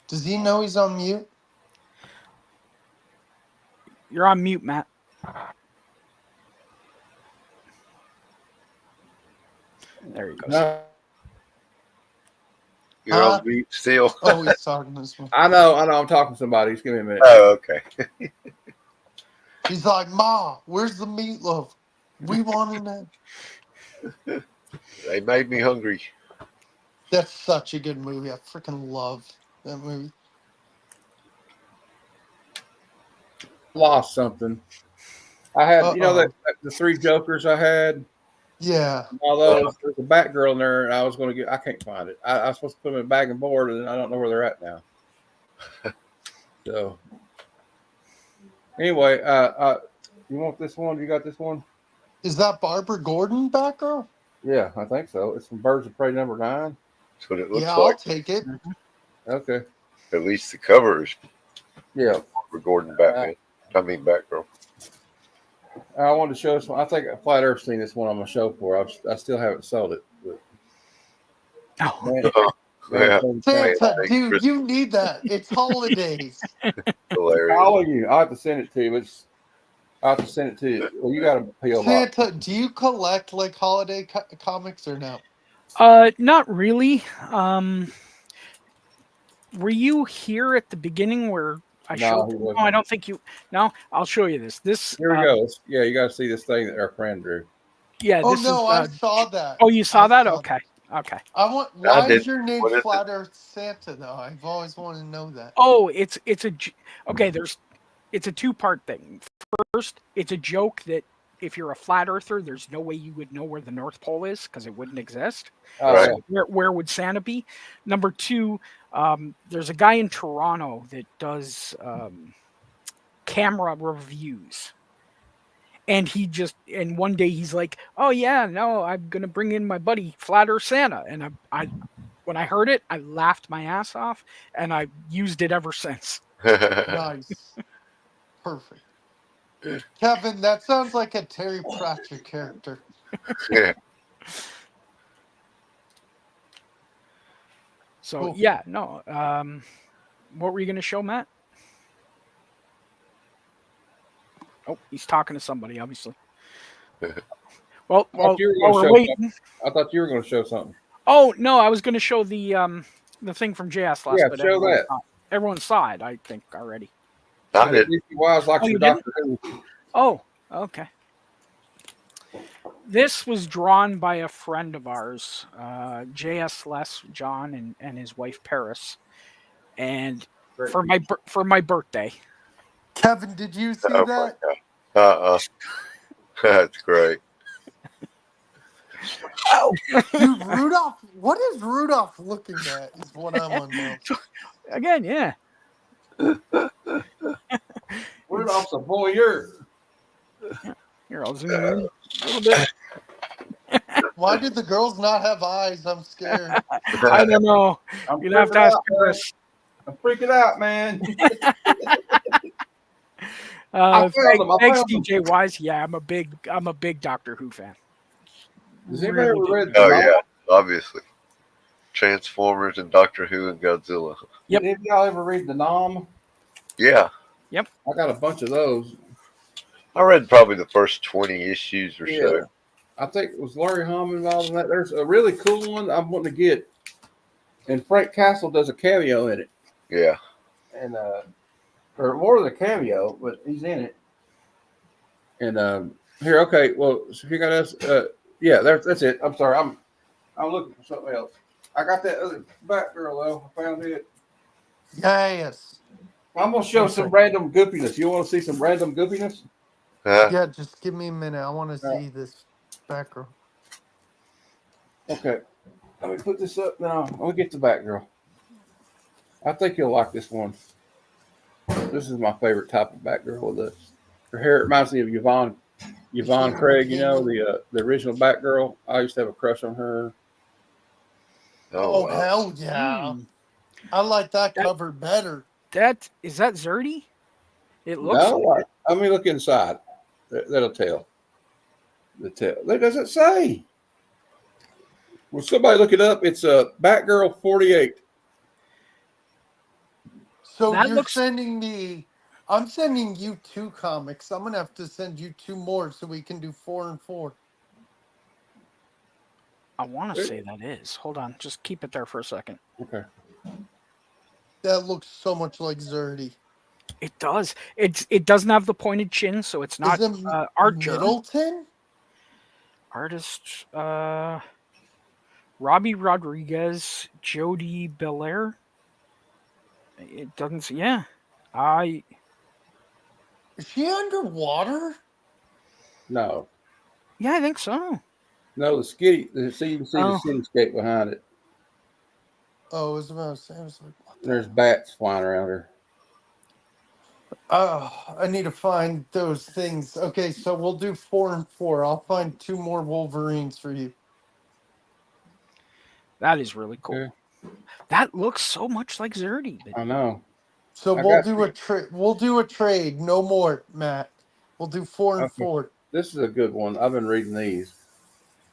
Does he know he's on mute? You're on mute, Matt. There he goes. No, You're on mute still. Oh, he's talking this one. I know. I'm talking to somebody. Just give me a minute. Oh, okay. He's like, Ma, where's the meatloaf? We wanted that. They made me hungry. That's such a good movie. I freaking love that movie. Lost something. I had, you know, Uh-oh. the three Jokers I had. Yeah. All those. There's a Batgirl in there, and I was going to get. I can't find it. I was supposed to put them in a bag and board, and I don't know where they're at now. So, anyway, you want this one? You got this one? Is that Barbara Gordon, Batgirl? Yeah, I think so. It's from Birds of Prey #9. That's what it looks Yeah, I'll like. take it. Okay. At least the cover is Yeah. for Gordon Batman. I mean Batgirl. I wanted to show this one. I think Flat Earth seen this one on my show before. I still haven't sold it. But, Oh, Yeah, Santa, Thanks, dude, Chris. you need that. It's holidays. hilarious. all of you. I have to send it to you. I have to send it to you. Well, you got a PO box. Santa, do you collect like holiday comics or no? not really. Were you here at the beginning where I No, showed? he No, wasn't. I don't think you. No, I'll show you this. This. Here we go. Yeah, you got to see this thing that our friend drew. Yeah. Oh This no, is. I saw that. Oh, you saw I that? saw Okay. Okay. I want. Why did. is your name What is Flat Earth Santa though? I've always wanted to know that. Oh, okay. It's a two-part thing. First, it's a joke that if you're a flat earther, there's no way you would know where the North Pole is because it wouldn't exist. Oh, Right. yeah. Where would Santa be? Number two, there's a guy in Toronto that does camera reviews. And one day he's like, "Oh yeah, no, I'm gonna bring in my buddy Flat Earth Santa." And I when I heard it, I laughed my ass off, and I used it ever since. Nice. Perfect. Kevin, that sounds like a Terry Pratchett character. Yeah. So Cool. yeah, no. What were you gonna show, Matt? Oh, he's talking to somebody, obviously. Well, I thought you were while gonna we're show waiting. I thought you were going to show something. Oh no, I was going to show the thing from JS last. Yeah, but show that. Everyone saw it, I think, already. I did. Wise like Oh, some you didn't? Doctor Who. Oh, okay. This was drawn by a friend of ours, JS Les John and his wife Paris, and Great. for my birthday. Kevin, did you see Oh my that? God. That's great. Dude, Rudolph, what is Rudolph looking at? Is what I want to know. Again, yeah. Rudolph's a voyeur. Here, I'll zoom in a little bit. Why did the girls not have eyes? I'm scared. I don't know. I'm You'd have to freaking ask out, man. Paris. I'm freaking out, man. Thanks, found him. DJ Wise. Yeah, I'm a big Doctor Who fan. Does anybody ever read Oh yeah, obviously. Transformers and Doctor Who and Godzilla. Yep. Did y'all ever read the Nom? Yeah. I got a bunch of those. I read probably the first 20 issues or so. I think it was Larry Hama involved in that. There's a really cool one I'm wanting to get. And Frank Castle does a cameo in it. Yeah. And or more than a cameo, but he's in it. And here, okay, well, so you got us. Yeah, that's it. I'm sorry, I'm looking for something else. I got that other Batgirl though. I found it. Yes. I'm gonna show some random goopiness. You want to see some random goopiness? Yeah, just give me a minute. I want to see this background. Okay, let me put this up now. I'll get the Batgirl. I think you'll like this one. This is my favorite type of Batgirl with this. Her hair reminds me of Yvonne Craig. You know the original Batgirl. I used to have a crush on her. Oh, wow. hell yeah. I like that cover better. Is that Zerdy? It looks No, like it. let me look inside. That'll tell. That doesn't say. Well, somebody look it up. It's a Batgirl 48. So That you're looks. sending me. I'm sending you 2 comics. I'm gonna have to send you 2 more so we can do 4 and 4. I want to say that is. Hold on, just keep it there for a second. Okay. That looks so much like Zerdy. It does. It doesn't have the pointed chin, so it's not Is it Archer. Middleton? Artist Robbie Rodriguez, Jody Belair. It doesn't. Yeah, I. Is she underwater? No. Yeah, I think so. No, the skitty. So you can see Oh. the cityscape behind it. Oh, I was about to say. I was like, what the There's hell? bats flying around her. Oh, I need to find those things. Okay, so we'll do 4 and 4. I'll find 2 more Wolverines for you. That is really cool. Okay. That looks so much like Zerdy. But I know. So I we'll got do a trade. We'll do a trade. No more, Matt. We'll do 4 and okay. 4. This is a good one. I've been reading these.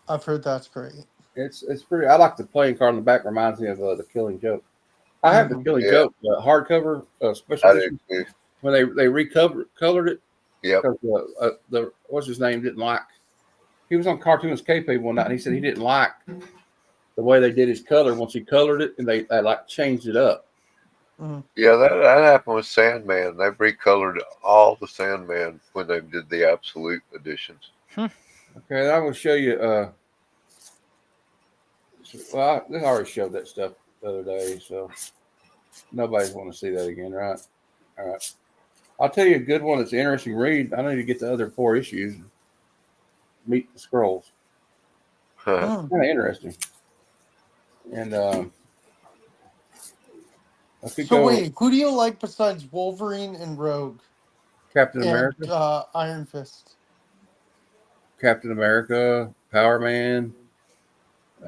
I've heard that's great. It's pretty. I like the playing card in the back. Reminds me of the Killing Joke. I have the Mhm. Killing Yeah. Joke hardcover special I do edition too. when they colored it Yep. because the what's his name didn't like. He was on Cartoons Kayfabe one night and he said he didn't like the way they did his color once he colored it and they like changed it up. Yeah, that happened with Sandman. They recolored all the Sandman when they did the Absolute editions. Okay, I'm going to show you. Well, I already showed that stuff the other day, so nobody's want to see that again, right? All right. I'll tell you a good one that's an interesting read. I need to get the other 4 issues. Meet the Scrolls. Mm. Kind of interesting. And I could So go wait, who do you like besides Wolverine and Rogue Captain and America, Iron Fist? Captain America, Power Man. Gee,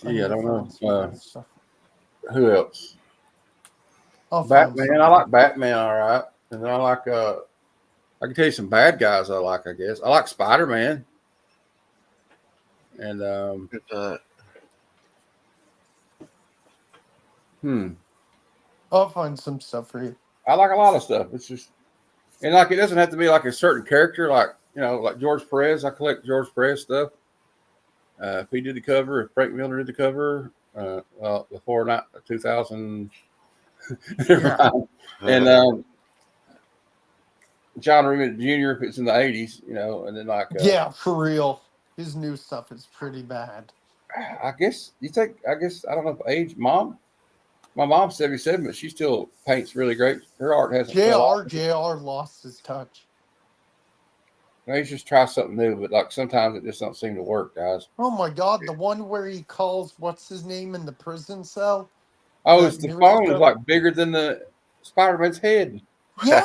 I need to don't find some know. good stuff. Who else? I'll find Batman. some. I like Batman, all right. And then I like I can tell you some bad guys I like, I guess. I like Spider Man. And I'll find some stuff for you. I like a lot of stuff. It's just and like it doesn't have to be like a certain character, like like George Perez. I collect George Perez stuff. If he did the cover, if Frank Miller did the cover, well, before 2000, Yeah. and John Remit Jr. if it's in the 80s, and then like Yeah, for real. His new stuff is pretty bad. I guess I don't know if age my mom's 77, but she still paints really great. Her art hasn't fell off. JR lost his touch. Maybe just try something new, but like sometimes it just don't seem to work, guys. Oh my god, the one where he calls what's his name in the prison cell? Oh, That it's the newest phone is stuff? like bigger than the Spider-Man's head. Yeah,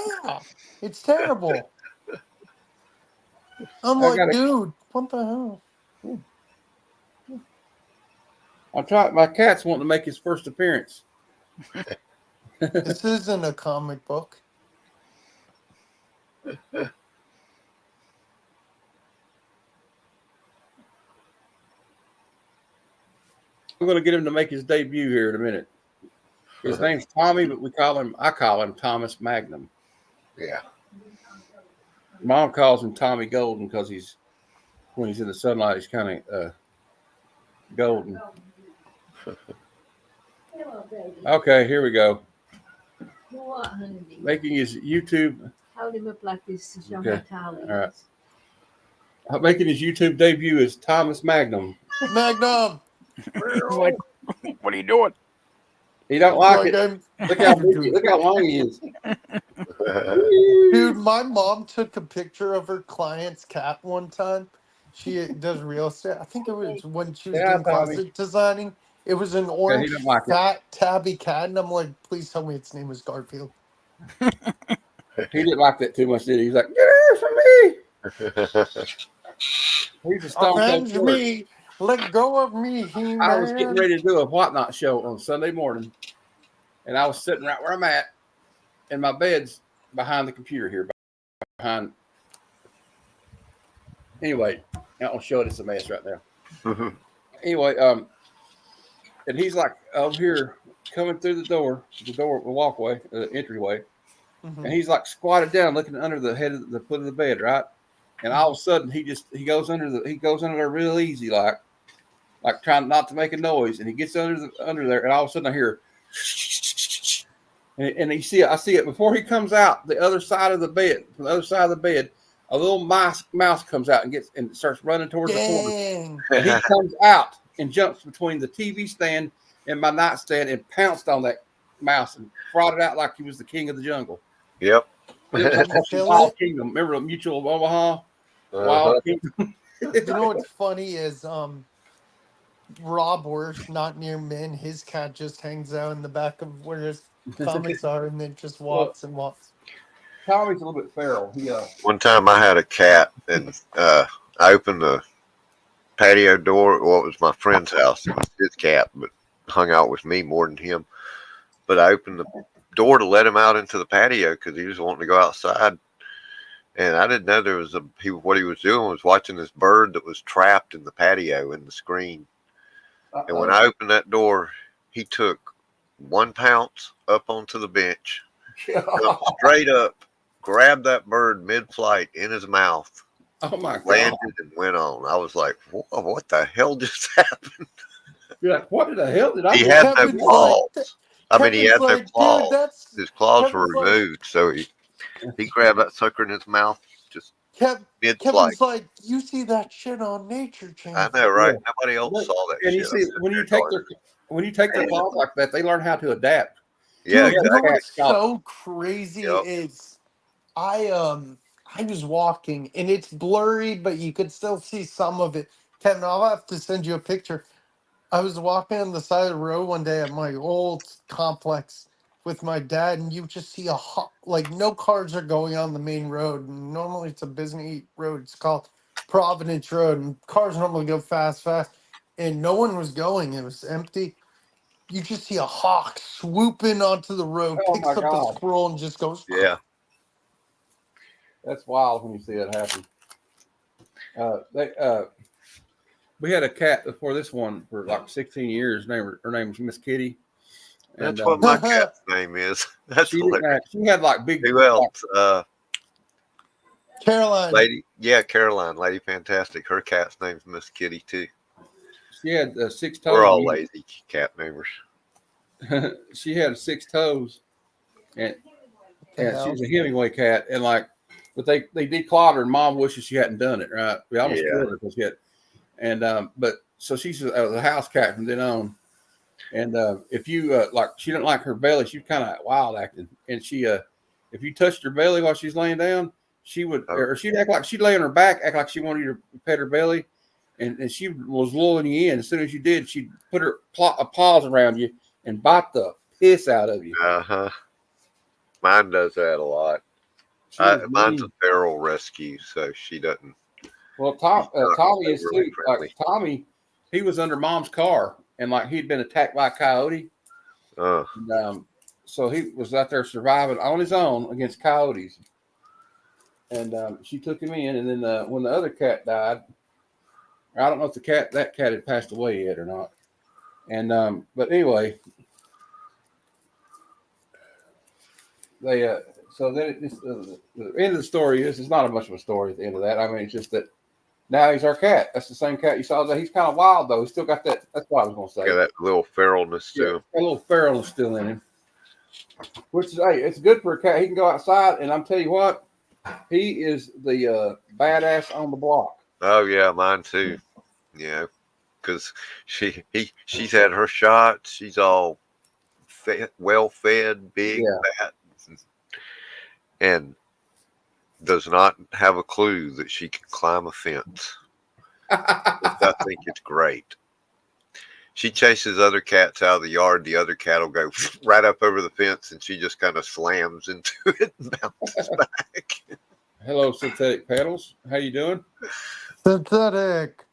it's terrible. I'm I like, gotta dude, what the hell? I'm trying my cat's wanting to make his first appearance. This isn't a comic book. I'm gonna get him to make his debut here in a minute. His name's Tommy, but I call him Thomas Magnum. Yeah. Mom calls him Tommy Golden because when he's in the sunlight, he's kind of golden. Okay, here we go. What, honeybee? Making his YouTube. Hold him up like this to show Okay. how tall he All right. is. Making his YouTube debut is Thomas Magnum. Magnum! Like, what are you doing? He don't like it. Look how big, look how long he is. Dude, my mom took a picture of her client's cat one time. She does real estate. I think it was when she was Yeah, doing Tommy. classic designing. It was an he orange, don't like it. fat, tabby cat. And I'm like, please tell me its name was Garfield. He didn't like that too much, did he? He's like, get away from me. He's a stone cold Avenge killer. me! Let go of me, He-Man! I was getting ready to do a Whatnot show on Sunday morning, and I was sitting right where I'm at, and my bed's behind the computer here. Anyway, I don't show it. It's a mess right now. Anyway, and he's like over here coming through the walkway, the entryway, Mhm. and he's like squatted down, looking under the head of the foot of the bed, right? And all of a sudden, he goes under there real easy, like trying not to make a noise, and he gets under there, and all of a sudden I hear, and I see it before he comes out the other side of the bed, from the other side of the bed, a little mouse comes out and starts running towards the corner. Dang. And he comes out and jumps between the TV stand and my nightstand and pounced on that mouse and brought it out like he was the king of the jungle. Yep. It was like Did you watching kill Wild it? Kingdom. Remember the Mutual of Omaha? Uh-huh. Wild Kingdom. You know what's funny is Rob Worth, not near Min, his cat just hangs out in the back of where his comics are and then just walks and walks. Tommy's a little bit feral. One time I had a cat, and I opened the patio door. Well, it was my friend's house. It was his cat, but hung out with me more than him. But I opened the door to let him out into the patio because he was wanting to go outside. And I didn't know what he was doing was watching this bird that was trapped in the patio in the screen. And when I opened that door, he took one pounce up onto the bench, jumped straight up, grabbed that bird mid-flight in his mouth, Oh my God. landed, and went on. I was like, whoa, what the hell just happened? You're like, what the hell did I He do? had no Kevin's claws. He had no Kevin's dude, claws. His claws were Kevin's like- removed. So he grabbed that sucker in his mouth, just mid-flight. Kevin's like, you see that shit on Nature Channel. I know, right? Yeah. Nobody else saw that And shit. you see, when you take their claws like that, they learn how to adapt. Yeah, Dude, you know exactly. what's so crazy Yep. is I was walking and it's blurry, but you could still see some of it. Kevin, I'll have to send you a picture. I was walking on the side of the road one day at my old complex with my dad, and you just see like no cars are going on the main road. And normally it's a busy road. It's called Providence Road, and cars normally go fast, and no one was going. It was empty. You just see a hawk swooping onto the road, Oh picks my up a God. squirrel, and just goes. Yeah. That's wild when you see that happen. We had a cat before this one for like 16 years. Her name was Miss Kitty. And That's what my cat's name is. That's she hilarious. had like big. Who else? Caroline. Caroline, Lady Fantastic. Her cat's name's Miss Kitty too. She had 6 toes. We're all lazy cat namers. She had 6 toes, and hell? she's a Hemingway cat. And but they declawed her, and Mom wishes she hadn't done it. Right? We almost killed her because she had. And but so she's a house cat from then on. And if you she didn't like her belly, she's kind of wild acting. And she if you touched her belly while she's laying down, she would, or she'd act like she'd lay on her back, act like she wanted you to pet her belly, and she was lulling you in. As soon as you did, she'd put her paws around you and bite the piss out of you. Mine does that a lot. Mine's a feral rescue, so she doesn't. Well, Tommy is really too. friendly. Like Tommy, he was under Mom's car, and he'd been attacked by a coyote. And, so he was out there surviving on his own against coyotes. And she took him in, and then when the other cat died, I don't know if that cat had passed away yet or not. And but anyway, they so then the end of the story is it's not much of a story at the end of that. I mean, it's just that now he's our cat. That's the same cat you saw. That he's kind of wild though. He's still got that. That's what I was going to say. Yeah, that little feralness to him. A little feralness still in him. Which is, hey, it's good for a cat. He can go outside, and I'm telling you what, he is the badass on the block. Oh yeah, mine too. Yeah, because she's had her shots. She's all well fed, big, fat, and does not have a clue that she can climb a fence. I think it's great. She chases other cats out of the yard. The other cat will go right up over the fence, and she just kind of slams into it and bounces back. Hello, Synthetic Pedals. How you doing? Synthetic.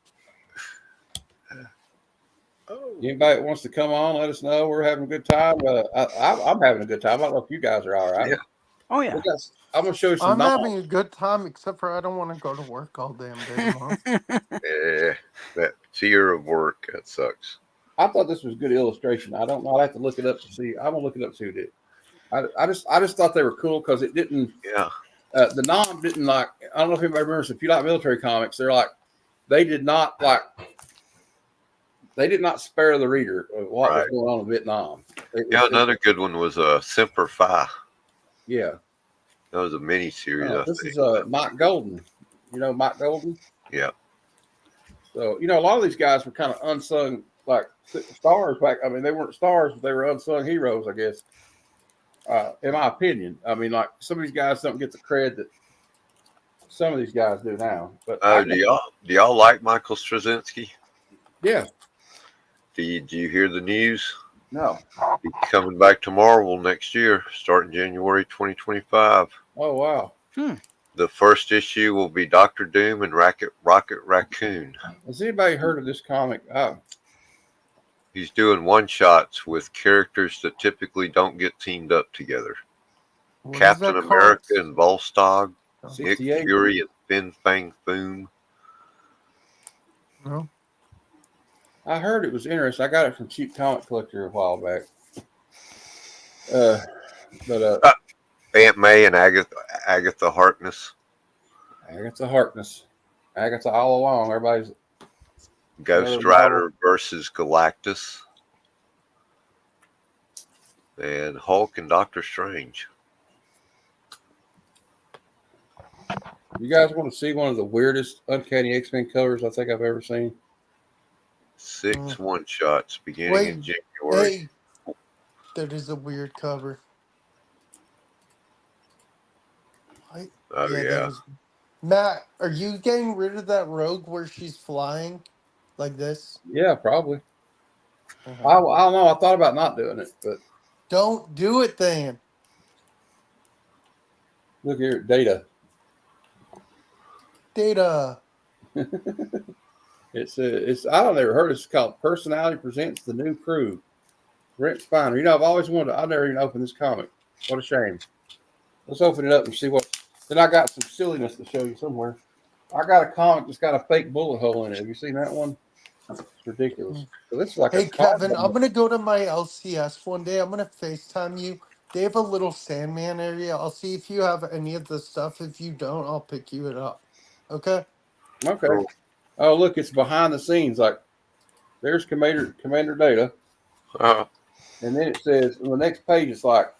Anybody that wants to come on, let us know. We're having a good time. I'm having a good time. I don't know if you guys are all right. Yeah. Oh yeah. I'm gonna show you some. I'm having a good time, except for I don't want to go to work all damn day tomorrow. Yeah, that fear of work, that sucks. I thought this was good illustration. I don't know. I have to look it up to see. I'm gonna look it up to see who did. I just thought they were cool because it didn't. Yeah. The nom didn't like. I don't know if anybody remembers. If you like military comics, they're like they did not like. They did not spare the reader of what was Right. going on in Vietnam. Another good one was Semper Fi. Yeah. That was a mini series. I This think. is Mike Golden. You know Mike Golden? Yeah. So, a lot of these guys were kind of unsung, like stars back. I mean, they weren't stars, but they were unsung heroes, I guess, in my opinion. I mean, like some of these guys don't get the credit that some of these guys do now. But Do y'all like Michael Straczynski? yeah, Did you hear the news? no. He's coming back to Marvel next year, starting January 2025. Oh, wow. The first issue will be Doctor Doom and Rocket Raccoon. Has anybody heard of this comic? He's doing one-shots with characters that typically don't get teamed up together. What is Captain that America called? and Volstagg, Nick 68. Fury and Fin Fang Foom. No. I heard it was interesting. I got it from Cheap Comic Collector a while back. Aunt May and Agatha Harkness. Agatha Harkness. Agatha all along. Everybody's Ghost Rider versus Galactus. And Hulk and Doctor Strange. You guys want to see one of the weirdest Uncanny X-Men covers I think I've ever seen? 6 one-shots beginning in January. Hey, that is a weird cover. Oh, that yeah. was- Matt, are you getting rid of that rogue where she's flying like this? Yeah, probably. I don't know. I thought about not doing it, but Don't do it then. look here, Data. Data. It's I don't ever heard. It's called Personality Presents the New Crew. Brent Spiner. I've always wanted. I never even opened this comic. What a shame. Let's open it up and see what. Then I got some silliness to show you somewhere. I got a comic that's got a fake bullet hole in it. Have you seen that one? It's ridiculous. So this is like Hey, a Kevin, I'm going to go to my LCS one day. I'm going to FaceTime you. They have a little Sandman area. I'll see if you have any of the stuff. If you don't, I'll pick you it up. Okay? Okay. Cool. Oh, look, it's behind the scenes. Like, there's Commander Data. And then it says, on the next page, it's like,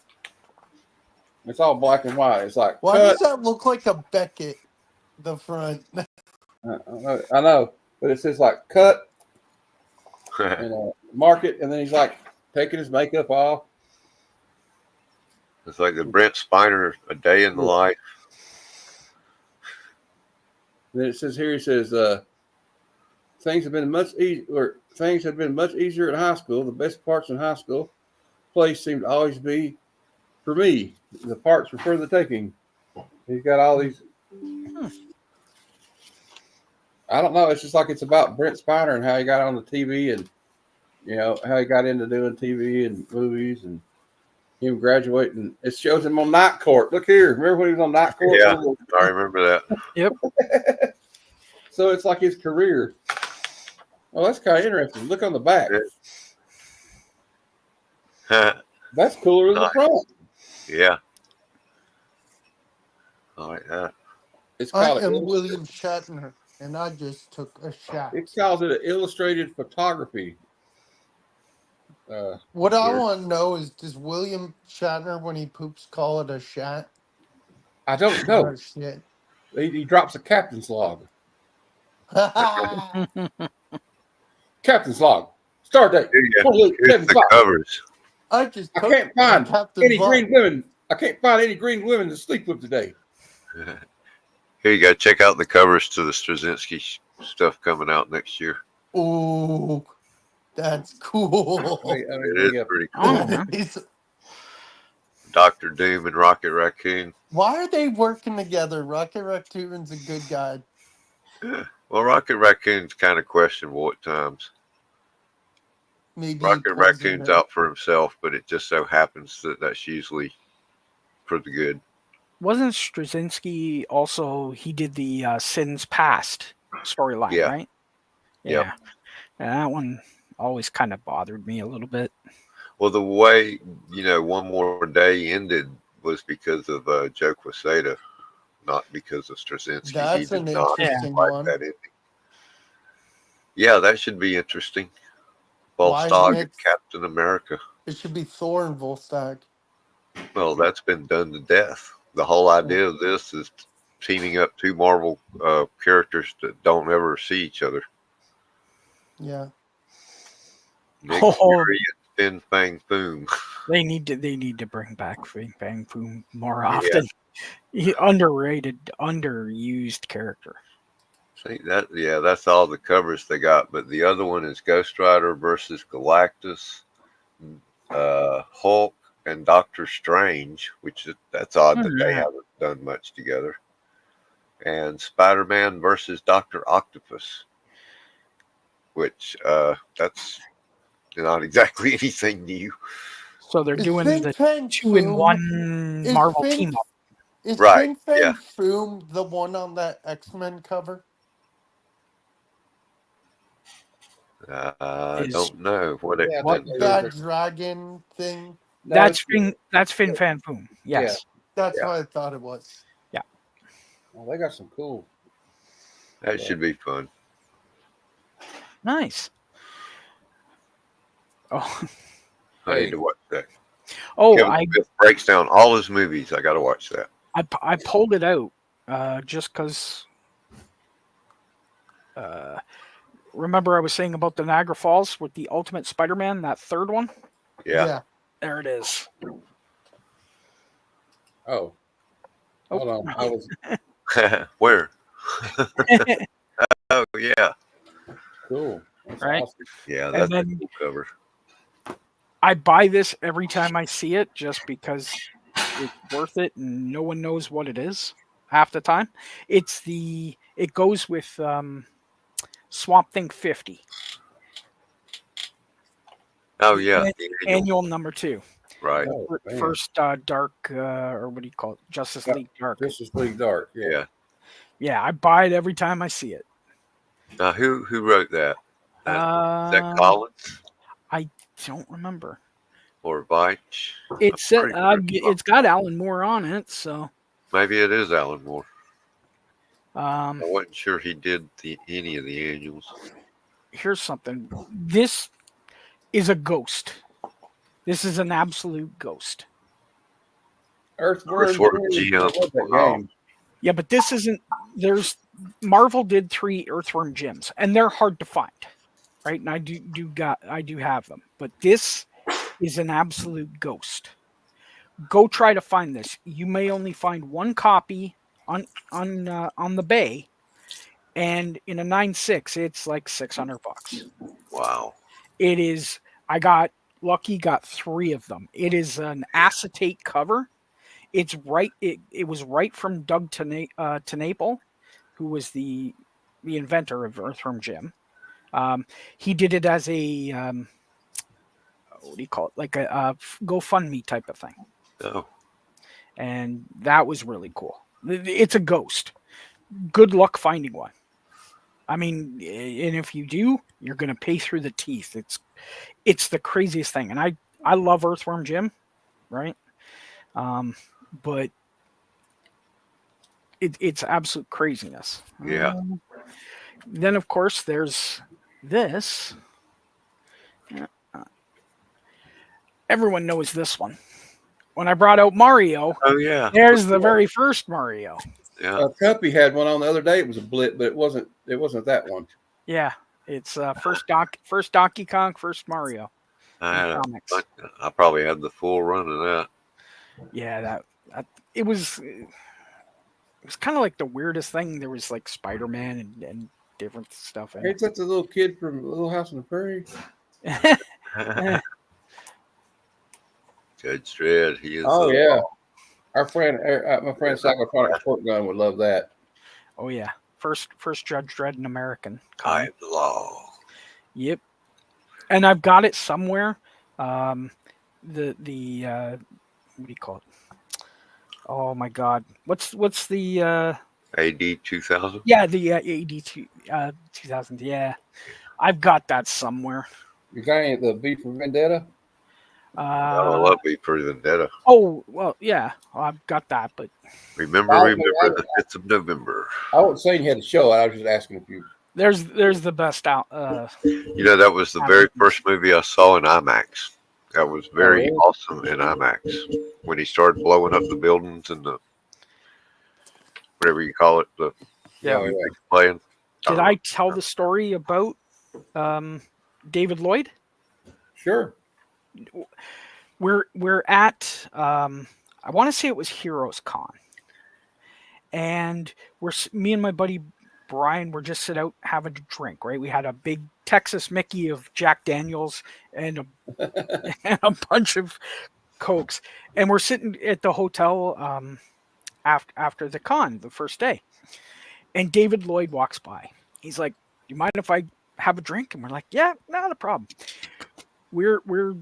it's all black and white. It's like, Why cut. does that look like a Beckett, the front? I know, but it says like cut and mark it, and then he's like taking his makeup off. It's like the Brent Spiner, A Day in the Life. Then it says here, he says, things have been much easier in high school. The best parts in high school place seemed to always be, for me, the parts were for the taking. He's got all these. I don't know. It's just like it's about Brent Spiner and how he got on the TV and, how he got into doing TV and movies and him graduating. It shows him on Night Court. Look here. Remember when he was on Night Court? Yeah, I remember that. Yep. So it's like his career. Well, that's kind of interesting. Look on the back. That's cooler than the front. Yeah. I like that. It's I called am William Shatner, and I just took a shot. It calls it an illustrated photography. What I want to know is, does William Shatner, when he poops, call it a shat? I don't know. Oh, shit. He drops a captain's log. Captain's log. Start date. Here's the covers. I just I took can't find Captain's any log. green women. I can't find any green women to sleep with today. Here you go. Check out the covers to the Straczynski stuff coming out next year. Ooh, that's cool. It is pretty cool. Oh, It's- Dr. Doom and Rocket Raccoon. Why are they working together? Rocket Raccoon's a good guy. Well, Rocket Raccoon's kind of questionable at times. Maybe Rocket poison Raccoon's her. out for himself, but it just so happens that that's usually for the good. wasn't Straczynski also, he did the Sins Past storyline, Yeah. right? Yep. Yeah. That one, always kind of bothered me a little bit. Well, the way One More Day ended was because of Joe Quesada, not because of Straczynski. He That's did an not interesting like one. that ending. Yeah, that should be interesting. Why isn't Volstagg it? and Captain America. It should be Thor and Volstagg. Well, that's been done to death. The whole idea of this is teaming up two Marvel characters that don't ever see each other. Yeah. Nick Oh, Fury and Fin Fang Foom. they need to bring back Bing Bang Boom more Yeah. often. Underrated, underused character. See that? Yeah, that's all the covers they got. But the other one is Ghost Rider versus Galactus, Hulk, and Doctor Strange, that's odd that they Yeah. haven't done much together. And Spider-Man versus Doctor Octopus, which that's not exactly anything new. So they're Is doing Fin the Fang 2-in-1 Is Marvel Fin team up. Is Right, Fin Fang yeah. Foom the one on that X-Men cover? I Is- don't know what it. Yeah, I What? think That dragon thing? No, That's it's- Fin Fan Boom. Yes. That's Yeah. what I thought it was. well, they got some cool. That should be fun. Nice. Oh, I need to watch that. oh, Kevin Smith breaks down all his movies. I got to watch that. I pulled it out just because. Remember I was saying about the Niagara Falls with the Ultimate Spider-Man, that third one? Yeah. There it is. Oh, Oh. hold on. I was Where? Oh yeah. cool. That's Right. awesome. Yeah, And that's a then cool cover. I buy this every time I see it just because it's worth it and no one knows what it is half the time. It goes with Swamp Thing 50. Oh yeah, An- the annual. Annual number 2. Right. Oh, man. First Dark or what do you call it? Justice Yeah. League Dark. Justice League Dark. Yeah. Yeah. Yeah, I buy it every time I see it. Now who wrote that? Is that Uh, Collins don't remember. or Veitch? It's I'm pretty sure it's got Alan Moore on it, so Maybe it is Alan Moore. I um, wasn't sure he did any of the annuals. here's something. This is a ghost. This is an absolute ghost. Earthworm Jim. I love that Wow. game. Yeah, but this isn't. Marvel did 3 Earthworm Jims, and they're hard to find, right? And I do have them, but this is an absolute ghost. Go try to find this. You may only find one copy on the Bay, and in a 9.6, it's like $600. Wow. It is. I got lucky, got 3 of them. It is an acetate cover. It's right. It was right from Doug Tenaple, who was the inventor of Earthworm Jim. He did it as a what do you call it? Like a GoFundMe type of thing, Oh. and that was really cool. It's a ghost. Good luck finding one. I mean, and if you do, you're gonna pay through the teeth. It's the craziest thing, and I love Earthworm Jim, right? But it's absolute craziness. Yeah. Then of course there's this. Everyone knows this one. When I brought out Mario, Oh yeah. there's the very first Mario. Yeah. Cuppy had one on the other day. It was a blip, but it wasn't that one. Yeah, it's first Donkey Kong, first Mario. I Comics. probably had the full run of that. Yeah, that it was kind of like the weirdest thing. There was like Spider-Man and different stuff in Hey, it. that's the little kid from Little House on the Prairie. Judge Dredd, he is. Oh yeah, our friend, my friend Cyclotronic Sport Gun would love that. Oh yeah, first Judge Dredd in American. I am the law. Yep, and I've got it somewhere. The what do you call it? Oh my God, what's the AD 2000. yeah, the AD 2000. Yeah, I've got that somewhere. You got any of the V for Vendetta? I Uh, love V for Vendetta. oh well, yeah, I've got that, but Remember, I, the 5th of November. I wasn't saying you had to show it. I was just asking if you. there's the best out. You know, that was the very first movie I saw in IMAX. That was very really? awesome in IMAX when he started blowing up the buildings and the whatever you call it, the Yeah. Yeah. music playing. Did I tell the story about David Lloyd? Sure. We're at I want to say it was Heroes Con, and me and my buddy Brian were just sit out having a drink. Right, we had a big Texas Mickey of Jack Daniels and and a bunch of Cokes, and we're sitting at the hotel after the con the first day, and David Lloyd walks by. He's like, "You mind if I have a drink?" And we're like, "Yeah, not a problem." We're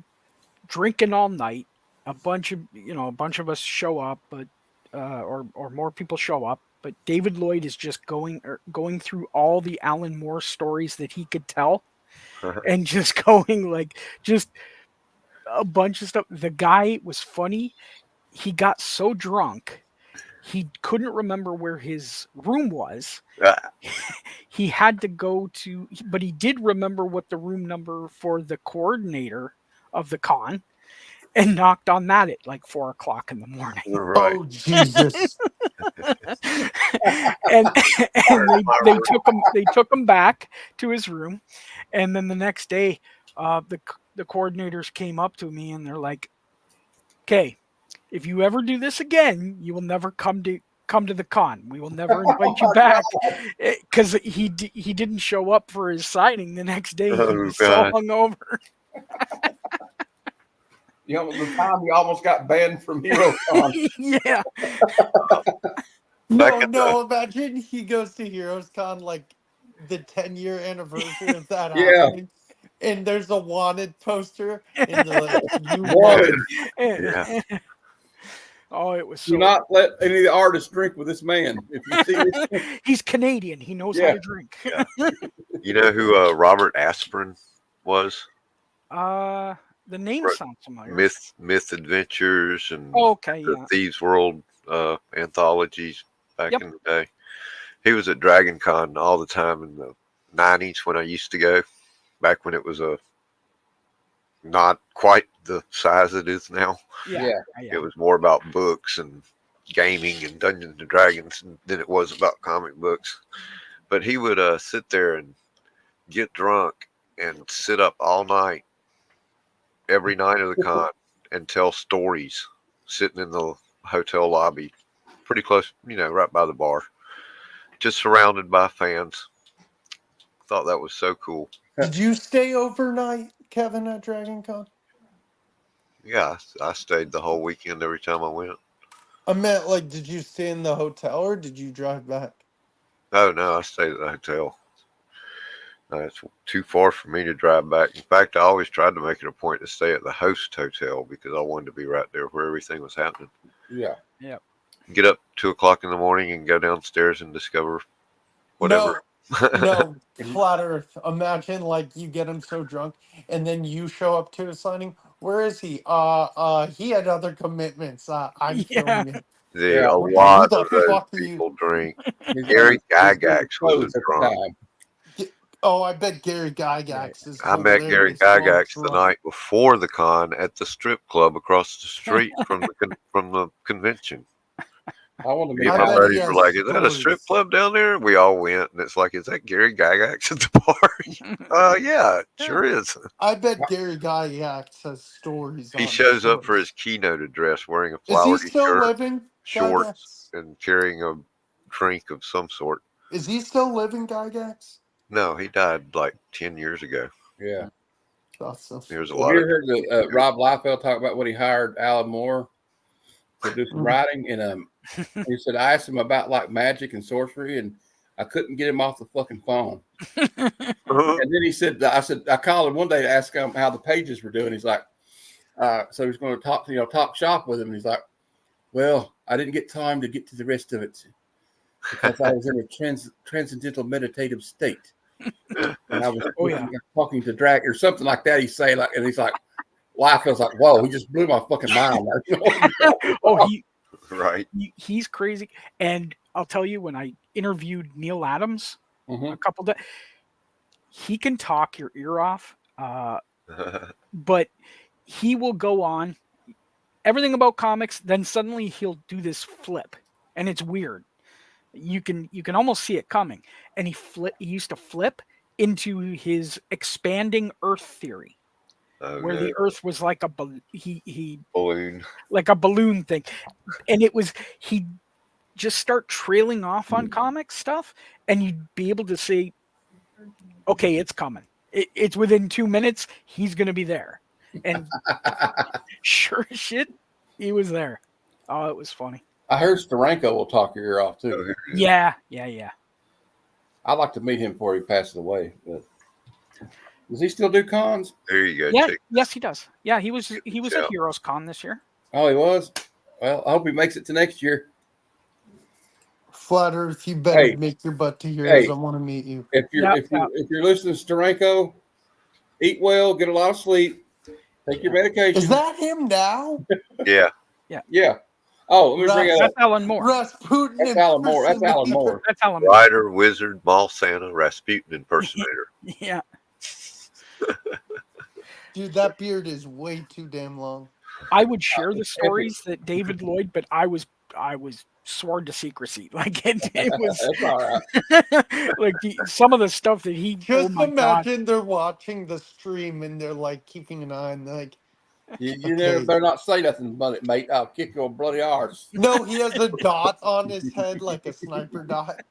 drinking all night. A bunch of us show up, but or more people show up. But David Lloyd is just going through all the Alan Moore stories that he could tell, and just going like just a bunch of stuff. The guy was funny. He got so drunk he couldn't remember where his room was. He had to go to, but he did remember what the room number for the coordinator of the con, and knocked on that at like 4 o'clock in the morning. Right. Oh Jesus! and they took him back to his room, and then the next day, the coordinators came up to me and they're like, "Okay, if you ever do this again, you will never come to the con. We will never invite you back," because he didn't show up for his signing the next day. He was so hungover. You know, the time we almost got banned from HeroCon. Yeah. No. Imagine he goes to Heroes Con like the 10-year anniversary of that Yeah. happening, and there's a wanted poster, and they're like, "You Wanted. Yeah. Oh, it was so. Do not let any of the artists drink with this man. If you see this, He's Canadian. He knows how to drink. You know who Robert Aspirin was? The name sounds familiar. Myth Adventures and Okay, the yeah. Thieves World anthologies back Yep. in the day. He was at Dragon Con all the time in the 90s when I used to go, back when it was not quite the size it is now. Yeah. It was more about books and gaming and Dungeons and Dragons than it was about comic books. But he would sit there and get drunk and sit up all night, every night of the con, and tell stories sitting in the hotel lobby, pretty close, right by the bar, just surrounded by fans. Thought that was so cool. Did you stay overnight, Kevin, at Dragon Con? Yeah, I stayed the whole weekend every time I went. I meant, like, did you stay in the hotel or did you drive back? Oh, no, I stayed at the hotel. It's too far for me to drive back. In fact, I always tried to make it a point to stay at the host hotel because I wanted to be right there where everything was happening. yeah. Get up 2 o'clock in the morning and go downstairs and discover whatever. No, flat earth. Imagine, like, you get him so drunk and then you show up to his signing. Where is he? He had other commitments. I'm filming it. A Who lot the of those fuck are you? people drink. Gary Gygax was a drunk. Oh, I bet Gary Gygax is. I met Gary Gygax the night before the con at the strip club across the street from the convention. I want to Me be. and I my bet buddies he were has like, "Is that a strip stories." club down there?" We all went, and it's like, "Is that Gary Gygax at the bar?" Yeah, it sure is. I bet Gary Gygax has stories. He on shows up for stories. his keynote address wearing a Is he flowery still shirt, living? shorts, Gygax? and carrying a drink of some sort. Is he still living, Gygax? No, he died like 10 years ago. Yeah. Awesome. There's a Have lot you of ever heard Rob Liefeld talk about when he hired Alan Moore to do some writing? And he said, I asked him about like magic and sorcery, and I couldn't get him off the fucking phone. And then he said, I called him one day to ask him how the pages were doing. He's like, so he's going to talk shop with him. And he's like, well, I didn't get to the rest of it because I was in a transcendental meditative state. And I was Oh, yeah. talking to Drag or something like that. He's saying like, and he's like, life was like, whoa, he just blew my fucking mind. Oh, Right. he's crazy. And I'll tell you, when I interviewed Neil Adams Mhm. a couple days, he can talk your ear off, but he will go on everything about comics. Then suddenly he'll do this flip, and it's weird. You can almost see it coming. And he used to flip into his expanding Earth theory, Oh, where no. the Earth was like a he Balloon. like a balloon thing, and it was he just start trailing off on comic stuff, and you'd be able to say, okay, it's coming. It's within 2 minutes. He's going to be there. And sure as shit, he was there. Oh, it was funny. I heard Steranko will talk your ear off Oh, too. here it is. Yeah. I'd like to meet him before he passes away. But does he still do cons? There you go. Yeah, Check. yes, he does. Yeah, he was Check at out. Heroes Con this year. Oh, he was. Well, I hope he makes it to next year. Flat Earth, you better Hey. make your butt to heroes. Hey. I want to meet you. If you're if you're listening to Steranko, eat well, get a lot of sleep, take your medication. Is that him now? Yeah. Yeah. Oh, let me bring it up. That's Alan Moore. Rasputin. That's Alan Moore. That's Alan impersonator. Moore. That's Alan Moore. Rider, wizard, mall Santa, Rasputin impersonator. Yeah. Dude, that beard is way too damn long. I would share the stories that David Lloyd, but I was sworn to secrecy. Like it was That's all right. like some of the stuff that he. Just oh my God. imagine they're watching the stream and they're like keeping an eye on like. You never better not say nothing about it, mate. I'll kick your bloody arse. No, he has a dot on his head like a sniper dot.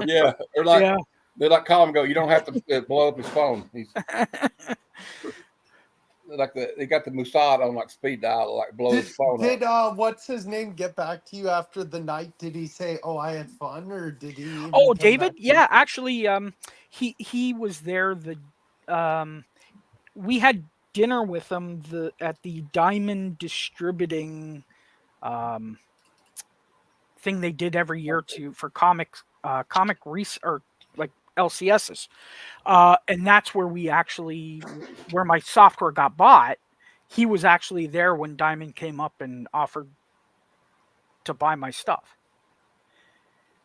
Yeah. They're like Yeah. they like call him and go, you don't have to blow up his phone. He's like they got the Mossad on like speed dial, like blow his phone Did up. what's his name get back to you after the night? Did he say, "Oh, I had fun," or did he? Even Oh, come David? back to you? Yeah, actually, he was there. We had dinner with him at the Diamond Distributing thing they did every year for comic or like LCSs, and that's where where my software got bought. He was actually there when Diamond came up and offered to buy my stuff.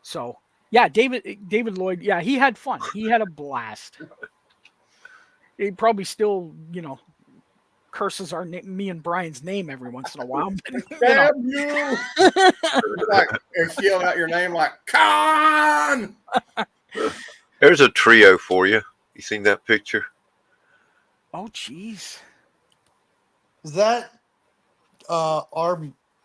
So yeah, David Lloyd, yeah, he had fun. He had a blast. He probably still, curses me and Brian's name every once in a while. But, Damn you! Like they're yelling out your name like Con. There's a trio for you. You seen that picture? Oh, jeez. Is that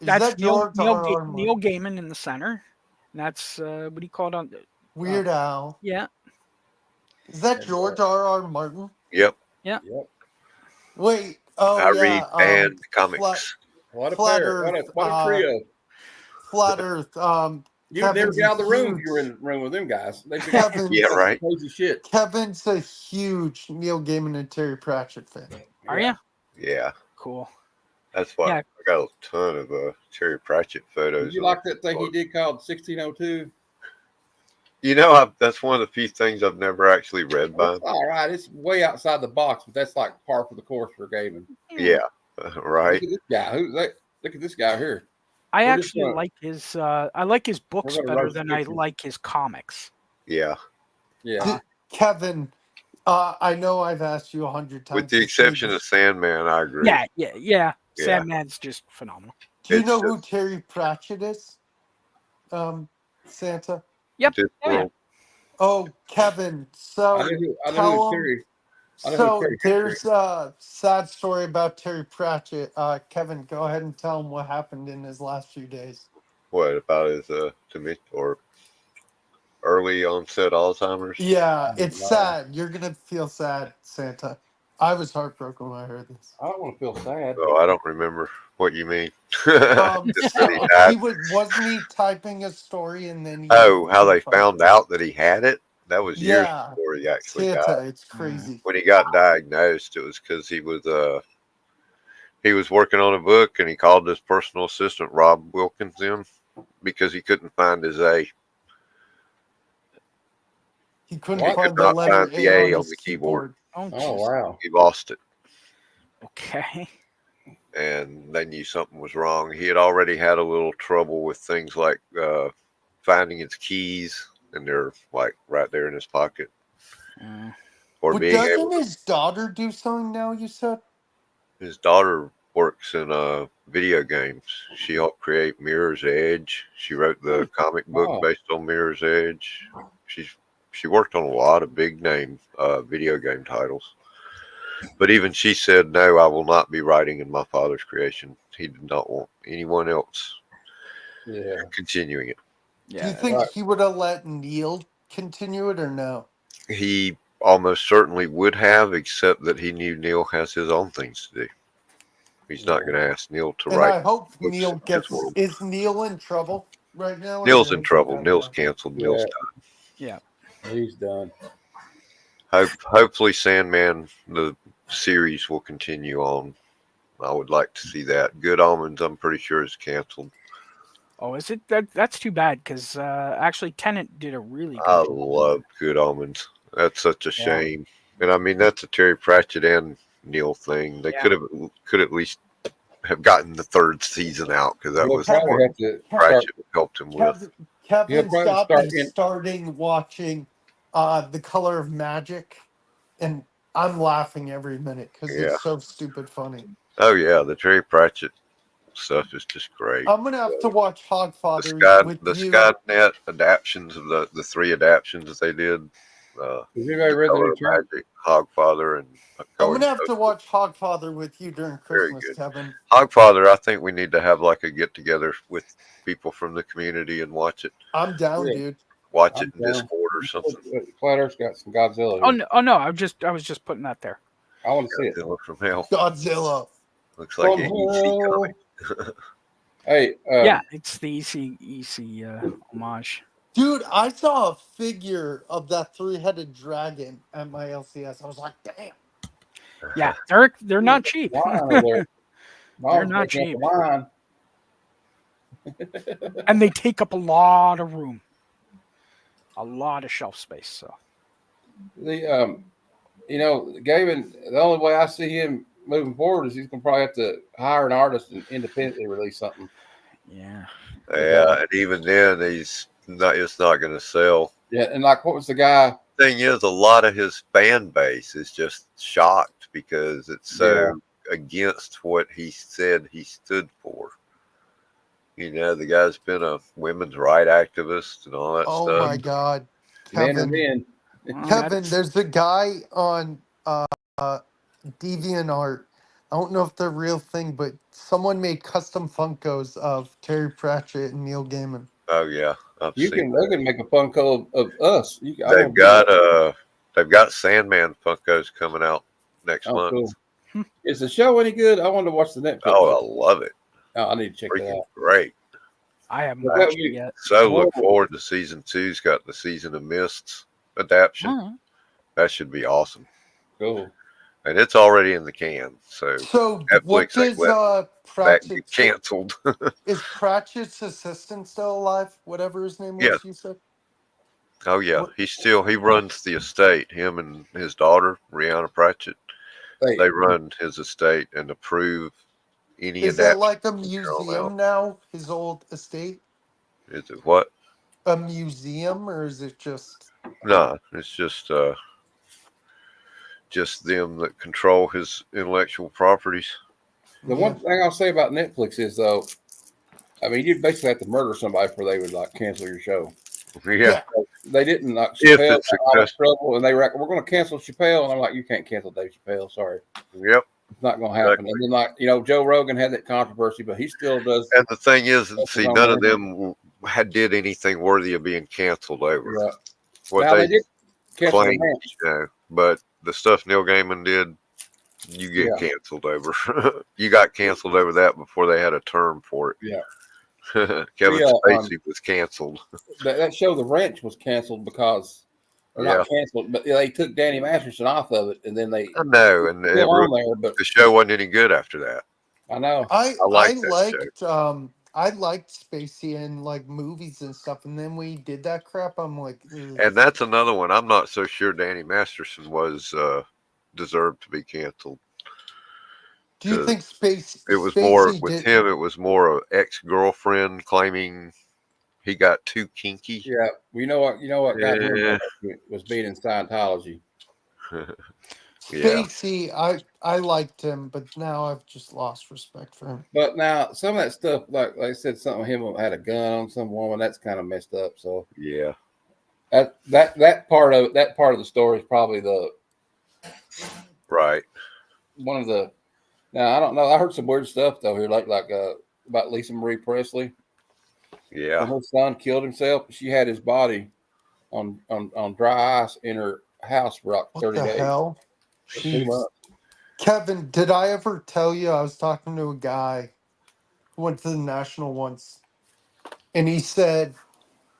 That's Neil George Neil Gaiman in the center. And that's what he called on. Weird Al? Yeah. Is that George R.R. Martin? Yep. Yep. Wait. Oh, I yeah. read banned comics. What a Flat pair. Earth, What a trio. Flat Earth. You never Kevin's get out of the room if huge. you were in the room with them guys. They Kevin's, Yeah, right. crazy shit. Kevin's a huge Neil Gaiman and Terry Pratchett fan. Are you? Yeah. Cool. That's why Yeah. I got a ton of Terry Pratchett photos. Did you like that thing he did called 1602? That's one of the few things I've never actually read by him. All right, it's way outside the box, but that's like par for the course for Gaiman. Yeah. Right. Look at this guy. Look at this guy here. I We're just actually gonna- like his books gonna better roast than I chicken. like his comics. Yeah. Yeah. Kevin, I know I've asked you 100 times. With the to say exception of this. Sandman, I agree. Yeah. Yeah. Sandman's just phenomenal. Do you It's know who just- Terry Pratchett is? Santa. Yep. Just Oh, yeah. little- Oh, Kevin. So I knew tell him. Terry. I know who So Terry there's a sad story about Terry Pratchett. Kevin, go ahead and tell him what happened in his last few days. What about his or early onset Alzheimer's? Yeah, it's Wow. sad. You're gonna feel sad, Santa. I was heartbroken when I heard this. I don't want to feel sad. Oh, I don't remember what you mean. Um, Just that he died. wasn't he typing a story and then he Oh, how they found out that he had it? That was years Yeah. before he actually Santa, died. it's crazy. When he got diagnosed, it was because he was working on a book and he called his personal assistant Rob Wilkins in because he couldn't find his A. He couldn't What? He could find the not letter find the A A on on his the keyboard. keyboard. Oh, Oh jeez. wow. He lost it, Okay. and they knew something was wrong. He had already had a little trouble with things like finding his keys, and they're like right there in his pocket, Uh, or But being able doesn't to. his daughter do something now? You said. His daughter works in video games. She helped create Mirror's Edge. She wrote the comic book Oh. based on Mirror's Edge. She worked on a lot of big name video game titles. But even she said, "No, I will not be writing in my father's creation. He did not want anyone else Yeah. continuing it. Do you yeah. think Right. he would have let Neil continue it or no? He almost certainly would have, except that he knew Neil has his own things to do. He's not Yeah. going to ask Neil to And write I hope books Neil in his gets. world. Is Neil in trouble right now? Or Neil's in is he trouble. done Neil's now? canceled. Yeah. Neil's Yeah. He's done. Hopefully, Sandman, the series will continue on. I would like to see that. Good Omens, I'm pretty sure, is canceled. Oh, is it? That's too bad because actually Tennant did a really good I job. love Good Omens. That's such a Yeah. shame. And I mean, that's a Terry Pratchett and Neil thing. They Yeah. could at least have gotten the third season out because that He'll was probably what have to start. Pratchett helped him with. Kevin's probably got start me in- starting watching The Color of Magic, and I'm laughing every minute because Yeah. it's so stupid funny. Oh yeah, the Terry Pratchett stuff is just great. I'm gonna have to watch Hogfather with The you. Skynet adaptions of the three adaptions that they did. Has anybody The read the Color new of Trump? Magic, Hogfather, and I'm Going gonna have to Coastal. watch Hogfather with you during Very Christmas, good. Kevin. Hogfather, I think we need to have like a get together with people from the community and watch it. I'm down, Yeah. dude. Watch I'm it in down. Discord or something. Flat Earth's got some Godzilla. Oh Here. no! Oh no! I was just putting that there. I want to see it. Godzilla from hell. Godzilla. Looks like From an EC hell. comic. Hey, Yeah, it's the EC homage. Dude, I saw a figure of that three-headed dragon at my LCS. I was like, damn. Yeah, they're not cheap. line over there. Mom's not breaking up cheap. the line. And they take up a lot of room, a lot of shelf space. So The Gavin. The only way I see him moving forward is he's gonna probably have to hire an artist and independently release something. yeah, Yeah, and even then, it's not going to sell. Yeah, and like, what was the guy? Thing is, a lot of his fan base is just shocked because it's so against what he said he stood for. You know, the guy's been a women's right activist and all that Oh stuff. my God. Men are Kevin, men. Well, Kevin, that's- there's a guy on DeviantArt. I don't know if they're real thing, but someone made custom Funkos of Terry Pratchett and Neil Gaiman. Oh yeah, I've You seen. can. They can make a Funko of us. I They've wanna do that. got they've got Sandman Funkos coming out next Oh, month. cool. Is the show any good? I wanted to watch the Netflix. Oh, I love it. Oh, I need to check that Freaking out. great. I haven't But that watched would be- it yet. So look Oh. forward to season 2's got the Season of Mists adaptation. All right. That should be awesome. Cool. And it's already in the can. So So what Netflix ain't does letting that Pratchett get canceled. is Pratchett's assistant still alive? Whatever his name was, Yes. you said? Oh yeah. What- He runs the estate. Him and his daughter, Rihanna Pratchett, Hey, they run his estate and approve any Is it adaptation. like a thrown museum out. now, his old estate? Is it what? A museum, or is it just No, it's just them that control his intellectual properties. the one thing I'll say about Netflix is though, I mean, you basically have to murder somebody before they would like cancel your show. Yeah. They didn't like If Chappelle it's got all this successful. trouble, and they were we're going to cancel Chappelle, and I'm like, you can't cancel Dave Chappelle. Sorry, Yep. it's not going to happen. Exactly. And then like Joe Rogan had that controversy, but he still does. And the thing is, That's see, what none I'm of them did anything worthy of being canceled over. Yeah. What Now they they did cancel the claimed, ranch. but the stuff Neil Gaiman did, you get Yeah. canceled over. You got canceled over that before they had a term for it. Yeah. Kevin Yeah, Spacey was canceled. That show, The Ranch, was canceled because, or not canceled, but they took Danny Masterson off of it, and then they I know, and still on there. But the show wasn't any good after that. I know. I I liked that liked I liked Spacey and like movies and stuff, and then when he did that crap, I'm like, ugh. And that's another one. I'm not so sure Danny Masterson was deserved to be canceled. Do you think It was more Spacey with did? him. It was more a ex-girlfriend claiming he got too kinky. Yeah, you know what? You know what got him Yeah, was being in Scientology. yeah, Spacey, I liked him, but now I've just lost respect for him. But now some of that stuff, like I said, something him had a gun on some woman. That's kind of messed up. So yeah. that part of the story is probably the Right. one of the. Now I don't know. I heard some weird stuff though here, like about Lisa Marie Presley. Yeah. When her son killed himself, she had his body on dry ice in her house for like What 30 the days hell? or 2 Jeez. months. Kevin, did I ever tell you I was talking to a guy who went to the National once, and he said,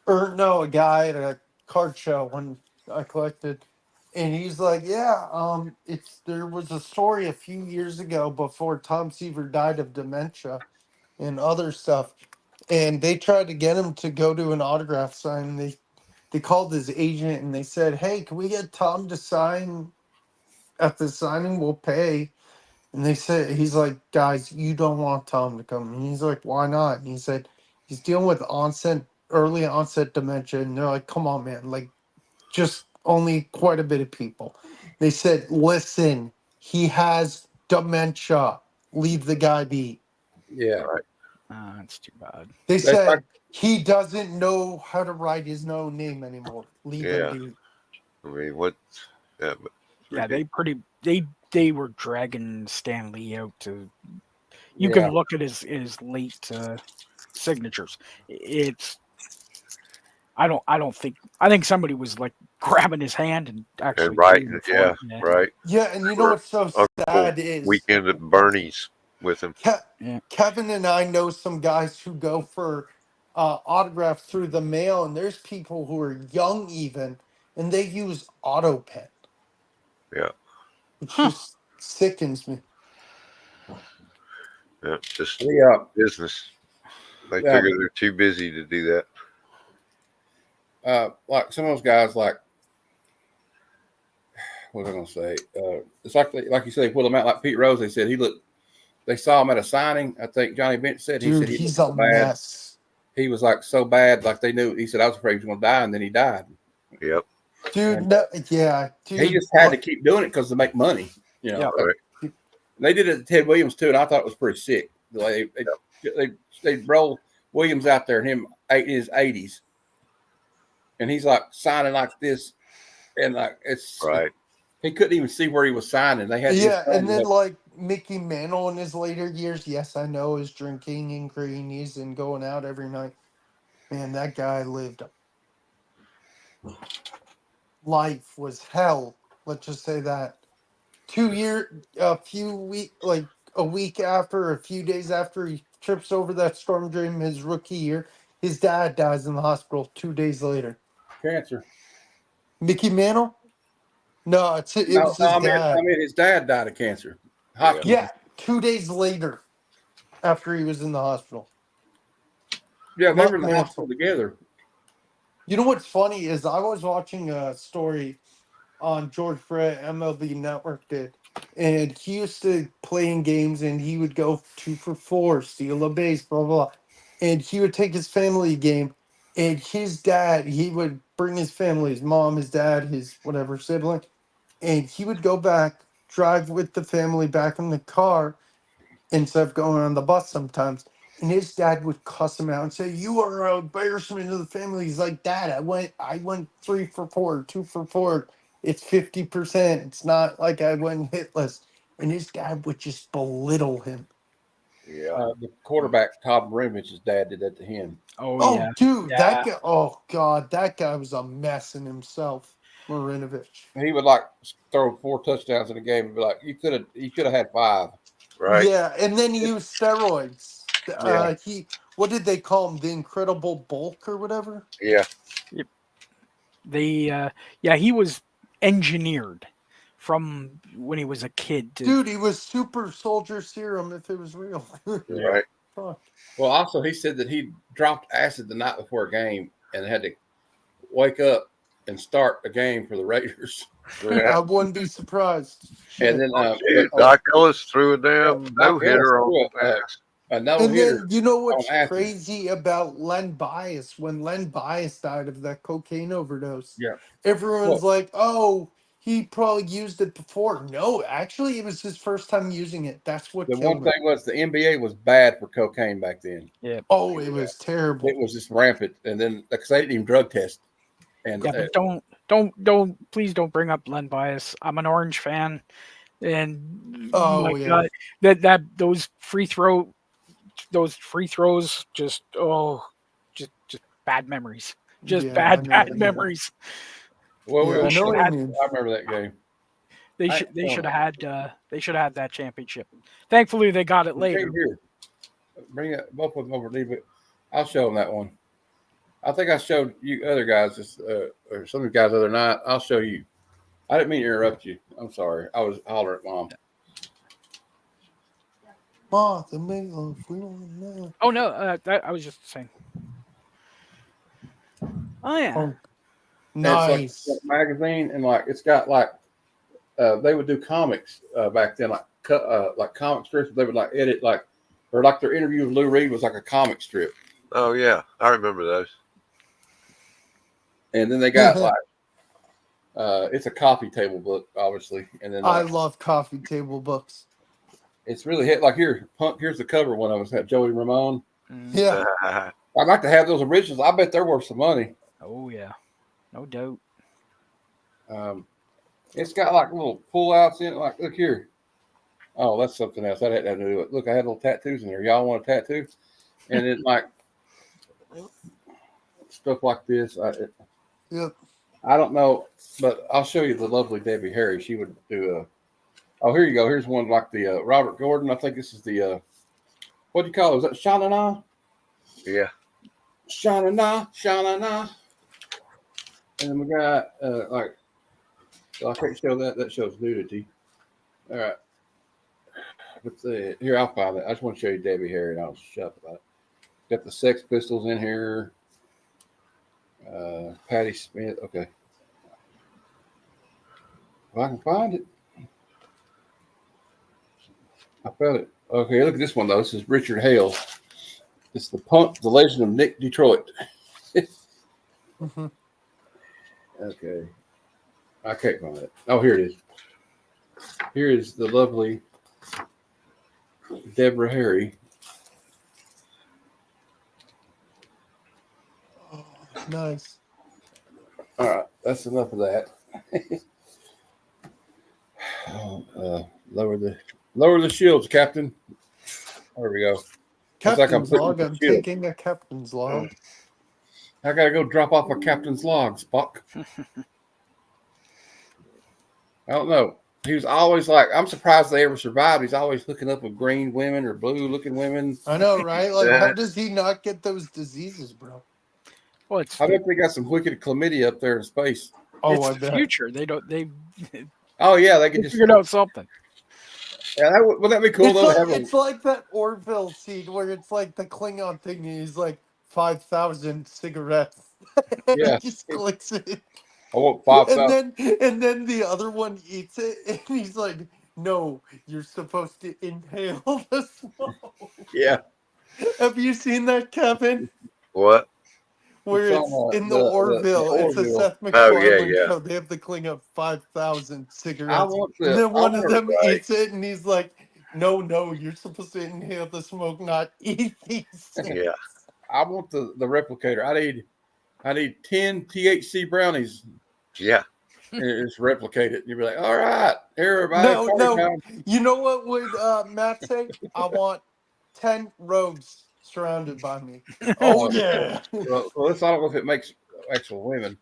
or no, a guy at a card show when I collected, and he's like, yeah, it's there was a story a few years ago before Tom Seaver died of dementia and other stuff, and they tried to get him to go to an autograph sign. They called his agent and they said, hey, can we get Tom to sign at the signing? We'll pay. And they said, he's like, guys, you don't want Tom to come. And he's like, why not? And he said, he's dealing with early onset dementia. And they're like, come on, man. Like, just only quite a bit of people. They said, listen, he has dementia. Leave the guy be. Yeah, Right. That's too bad. They that's like said, he doesn't know how to write his own name anymore. Leave him Yeah. be. I mean, what? Yeah, but it's Yeah, ridiculous. they were dragging Stan Lee out to. You yeah. can look at his late signatures. It's I don't think I think somebody was like grabbing his hand and And actually right. paying him for Yeah. it. Yeah. Right. Yeah, and you know Or what's so Uncle sad is Weekend at Bernie's with him. Yeah. Kevin and I know some guys who go for autographs through the mail, and there's people who are young even, and they use auto pen, Yeah. which Huh. just sickens me. Yeah. Just Yeah, business. They yeah. figure they're too busy to do that. Like some of those guys, like what was I going to say? It's like you said, they pulled him out like Pete Rose. They said he looked. They saw him at a signing. I think Johnny Bench said he Dude, said he he's looked so a bad. mess. He was like so bad, like they knew. He said I was afraid he was going to die, and then he died. Yep. Dude, And no, yeah, he dude. just had to keep doing it because to make money. You know, Yeah. Right. they did it to Ted Williams too, and I thought it was pretty sick. Like they roll Williams out there, and him in his 80s, and he's like signing like this, and like Right. he couldn't even see where he was signing. They had Yeah, and then like Mickey Mantle in his later years, yes, I know, is drinking and greenies and going out every night. Man, that guy lived. Life was hell. Let's just say that. Like a week after, a few days after he trips over that storm drain his rookie year, his dad dies in the hospital 2 days later. cancer. Mickey Mantle? No, it No, was his I dad. mean his dad died of cancer. Yeah. Hodgkin. Yeah, 2 days later after he was in the hospital. Yeah, they Not were in the hospital Mantle. together. You know what's funny is I was watching a story on George Brett, MLB Network did. And he used to play in games and he would go 2 for 4, steal a base, blah, blah, blah. And he would take his family game and his dad, he would bring his family, his mom, his dad, his whatever sibling, and he would go back, drive with the family back in the car instead of going on the bus sometimes. And his dad would cuss him out and say, "You are an embarrassment to the family." He's like, "Dad, I went 3 for 4, 2 for 4. It's 50%. It's not like I went hitless." And his dad would just belittle him. Yeah. The quarterback Todd Marinevich's dad did that to him. Oh Oh, yeah. dude, that Yeah. guy. Oh God, that guy was a mess in himself, Marinovich. He would like throw 4 touchdowns in a game and be like, "You could have had 5." Right. Yeah, and then he used steroids. Yeah. What did they call him? The Incredible Bulk or whatever. Yeah. He was engineered from when he was a kid to Dude, he was super soldier serum if it was real. Yeah. Right. fuck? Well, also he said that he dropped acid the night before a game and had to wake up and start a game for the Raiders. I wouldn't be surprised. And Shit. then Dude, Doc Ellis threw a damn Doc no hitter Ellis on threw Max. a no And hitter then you know on what's acid. crazy about Len Bias? When Len Bias died of that cocaine overdose, Yeah. everyone's Well, like, "Oh, he probably used it before." No, actually, it was his first time using it. That's what the one killed him. thing was the NBA was bad for cocaine back then. Yeah. Oh, it was terrible. It was just rampant. And then because they didn't even drug test. And Yeah, but please don't bring up Len Bias. I'm an Orange fan, and Oh, my yeah. God, those free throws, just just bad memories, just Yeah, I know what bad you mean. memories. well, Yeah, I know what you mean. I remember that game. They should have had that championship. Thankfully, they got it later. Came here. Bring it both of them over. Leave it. I'll show them that one. I think I showed you other guys this, or some of you guys the other night. I'll show you. I didn't mean to interrupt you. I'm sorry. I was hollering at Mom. Martha, make love, we don't know. Oh no, I was just saying. Oh yeah. Oh, And it's like nice. a magazine, and like it's got like they would do comics back then, like comic strips. They would like edit like, or like their interview with Lou Reed was like a comic strip. Oh yeah, I remember those. And then they got like it's a coffee table book, obviously. And then I like, love coffee table books. it's really hit like here, Punk. Here's the cover one of us had Joey Ramone. Mm. Yeah. I'd like to have those originals. I bet they're worth some money. Oh yeah, no doubt. It's got like little pull outs in it. Like, look here. Oh, that's something else. That had nothing to do with it. Look, I had little tattoos in there. Y'all want a tattoo? And then like stuff like this. Yep. I don't know, but I'll show you the lovely Debbie Harry. She would do a. Oh, here you go. Here's one like the Robert Gordon. I think this is the what do you call it? Is that Sha-na-na? Yeah. Sha-na-na, Sha-na-na. And then we got like, well, I can't show that. That shows nudity. All right. Let's see. Here, I'll find it. I just want to show you Debbie Harry, and I'll shut up about it. Got the Sex Pistols in here. Patti Smith. Okay. If I can find it. I found it. Okay, look at this one, though. This is Richard Hale. It's the Punk, the Legend of Nick Detroit. Mm-hmm. Okay. I can't find it. Oh, here it is. Here is the lovely Deborah Harry. Oh, nice. All right, that's enough of that. Lower the shields, Captain. There we go. Looks like I'm Captain's putting log. the I'm shield. taking a captain's log. I gotta go drop off a captain's log, Spock. I don't know. He was always like, I'm surprised they ever survived. He's always hooking up with green women or blue looking women. I know, right? Like, Yeah. how does he not get those diseases, bro? Well, it's I bet they got some wicked chlamydia up there in space. Oh, I it's the bet. future. They Oh yeah, they could just. figured out something. Yeah, wouldn't that be cool It's though? like, To have it's like that Orville scene where it's like the Klingon thing. And he's like 5,000 cigarettes. Yeah. He just clicks it, I want 5,000. and then the other one eats it, and he's like, "No, you're supposed to inhale the smoke." Yeah. Have you seen that, Kevin? What? Where It's it's on, in the Orville. It's a Orville. Seth Oh, yeah, MacFarlane yeah. show. They have the cling of 5,000 I cigarettes. want And the. then one I of want them right. eats it, and he's like, no, you're supposed to inhale the smoke, not eat these things. Yeah. I want the replicator. I need 10 THC brownies. Yeah. And it's replicated. You'd be like, all right, everybody. No, party no. time. You know what would Matt say? I want 10 rogues surrounded by me. Oh, yeah. Well, I don't know if it makes actual women,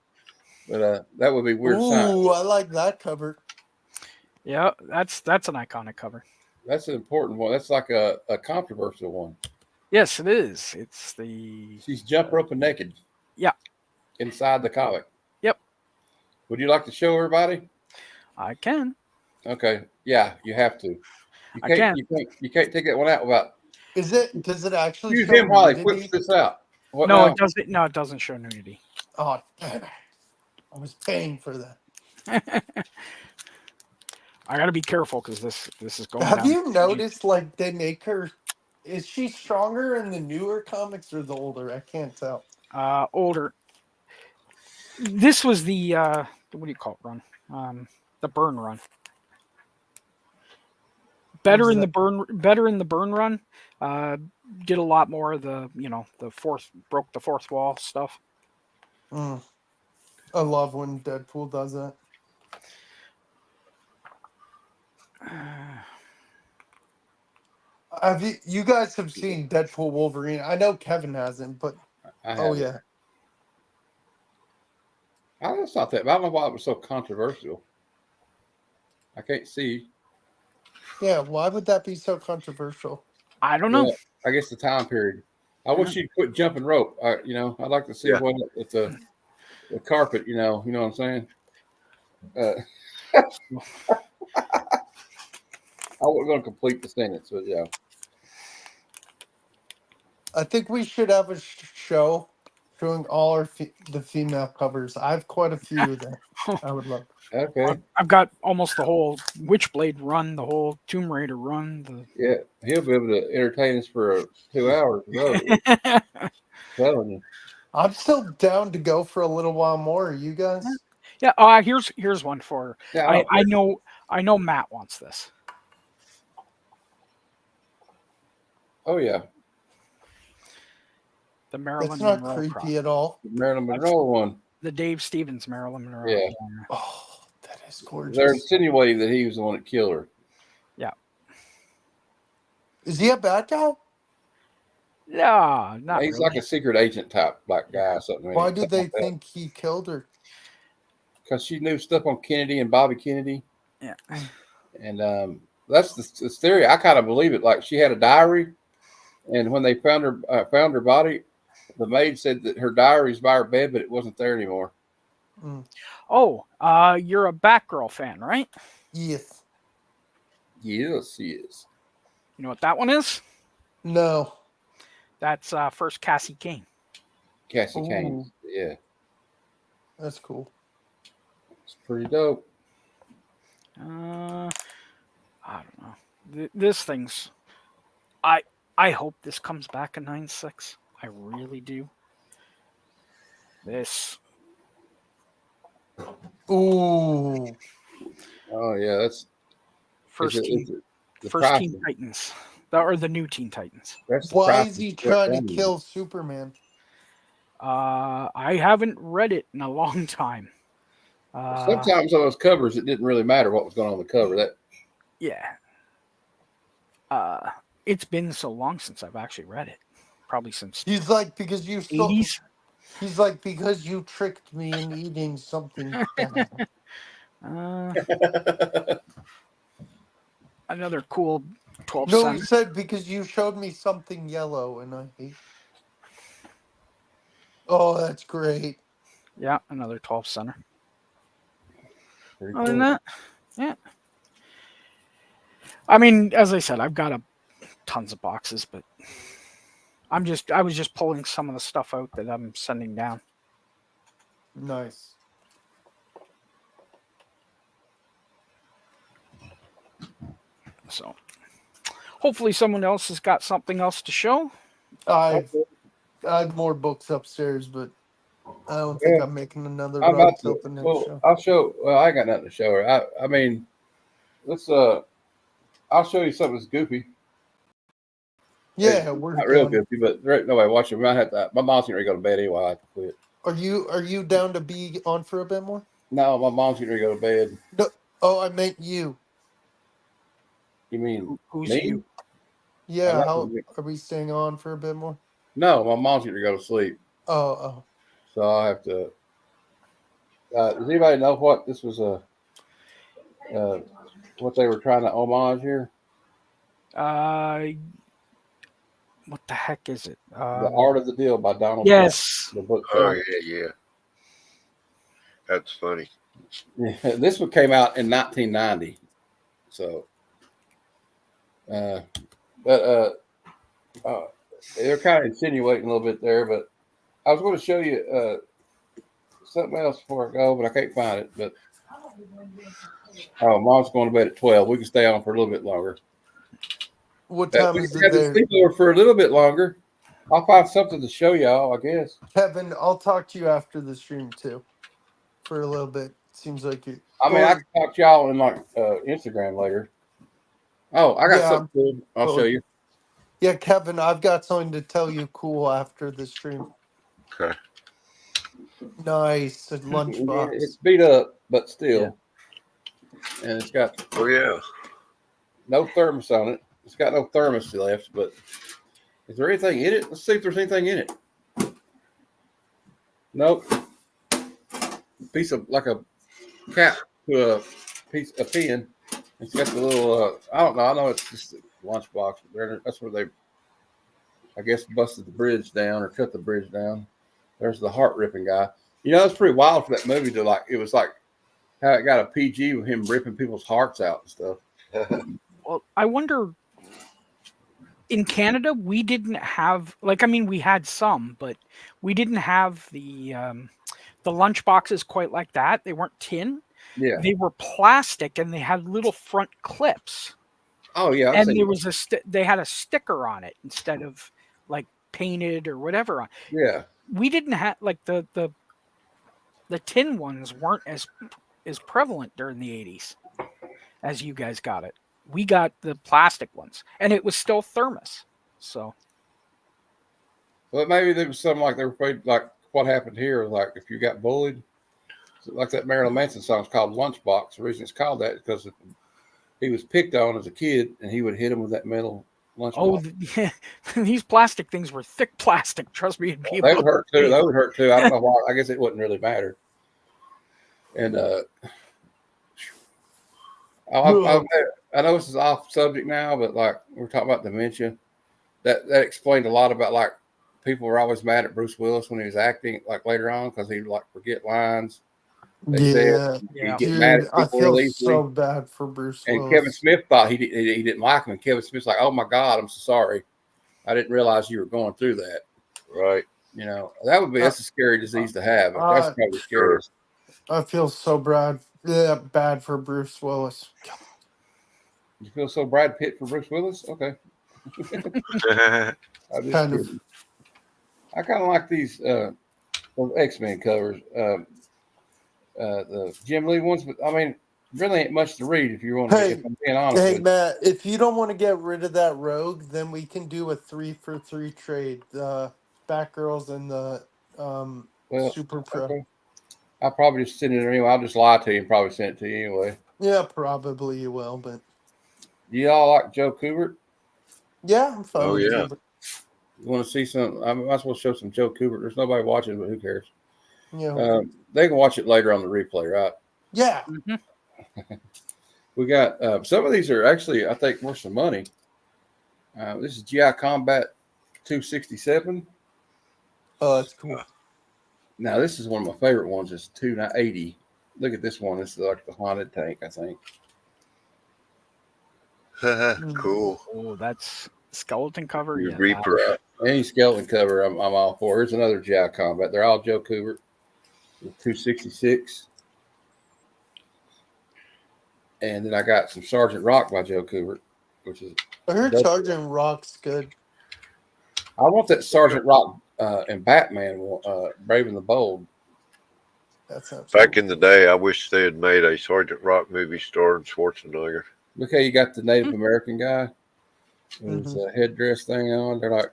but that would be weird science. Ooh, I like that cover. Yeah, that's an iconic cover. That's an important one. That's like a controversial one. Yes, it is. It's the She's jump roping naked. Yeah. Inside the comic. Yep. Would you like to show everybody? I can. Okay. Yeah, you have to. I can. You can't take that one out without Is it? Does it actually Use show him while he nudity? whips this out. What No, now? it doesn't. No, it doesn't show nudity. Oh, damn it. I was paying for that. I got to be careful because this is going Have down. you noticed, like, they make her... Is she stronger in the newer comics or the older? I can't tell. Older. This was the what do you call it run? The burn run. Better in the burn run. Did a lot more of the broke the fourth wall stuff. I love when Deadpool does that. Have you guys have seen Deadpool Wolverine? I know Kevin hasn't, but Oh yeah. That's not that. I don't know why it was so controversial. I can't see. Yeah, why would that be so controversial? I don't know. Yeah, I guess the time period. I wish you'd quit jumping rope. I'd like to see Yeah. what it's the carpet. You know what I'm saying? I wasn't going to complete the sentence, but yeah. I think we should have a show showing all our the female covers. I have quite a few that I would love. Okay. I've got almost the whole Witchblade run, the whole Tomb Raider run. Yeah, he'll be able to entertain us for 2 hours. Telling you. I'm still down to go for a little while more. Are you guys? Yeah. Here's one for her. Yeah, I know Matt wants this. Oh yeah, The Marilyn It's not Monroe creepy cross. at all. the Marilyn Monroe one. The Dave Stevens Marilyn Monroe. Yeah. Oh, that is gorgeous. They're insinuating that he was the one that killed her. Yeah. Is he a bad guy? Yeah, not He's really. like a secret agent type black guy or something. Why did they think he killed her? Because she knew stuff on Kennedy and Bobby Kennedy. Yeah. And that's the theory. I kind of believe it. Like she had a diary, and when they found her body, the maid said that her diary was by her bed, but it wasn't there anymore. Oh, you're a Batgirl fan, right? Yes. Yes, he is. You know what that one is? No. That's first Cassie Kane. Cassie Ooh. Kane. Yeah, That's cool. it's pretty dope. I don't know. This thing's. I hope this comes back in 9.6. I really do. This. Ooh. Oh yeah, that's First Teen pricing. Titans. Or the new Teen Titans. That's the Why pricing is he split trying to down. kill Superman? I haven't read it in a long time. Sometimes on those covers, it didn't really matter what was going on the cover. That Yeah. It's been so long since I've actually read it. Probably since He's like, because you 80s. He's like, because you tricked me in eating something bad. Another cool 12 No, cent. he said because you showed me something yellow and I hate. Oh, that's great. Yeah, another 12 center. pretty Other than cool. that, yeah. I mean, as I said, I've got tons of boxes, but I was just pulling some of the stuff out that I'm sending down. Nice. So hopefully someone else has got something else to show. I had more books upstairs, but I don't think Yeah. I'm making another I'm run about till to. the next Well, show. I'll show. Well, I ain't got nothing to show her. I mean, let's. I'll show you something that's goofy. Yeah, we're Not real down. goofy, but no way. Watch it. We might have to. My mom's getting ready to go to bed anyway. I have to quit. Are you down to be on for a bit more? No, my mom's getting ready to go to bed. No. Oh, I meant you. You mean Who's me? you? Yeah. like How to- are we staying on for a bit more? No, my mom's getting ready to go to sleep, Oh. so I'll have to. Does anybody know what this was? What they were trying to homage here? What the heck is it? The Art of the Deal by Donald. Yes. Trump, the book. Oh yeah. That's funny. Yeah, this one came out in 1990. So, but They're kind of insinuating a little bit there, but I was going to show you something else before I go, but I can't find it. But Mom's going to bed at 12. We can stay on for a little bit longer. What We time can is it have the there? sleepover for a little bit longer. I'll find something to show y'all, I guess. Kevin, I'll talk to you after the stream too, for a little bit. Seems like you. I mean, I can talk to y'all in like Instagram later. Oh, I got Yeah, something cool. I'll show you. yeah, Kevin, I've got something to tell you cool after the stream. Okay. Nice, a It's lunchbox. beat up, but still, and it's got Oh yeah. no thermos on it. It's got no thermos left, but is there anything in it? Let's see if there's anything in it. Nope. Piece of like a cap to a pin. It's got the little I don't know. I know it's just a lunchbox. That's where they, I guess, busted the bridge down or cut the bridge down. There's the heart ripping guy. You know, it's pretty wild for that movie to like. It was like how it got a PG with him ripping people's hearts out and stuff. Well, I wonder. In Canada, we didn't have we had some, but we didn't have the lunch boxes quite like that. They weren't tin. Yeah. They were plastic, and they had little front clips. Oh yeah. And there was they had a sticker on it instead of like painted or whatever on. Yeah. We didn't have like the tin ones weren't as prevalent during the 80s as you guys got it. We got the plastic ones, and it was still thermos. So, well, maybe there was something like they were afraid, like what happened here, like if you got bullied, like that Marilyn Manson song is called Lunchbox. The reason it's called that is because he was picked on as a kid, and he would hit him with that metal lunchbox. These plastic things were thick plastic. Trust me, people. They would hurt too. They would hurt too. I don't know why. I guess it wouldn't really matter. And I know this is off subject now, but like we're talking about dementia, that explained a lot about like people were always mad at Bruce Willis when he was acting like later on because he would like forget lines. They said he'd get mad Dude, at I people feel real easily. so bad for Bruce And Willis. Kevin Smith thought he didn't like him. And Kevin Smith's like, "Oh my God, I'm so sorry. I didn't realize you were going through that." Right. You know, that's a scary disease to have. That's probably scary. I feel so bad for Bruce Willis. You feel so Brad Pitt for Bruce Willis? Okay. Kind of. I kind of like these X-Men covers, the Jim Lee ones, but I mean, really ain't much to read if you want to. If I'm being honest. Hey, Matt, if you don't want to get rid of that Rogue, then we can do a 3-for-3 trade. The Batgirls and the Super Pro. Okay. I'll probably just send it anyway. I'll just lie to you and probably send it to you anyway. Yeah, probably you will, but Do y'all like Joe Kubert? yeah, I'm fine. Oh with yeah. Kubert. You want to see some? I might as well show some Joe Kubert. There's nobody watching, but who cares? Yeah. They can watch it later on the replay, right? Yeah. Mm-hmm. We got some of these are actually, I think, worth some money. This is GI Combat 267. Oh, that's cool. Now, this is one of my favorite ones. It's 280. Look at this one. This is like the haunted tank, I think. Cool. Oh, that's skeleton cover. Your Yeah, Reaper. Any skeleton cover, I'm all for. Here's another GI Combat. They're all Joe Kubert. 266. And then I got some Sergeant Rock by Joe Kubert, which is. I heard Sergeant Rock's good. I want that Sergeant Rock and Batman, Brave and the Bold. That sounds Back cool. in the day, I wish they had made a Sergeant Rock movie starring Schwarzenegger. Look how you got the Native American guy with his headdress thing on. They're like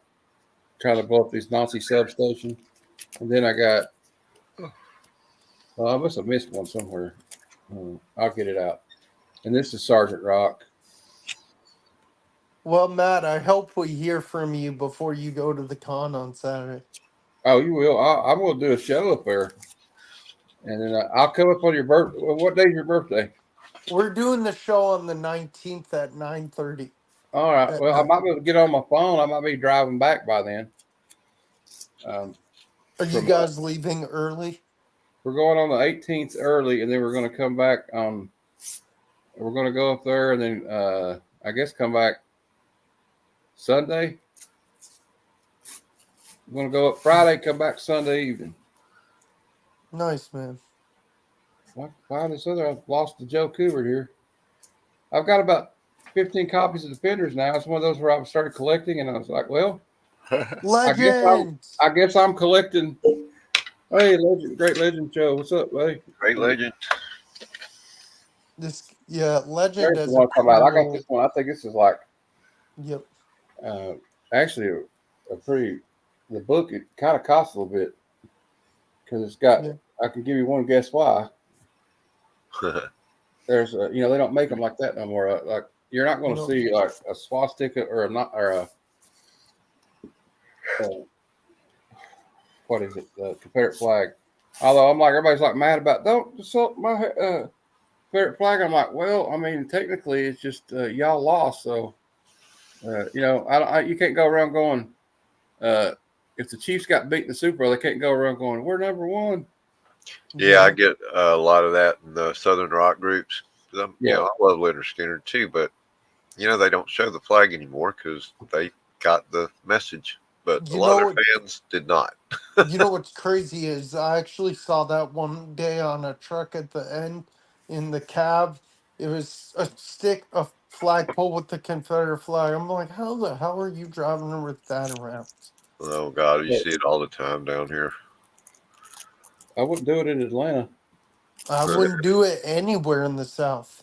trying to blow up these Nazi substation. And then I got, I must have missed one somewhere. I'll get it out. And this is Sergeant Rock. Well, Matt, I hope we hear from you before you go to the con on Saturday. Oh, you will. I'm going to do a show up there. And then I'll come up on your birthday. What day is your birthday? We're doing the show on the 19th at 9:30. All right. Well, I might be able to get on my phone. I might be driving back by then. Are you guys leaving early? We're going on the 18th early, and then we're going to come back. We're going to go up there, and then I guess come back Sunday. I'm gonna go up Friday, come back Sunday evening. Nice, man. Why this other? I've lost to Joe Coover here. I've got about 15 copies of Defenders now. It's one of those where I started collecting, and I was like, well, Legends. I guess I'm collecting. Hey, great legend Joe. What's up, buddy? Great legend. Legend There's the as one a I'm talking about. I got cool. this one. I think this is like Yep. actually a pretty. The book it kind of costs a little bit because it's got. Yeah. I can give you one guess why. There's a, they don't make them like that no more. Like you're not going to No. see like a swastika or a what is it? The Confederate flag. Although I'm like everybody's like mad about don't insult my Confederate flag. I'm like, well, I mean, technically it's just y'all lost, so you can't go around going. If the Chiefs got beat in the Super Bowl, they can't go around going, we're number one. Yeah, I get a lot of that in the Southern rock groups. I love Leonard Skinner too, but they don't show the flag anymore because they got the message. But a lot of fans did not. You know what's crazy is I actually saw that one day on a truck at the end in the cab. It was a flagpole with the Confederate flag. I'm like, how the hell are you driving with that around? Oh God, you see it all the time down here. I wouldn't do it in Atlanta. I wouldn't do it anywhere in the South.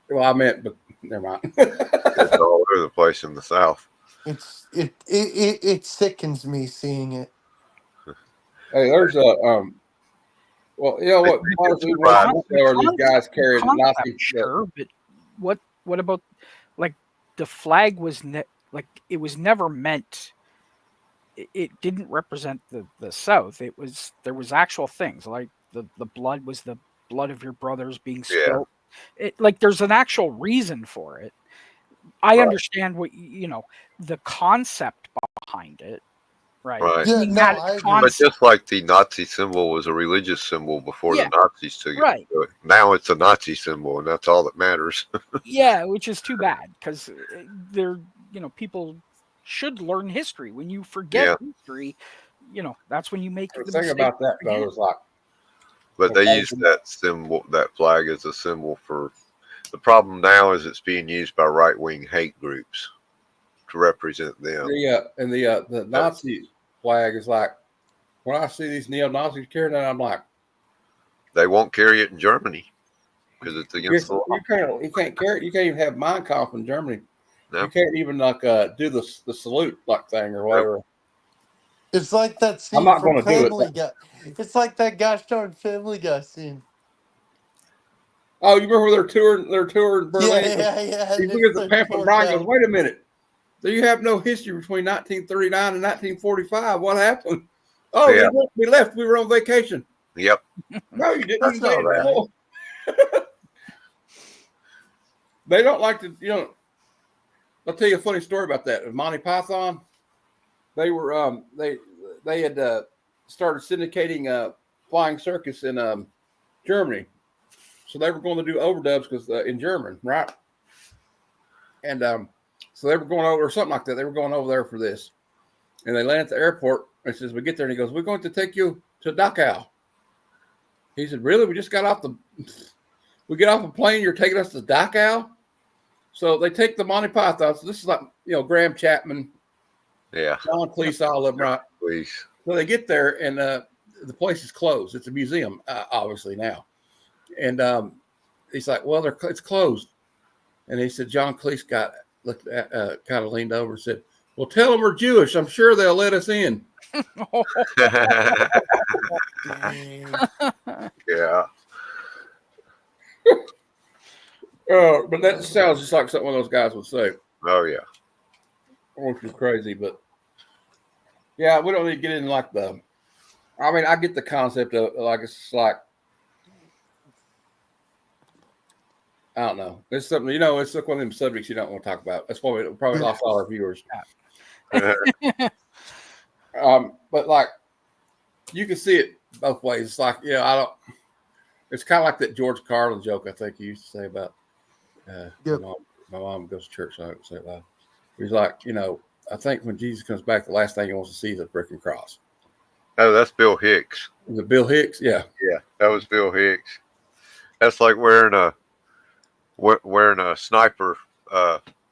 Well, I meant, but never mind. It's all over the place in the South. It sickens me seeing it. Hey, there's a well, you know what? Honestly, these guys carried Nazi. Sure, but what about like the flag was it was never meant. It didn't represent the South. There was actual things like the blood was the blood of your brothers being spilled. There's an actual reason for it. I understand what the concept behind it. Right. Yeah, no, I agree. But just like the Nazi symbol was a religious symbol before the Nazis took it. Right. Now it's a Nazi symbol, and that's all that matters. Yeah, which is too bad because people should learn history. When you forget history, that's when you make the thing about that though is like. But they use that symbol, that flag, as a symbol for. The problem now is it's being used by right-wing hate groups to represent them. The Nazi flag is like when I see these neo-Nazis carrying that, I'm like, they won't carry it in Germany because it's against the law. You can't carry it. You can't even have Mein Kampf in Germany. No. You can't even do the salute thing or whatever. It's like that scene I'm not from going to do Family Guy. It's like that gosh darn Family Guy scene. Oh, you remember their tour in Berlin? Yeah. You look at the pamphlet, Brian goes, wait a minute. You have no history between 1939 and 1945. What happened? Oh, we left. We were on vacation. Yep. No, you didn't. That's not right. They don't like to, I'll tell you a funny story about that. Monty Python, they were, they had started syndicating Flying Circus in Germany. So they were going to do overdubs because in German, right? And so they were going over or something like that. They were going over there for this, and they land at the airport. And says, "We get there," and he goes, "We're going to take you to Dachau." He said, "Really? We just got off we get off a plane. You're taking us to Dachau?" So they take the Monty Python. So this is like Graham Chapman, John Cleese, all of them, right? Please. So they get there, and the place is closed. It's a museum, obviously now. And he's like, well, it's closed. And he said, John Cleese looked at, kind of leaned over and said, well, tell them we're Jewish. I'm sure they'll let us in. Yeah. But that sounds just like something one of those guys would say. Oh, yeah. Which is crazy, but yeah, we don't need to get in like I get the concept of it's like, I don't know. It's something, it's like one of them subjects you don't want to talk about. That's why we probably lost all our viewers. But like, you can see it both ways. It's like, it's kind of like that George Carlin joke I think he used to say about, my mom goes to church, so I don't say it loud. He's like, I think when Jesus comes back, the last thing he wants to see is a freaking cross. Oh, that's Bill Hicks. Is it Bill Hicks? Yeah. Yeah, that was Bill Hicks. That's like wearing a sniper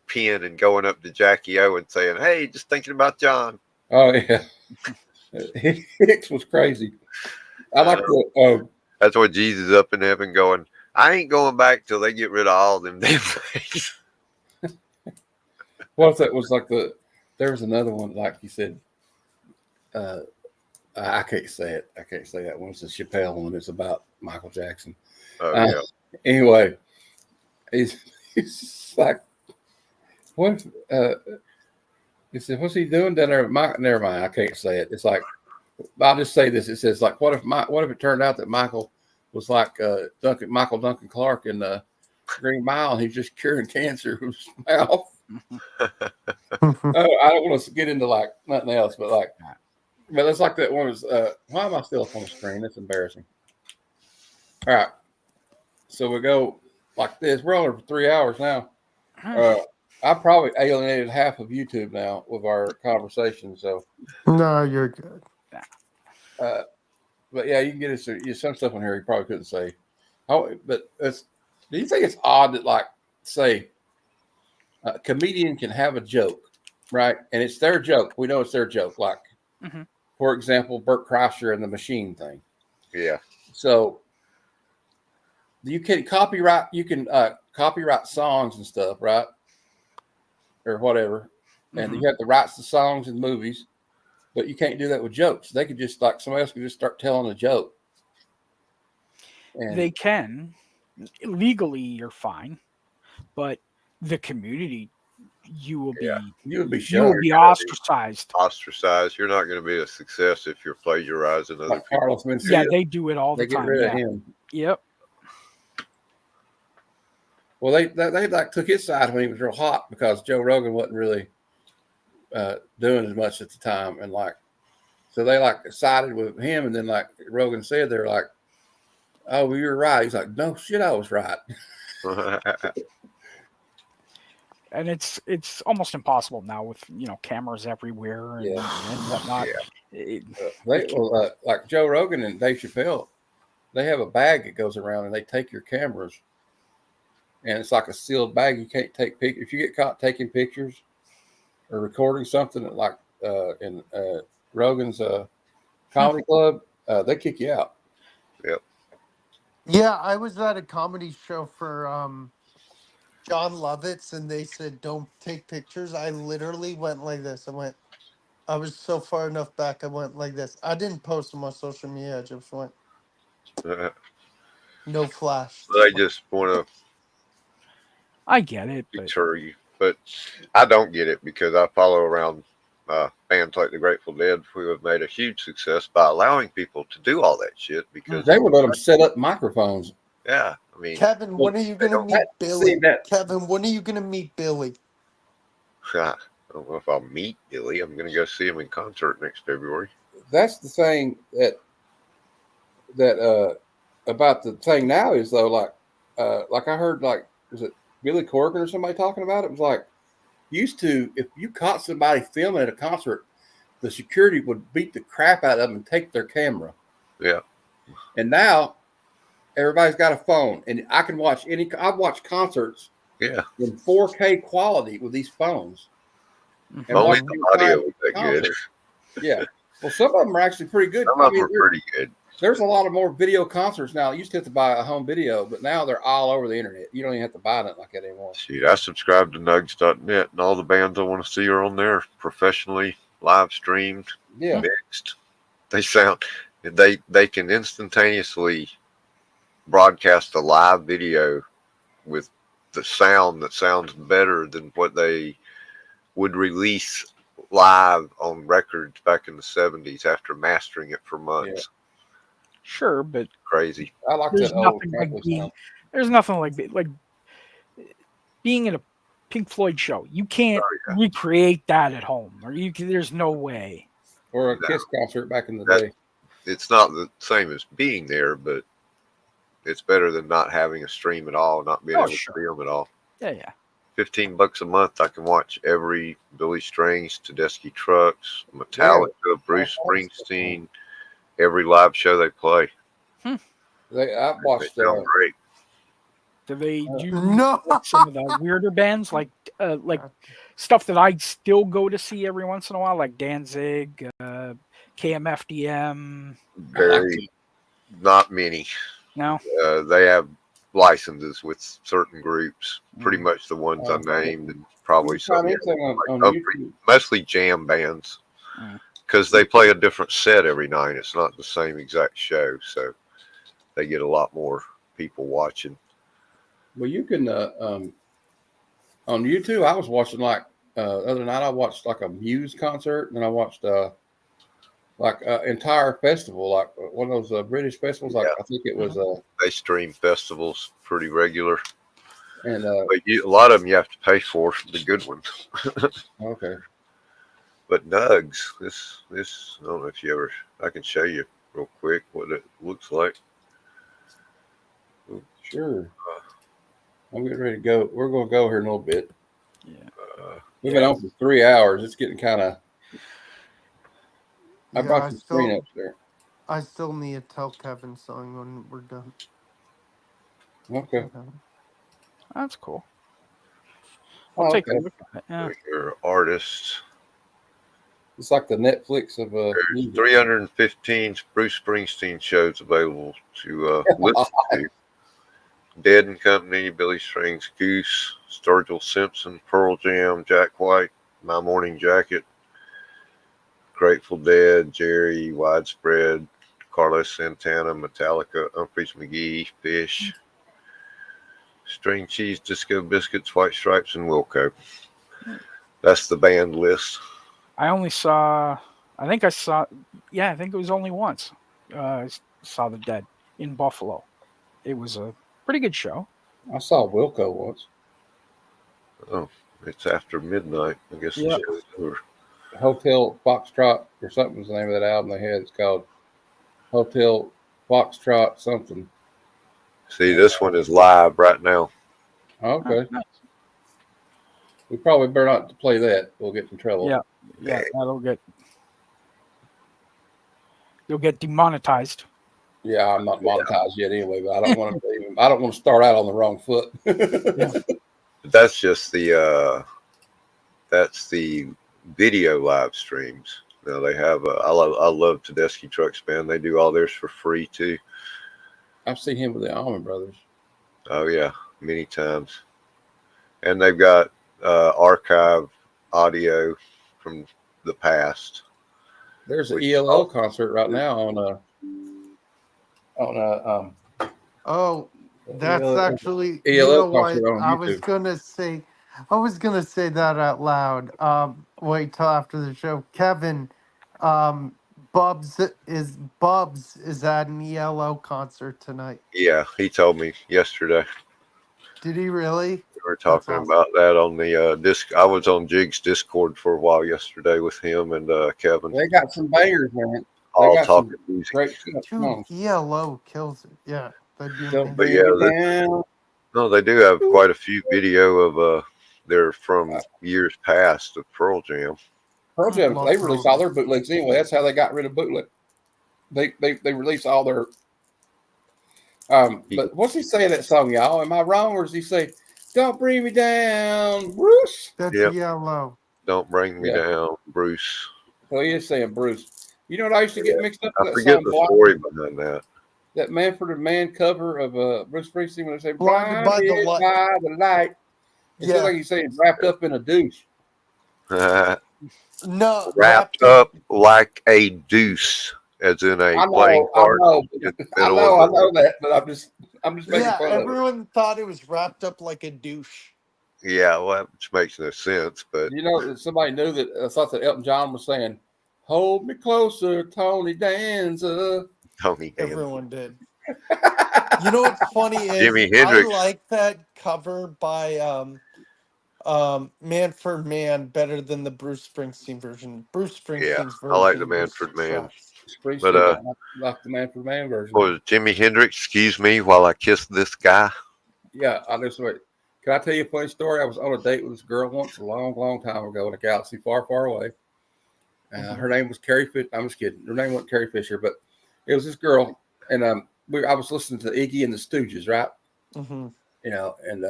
pin and going up to Jackie O and saying, "Hey, just thinking about John." Oh yeah. Hicks was crazy. I like the. That's what Jesus up in heaven going. I ain't going back till they get rid of all them damn things. What if that was like the? There was another one like you said. I can't say it. I can't say that one. It's a Chappelle one. It's about Michael Jackson. Oh yeah. Anyway, he's like, what? He said, "What's he doing down there?" Never mind. I can't say it. It's like, I'll just say this. It says like, what if it turned out that Michael was like Michael Duncan Clark in the Green Mile, and he's just curing cancer with his mouth. I don't want to get into like nothing else, but it's like that one was. Why am I still up on the screen? That's embarrassing. All right, so we go like this. We're on for 3 hours now. I probably alienated half of YouTube now with our conversation. So No, you're good. but yeah, you can get us some stuff on here you probably couldn't say. But do you think it's odd that like say a comedian can have a joke, right? And it's their joke. We know it's their joke. Like, for example, Bert Kreischer and the machine thing. Yeah. So you can copyright. You can copyright songs and stuff, right? Or whatever. And you have the rights to songs and movies, but you can't do that with jokes. They could just like somebody else could just start telling a joke. And they can legally, you're fine, but the community, you will be ostracized. Ostracized. You're not going to be a success if you're plagiarizing other like people. Carlos Mencia, Yeah, they do it all the time. They get rid of him. Yep. Well, they like took his side when he was real hot because Joe Rogan wasn't really doing as much at the time, and like so they like sided with him, and then like Rogan said, they're like, "Oh, well, you're right." He's like, "No shit, I was right." And it's almost impossible now with cameras everywhere and whatnot. Like Joe Rogan and Dave Chappelle, they have a bag that goes around, and they take your cameras. And it's like a sealed bag. You can't take pictures. If you get caught taking pictures or recording something like in Rogan's comedy club, they kick you out. Yep. Yeah, I was at a comedy show for John Lovitz, and they said don't take pictures. I literally went like this. I was so far enough back. I went like this. I didn't post on my social media. I just went no flash. They just want to. I get it, deter you, but I don't get it because I follow around bands like the Grateful Dead who have made a huge success by allowing people to do all that shit because they would let them set up microphones. Yeah, I mean, Kevin, when are you going to meet Billy? Kevin, when are you going to meet Billy? I don't know if I'll meet Billy. I'm going to go see him in concert next February. That's the thing that about the thing now is though, like I heard, like, was it Billy Corgan or somebody talking about it? It was like, used to, if you caught somebody filming at a concert, the security would beat the crap out of them and take their camera. Yeah. And now everybody's got a phone, and I can watch I've watched concerts in 4K quality with these phones. Only the audio was that good. Yeah. Well, some of them are actually pretty good. Some of them are pretty good. There's a lot of more video concerts now. You used to have to buy a home video, but now they're all over the internet. You don't even have to buy nothing like that anymore. Shoot, I subscribe to nugs.net, and all the bands I want to see are on there, professionally live streamed, mixed. They can instantaneously broadcast a live video with the sound that sounds better than what they would release live on records back in the 70s after mastering it for months. Yeah. Sure, but crazy. I like there's that nothing like being. There's nothing like being in a Pink Floyd show. You can't recreate that at home, or there's no way. Or a Kiss concert back in the day. It's not the same as being there, but it's better than not having a stream at all, not being able to see them at all. Yeah. $15 a month, I can watch every Billy Strings, Tedeschi Trucks, Metallica, Bruce Springsteen, every live show they play. I They watched. sound great. Do they do No. like some of the weirder bands, like stuff that I still go to see every once in a while, like Danzig, KMFDM? Very, not many. No. They have licenses with certain groups, pretty Mm. much the ones I named, and You probably can some find anything on Humphrey, YouTube. mostly jam bands, Mm. because they play a different set every night. It's not the same exact show, so they get a lot more people watching. Well, you can on YouTube. I was watching like other night. I watched like a Muse concert, and I watched like entire festival, like one of those British festivals. Like I think it was They stream festivals pretty regular, and but a lot of them you have to pay for the good ones. okay, But Nugs, this I don't know if you ever. I can show you real quick what it looks like. sure. I'm getting ready to go. We're going to go here in a little bit. Yeah. We've been on for 3 hours. It's getting kind of. I Yeah, brought the screen up there. I still need to tell Kevin something when we're done. Okay. That's cool. I'll take a look at it. Yeah. Your artists. It's like the Netflix of music. 315 Bruce Springsteen shows available to listen to. Dead and Company, Billy Strings, Goose, Sturgill Simpson, Pearl Jam, Jack White, My Morning Jacket, Grateful Dead, Jerry, Widespread, Carlos Santana, Metallica, Humphreys McGee, Fish, String Cheese, Disco Biscuits, White Stripes, and Wilco. That's the band list. I think it was only once. I saw the Dead in Buffalo. It was a pretty good show. I saw Wilco once. Oh, it's after midnight. I guess Yeah. the show's over. Hotel Foxtrot or something was the name of that album they had. It's called Hotel Foxtrot something. See, this one is live right now. Okay. Nice. We probably better not play that. We'll get in trouble. Yeah, you'll get demonetized. Yeah, I'm not monetized yet anyway, but I don't want to. I don't want to start out on the wrong foot. Yeah. That's just the video live streams. Now they have I love Tedeschi Trucks Band. They do all theirs for free too. I've seen him with the Allman Brothers. Oh yeah, many times. And they've got archive audio from the past. There's an ELO concert right now on Oh, that's ELO actually ELO what concert on I YouTube. was gonna say that out loud. Wait till after the show. Kevin, Bubs is at an ELO concert tonight. Yeah, he told me yesterday. Did he really? We were talking awesome. about that on the disc. I was on Jig's Discord for a while yesterday with him and Kevin. They got some bangers in it. All got talking some music. great stuff. Dude, ELO kills it. Yeah, that'd be Don't amazing. But bring yeah, me down. No, they do have quite a few video of they're from years past of Pearl Jam. Pearl Jam, Love they Pearl released Jam. all their bootlegs anyway. That's how they got rid of bootleg. They released all their. But what's he say in that song, y'all? Am I wrong, or does he say, "Don't bring me down, Bruce"? That's Yep. ELO. Don't bring me down, Bruce. So he is saying Bruce. You know what I used to get mixed up with I that forget song, the story behind that. that Manford and Man cover of Bruce Springsteen when they say Blinded by the light. by the light. It sounds Yeah. like he's saying wrapped up in a douche. No, Wrapped up like a deuce, as in a I playing know, I card. know, in the I middle know, of I know that, but I'm just making Yeah, fun of it. everyone thought it was wrapped up like a douche. Yeah, well, which makes no sense, but You know, somebody knew that. I thought that Elton John was saying, "Hold me closer, Tony Danza." Tony Danza. Everyone did. You know what's funny is Jimi Hendrix. I like that cover by Man for Man better than the Bruce Springsteen version. Bruce Springsteen's version. I like the was Manford Man. trash. Springsteen, But, like the Manford Man version. What was it, Jimi Hendrix? Excuse me while I kiss this guy. Yeah, I just wait. Can I tell you a funny story? I was on a date with this girl once a long, long time ago in a galaxy far, far away. Her name was Carrie Fisher. I'm just kidding. Her name wasn't Carrie Fisher, but it was this girl. And I was listening to Iggy and the Stooges, right? Mm-hmm. And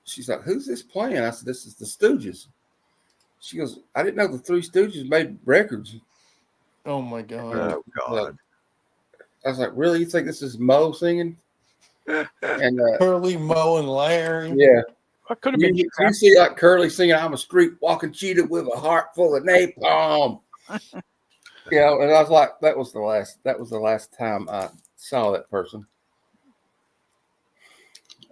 she's like, "Who's this playing?" I said, "This is the Stooges." She goes, "I didn't know the Three Stooges made records." Oh my god. Oh God. I was like, "Really? You think this is Mo singing?" And Curly, Moe, and Larry. yeah, What could have been? you see like Curly singing, "I'm a street walking cheetah with a heart full of napalm." And I was like, that was the last time I saw that person.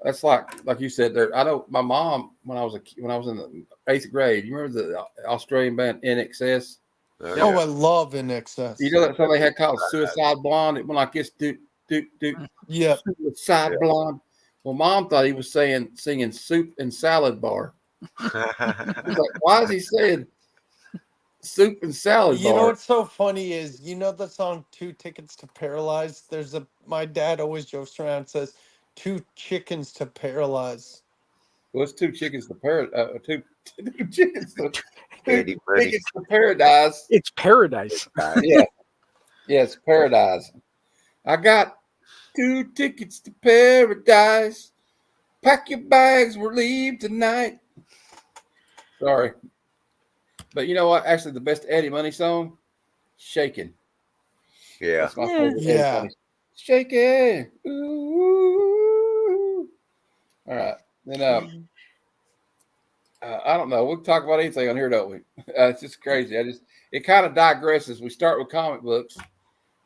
That's like you said there. I know my mom when I was in the 8th grade. You remember the Australian band NXS? Oh, I love In Excess. You know that song they had called Suicide Blonde? It went like this, doot, doot, doot, Yeah. Suicide Blonde. Well, Mom thought he was singing Soup and Salad Bar. He's like, why is he saying Soup and Salad You know Bar? what's so funny is the song Two Tickets to Paralyze? My dad always jokes around and says, two chickens to paralyze. Well, it's two chickens to paradise. Two chickens to Eddie Money. tickets to paradise. It's paradise. Yeah, yes, paradise. I got 2 tickets to paradise. Pack your bags, we're leave tonight. Sorry, but you know what? Actually, the best Eddie Money song, "Shaking." Yeah. That's my Yeah. favorite. Eddie Yeah. Money. Shaking. Ooh. All right, then I don't know. We'll talk about anything on here, don't we? It's just crazy. It kind of digresses. We start with comic books.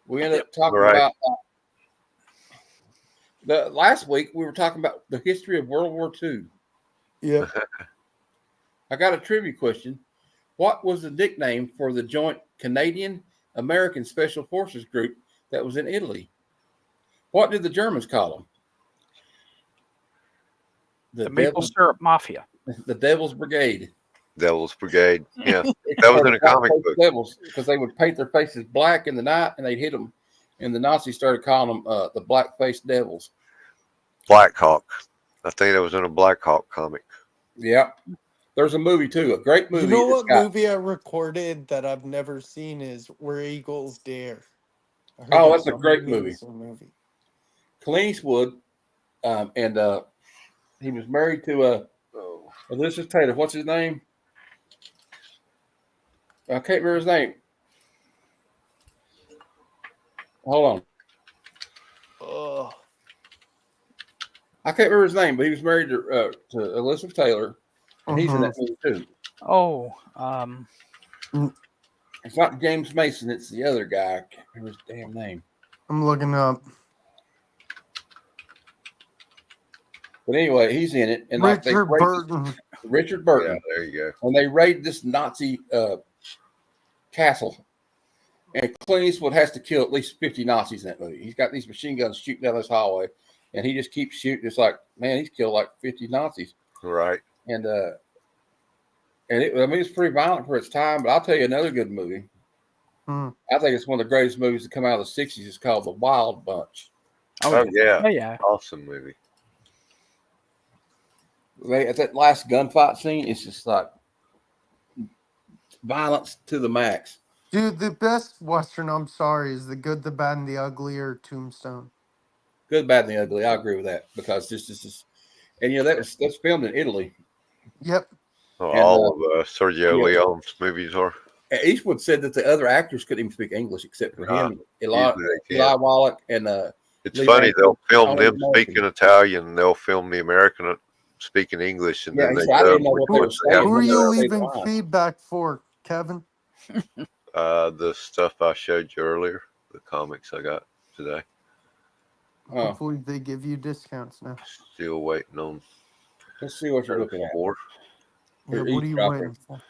We end up talking Right. about the last week. We were talking about the history of World War II. Yep. I got a trivia question. What was the nickname for the joint Canadian-American Special Forces group that was in Italy? What did the Germans call them? The Maple Syrup Mafia. The Devil's Brigade. Devil's Brigade. Yeah. That was in a comic book. Devils, because they would paint their faces black in the night and they'd hit them. And the Nazis started calling them the black-faced devils. Black Hawk. I think that was in a Black Hawk comic. Yeah. There's a movie, too. A great movie. You know what movie I recorded that I've never seen is Where Eagles Dare. I heard Oh, that's a an great movie. amazing movie. Clint Eastwood, and he was married to Elizabeth Taylor. What's his name? I can't remember his name. Hold on. Oh, I can't remember his name, but he was married to Elizabeth Taylor, and he's in that movie too. Oh, It's not James Mason; it's the other guy. I can't remember his damn name. I'm looking up. But anyway, he's in it, and Richard Burton. Richard Yeah, Burton, there you go. and they raid this Nazi castle, and Clint Eastwood has to kill at least 50 Nazis in that movie. He's got these machine guns shooting down this hallway, and he just keeps shooting. It's like, man, he's killed like 50 Nazis, Right. and it's pretty violent for its time. But I'll tell you another good movie. Hmm. I think it's one of the greatest movies to come out of the 60s. It's called The Wild Bunch. Oh, yeah. oh yeah. Awesome movie. At that last gunfight scene, it's just like violence to the max. Dude, the best Western, I'm sorry, is The Good, the Bad, and the Ugly or Tombstone. Good, bad, and the ugly. I agree with that because this is, and that's filmed in Italy. Yep. Oh, And, all of Sergio Leone's movies are. Eastwood said that the other actors couldn't even speak English except for him, Eli Wallach, and It's Lee funny, they'll film only them American. speaking Italian, and they'll film the American speaking English, and Yeah, then he they said, I didn't know dub what they were saying. Who are when they you were leaving line. feedback for, Kevin? the stuff I showed you earlier, the comics I got today. Oh, Hopefully they give you discounts now. Still waiting on let's see what you're looking at. more. Yeah, Your what are you eavesdropper. waiting for?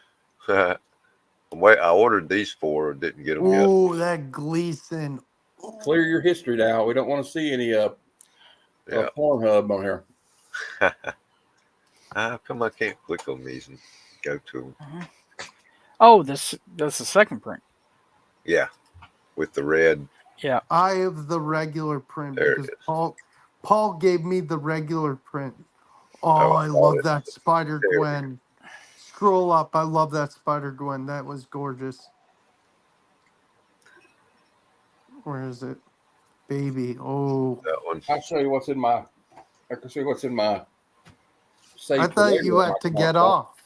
I ordered these 4, didn't get them yet. Oh, that Gleason. Ooh. Clear your history now. We don't want to see any Yeah. Pornhub on here. How come I can't click on these and go to them? Oh, that's the second print. Yeah, with the red. Yeah. I have the regular print There it because is. Paul gave me the regular print. Oh, I bought love it. that Spider There. Gwen. Scroll up. I love that Spider Gwen. That was gorgeous. Where is it? Baby. Oh, That one. I'll show you what's in my. I can show you what's in my I save for thought later. you had to get off.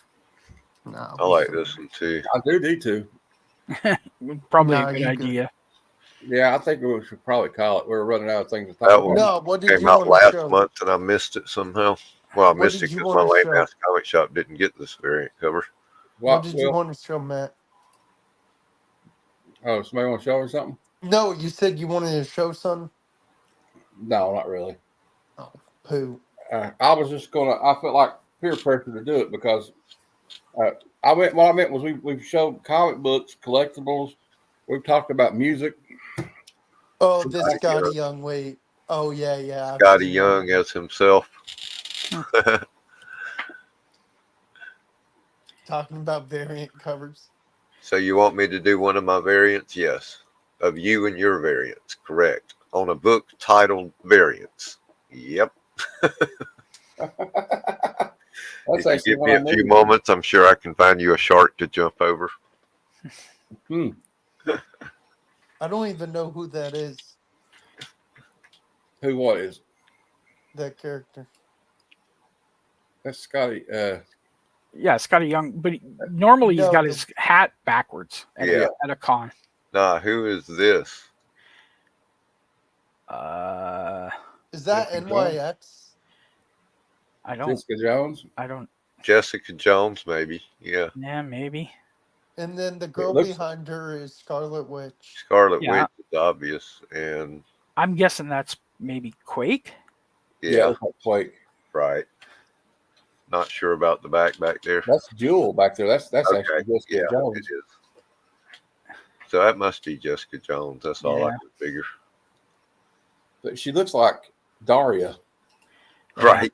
No. I like this one too. I do need to. Probably No, a good you good. idea. Yeah, I think we should probably call it. We're running out of things to talk That about. one No, what did came you out want to last show? month and I missed it somehow. Well, I What missed did it you because want my to lame show? ass comic shop didn't get this variant cover. What What? did you want to show, Matt? Oh, somebody want to show her something? No, you said you wanted to show something. No, not really. Oh, poo. I was just gonna. I felt like peer pressure to do it because I went. What I meant was we've showed comic books, collectibles. We've talked about music. Oh, this Scotty Scotty Young, Young. Wait. Oh yeah, yeah. I've Scotty seen that. Young as himself. Talking about variant covers. So you want me to do one of my variants? Yes. Of you and your variants, correct. On a book titled Variants. Yep. That's If you actually give what me I a few need. moments, I'm sure I can find you a shark to jump over. Hmm. I don't even know who that is. Who? What is? That character. That's Scotty. Yeah, Scotty Young, but normally he's No, got the- his hat backwards at, Yeah. at a con. Nah, who is this? Is that Jessica NYX? I don't, Jessica Jones. I don't. Jessica Jones, maybe. Yeah. Yeah, maybe. And then the girl looks- behind her is Scarlet Witch. Scarlet Yeah. Witch is obvious. And I'm guessing that's maybe Quake. yeah, Looks like Quake. right. Not sure about the back there. That's Jewel back there. That's Okay, actually Jessica yeah, Jones. it is. So that must be Jessica Jones. That's all I Yeah. can figure. But she looks like Daria. Right.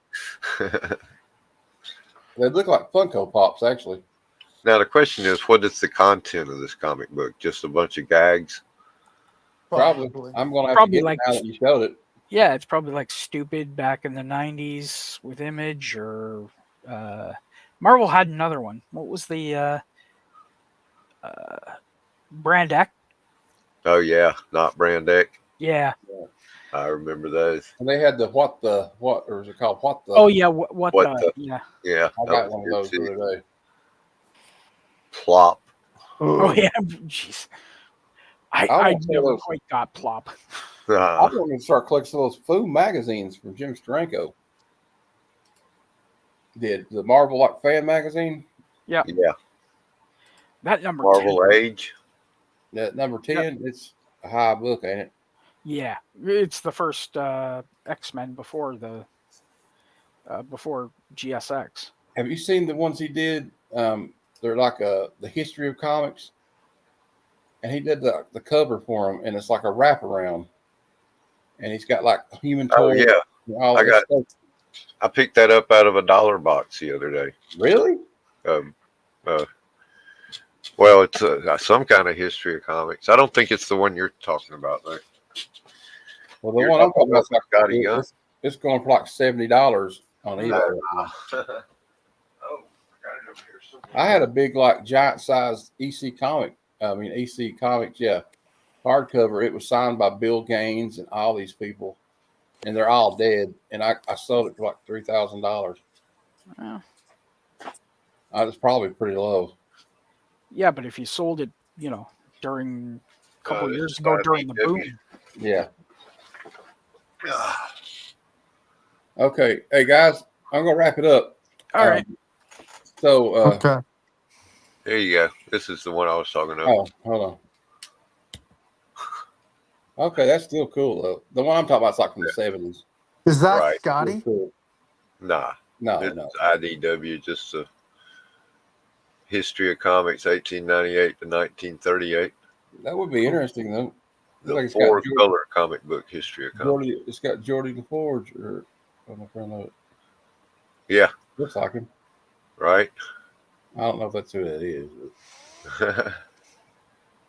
They look like Funko Pops, actually. Now the question is, what is the content of this comic book? Just a bunch of gags? Probably. Probably. I'm going to have Probably to get like- it now that you showed it. Yeah, it's probably like Stupid back in the 90s with Image, or Marvel had another one. What was the Brand X? Oh yeah, not Brand X. Yeah. I remember those. And they had what, or is it called? What the? Oh yeah. What What the? the- Yeah. Yeah, I that got was one of good those the too. other day. Plop. Oh yeah. Jeez. I want some of never those. quite got Plop. I want to start collecting some of those Foo magazines from Jim Steranko. Did the Marvel like fan magazine? Yeah, That number Marvel 10. Age. That number 10, it's a high book, ain't it? Yeah, it's the first X-Men before before GSX. Have you seen the ones he did? They're like the history of comics, and he did the cover for them, and it's like a wraparound, and he's got like Human Oh Torch. yeah, and all I this got- stuff. I picked that up out of a dollar box the other day. Really? Well, it's some kind of history of comics. I don't think it's the one you're talking about, though. Well, the You're one I'm talking about, talking about Scotty Young? it's going for like $70 on eBay. Oh, I got it over here somewhere. I had a big, like, giant sized EC Comics, yeah, hardcover. It was signed by Bill Gaines and all these people, and they're all dead. And I sold it for like $3,000. Well, I was probably pretty low. yeah, but if you sold it, during a couple this years is ago by during the DW. boom. Yeah. Okay. Hey, guys, I'm going to wrap it up. All right. So, Okay. There you go. This is the one I was talking about. oh, hold on. Okay, that's still cool, though. The one I'm talking about is like from the 70s. Is that Right. Still Scotty? cool. Nah, No, this no. is IDW, just a history of comics, 1898 to 1938. That would be interesting, though. The Like it's got four George- color comic book history of comics. It's got Geordie LaForge, or I don't know if I know it. Yeah, Looks like him. right. I don't know if that's who that is. I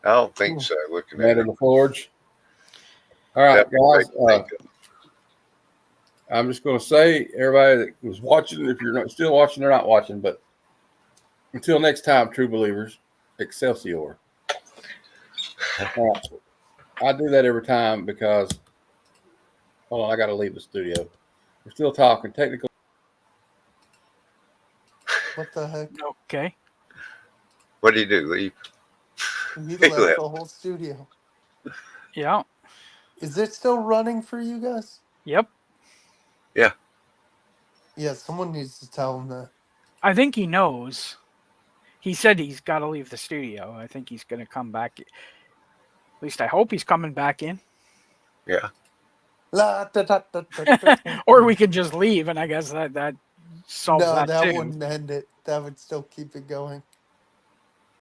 don't think so. Looking at Matt it, LaForge. All right, That would guys. make me think I'm just going to say, everybody that was watching, if you're not still watching, they're not watching, but until next time, true believers, Excelsior. I do that every time because, hold on, I got to leave the studio. We're still talking technical. What the heck? Okay. What do you do? Leave? He He left left. the whole studio. Yeah. Is it still running for you guys? Yep. Yeah, someone needs to tell him that. I think he knows. He said he's got to leave the studio. I think he's going to come back. At least I hope he's coming back in. Yeah. La, da, da, da, da, da. Or we can just leave, and I guess that solves No, that that too. wouldn't end it. That would still keep it going.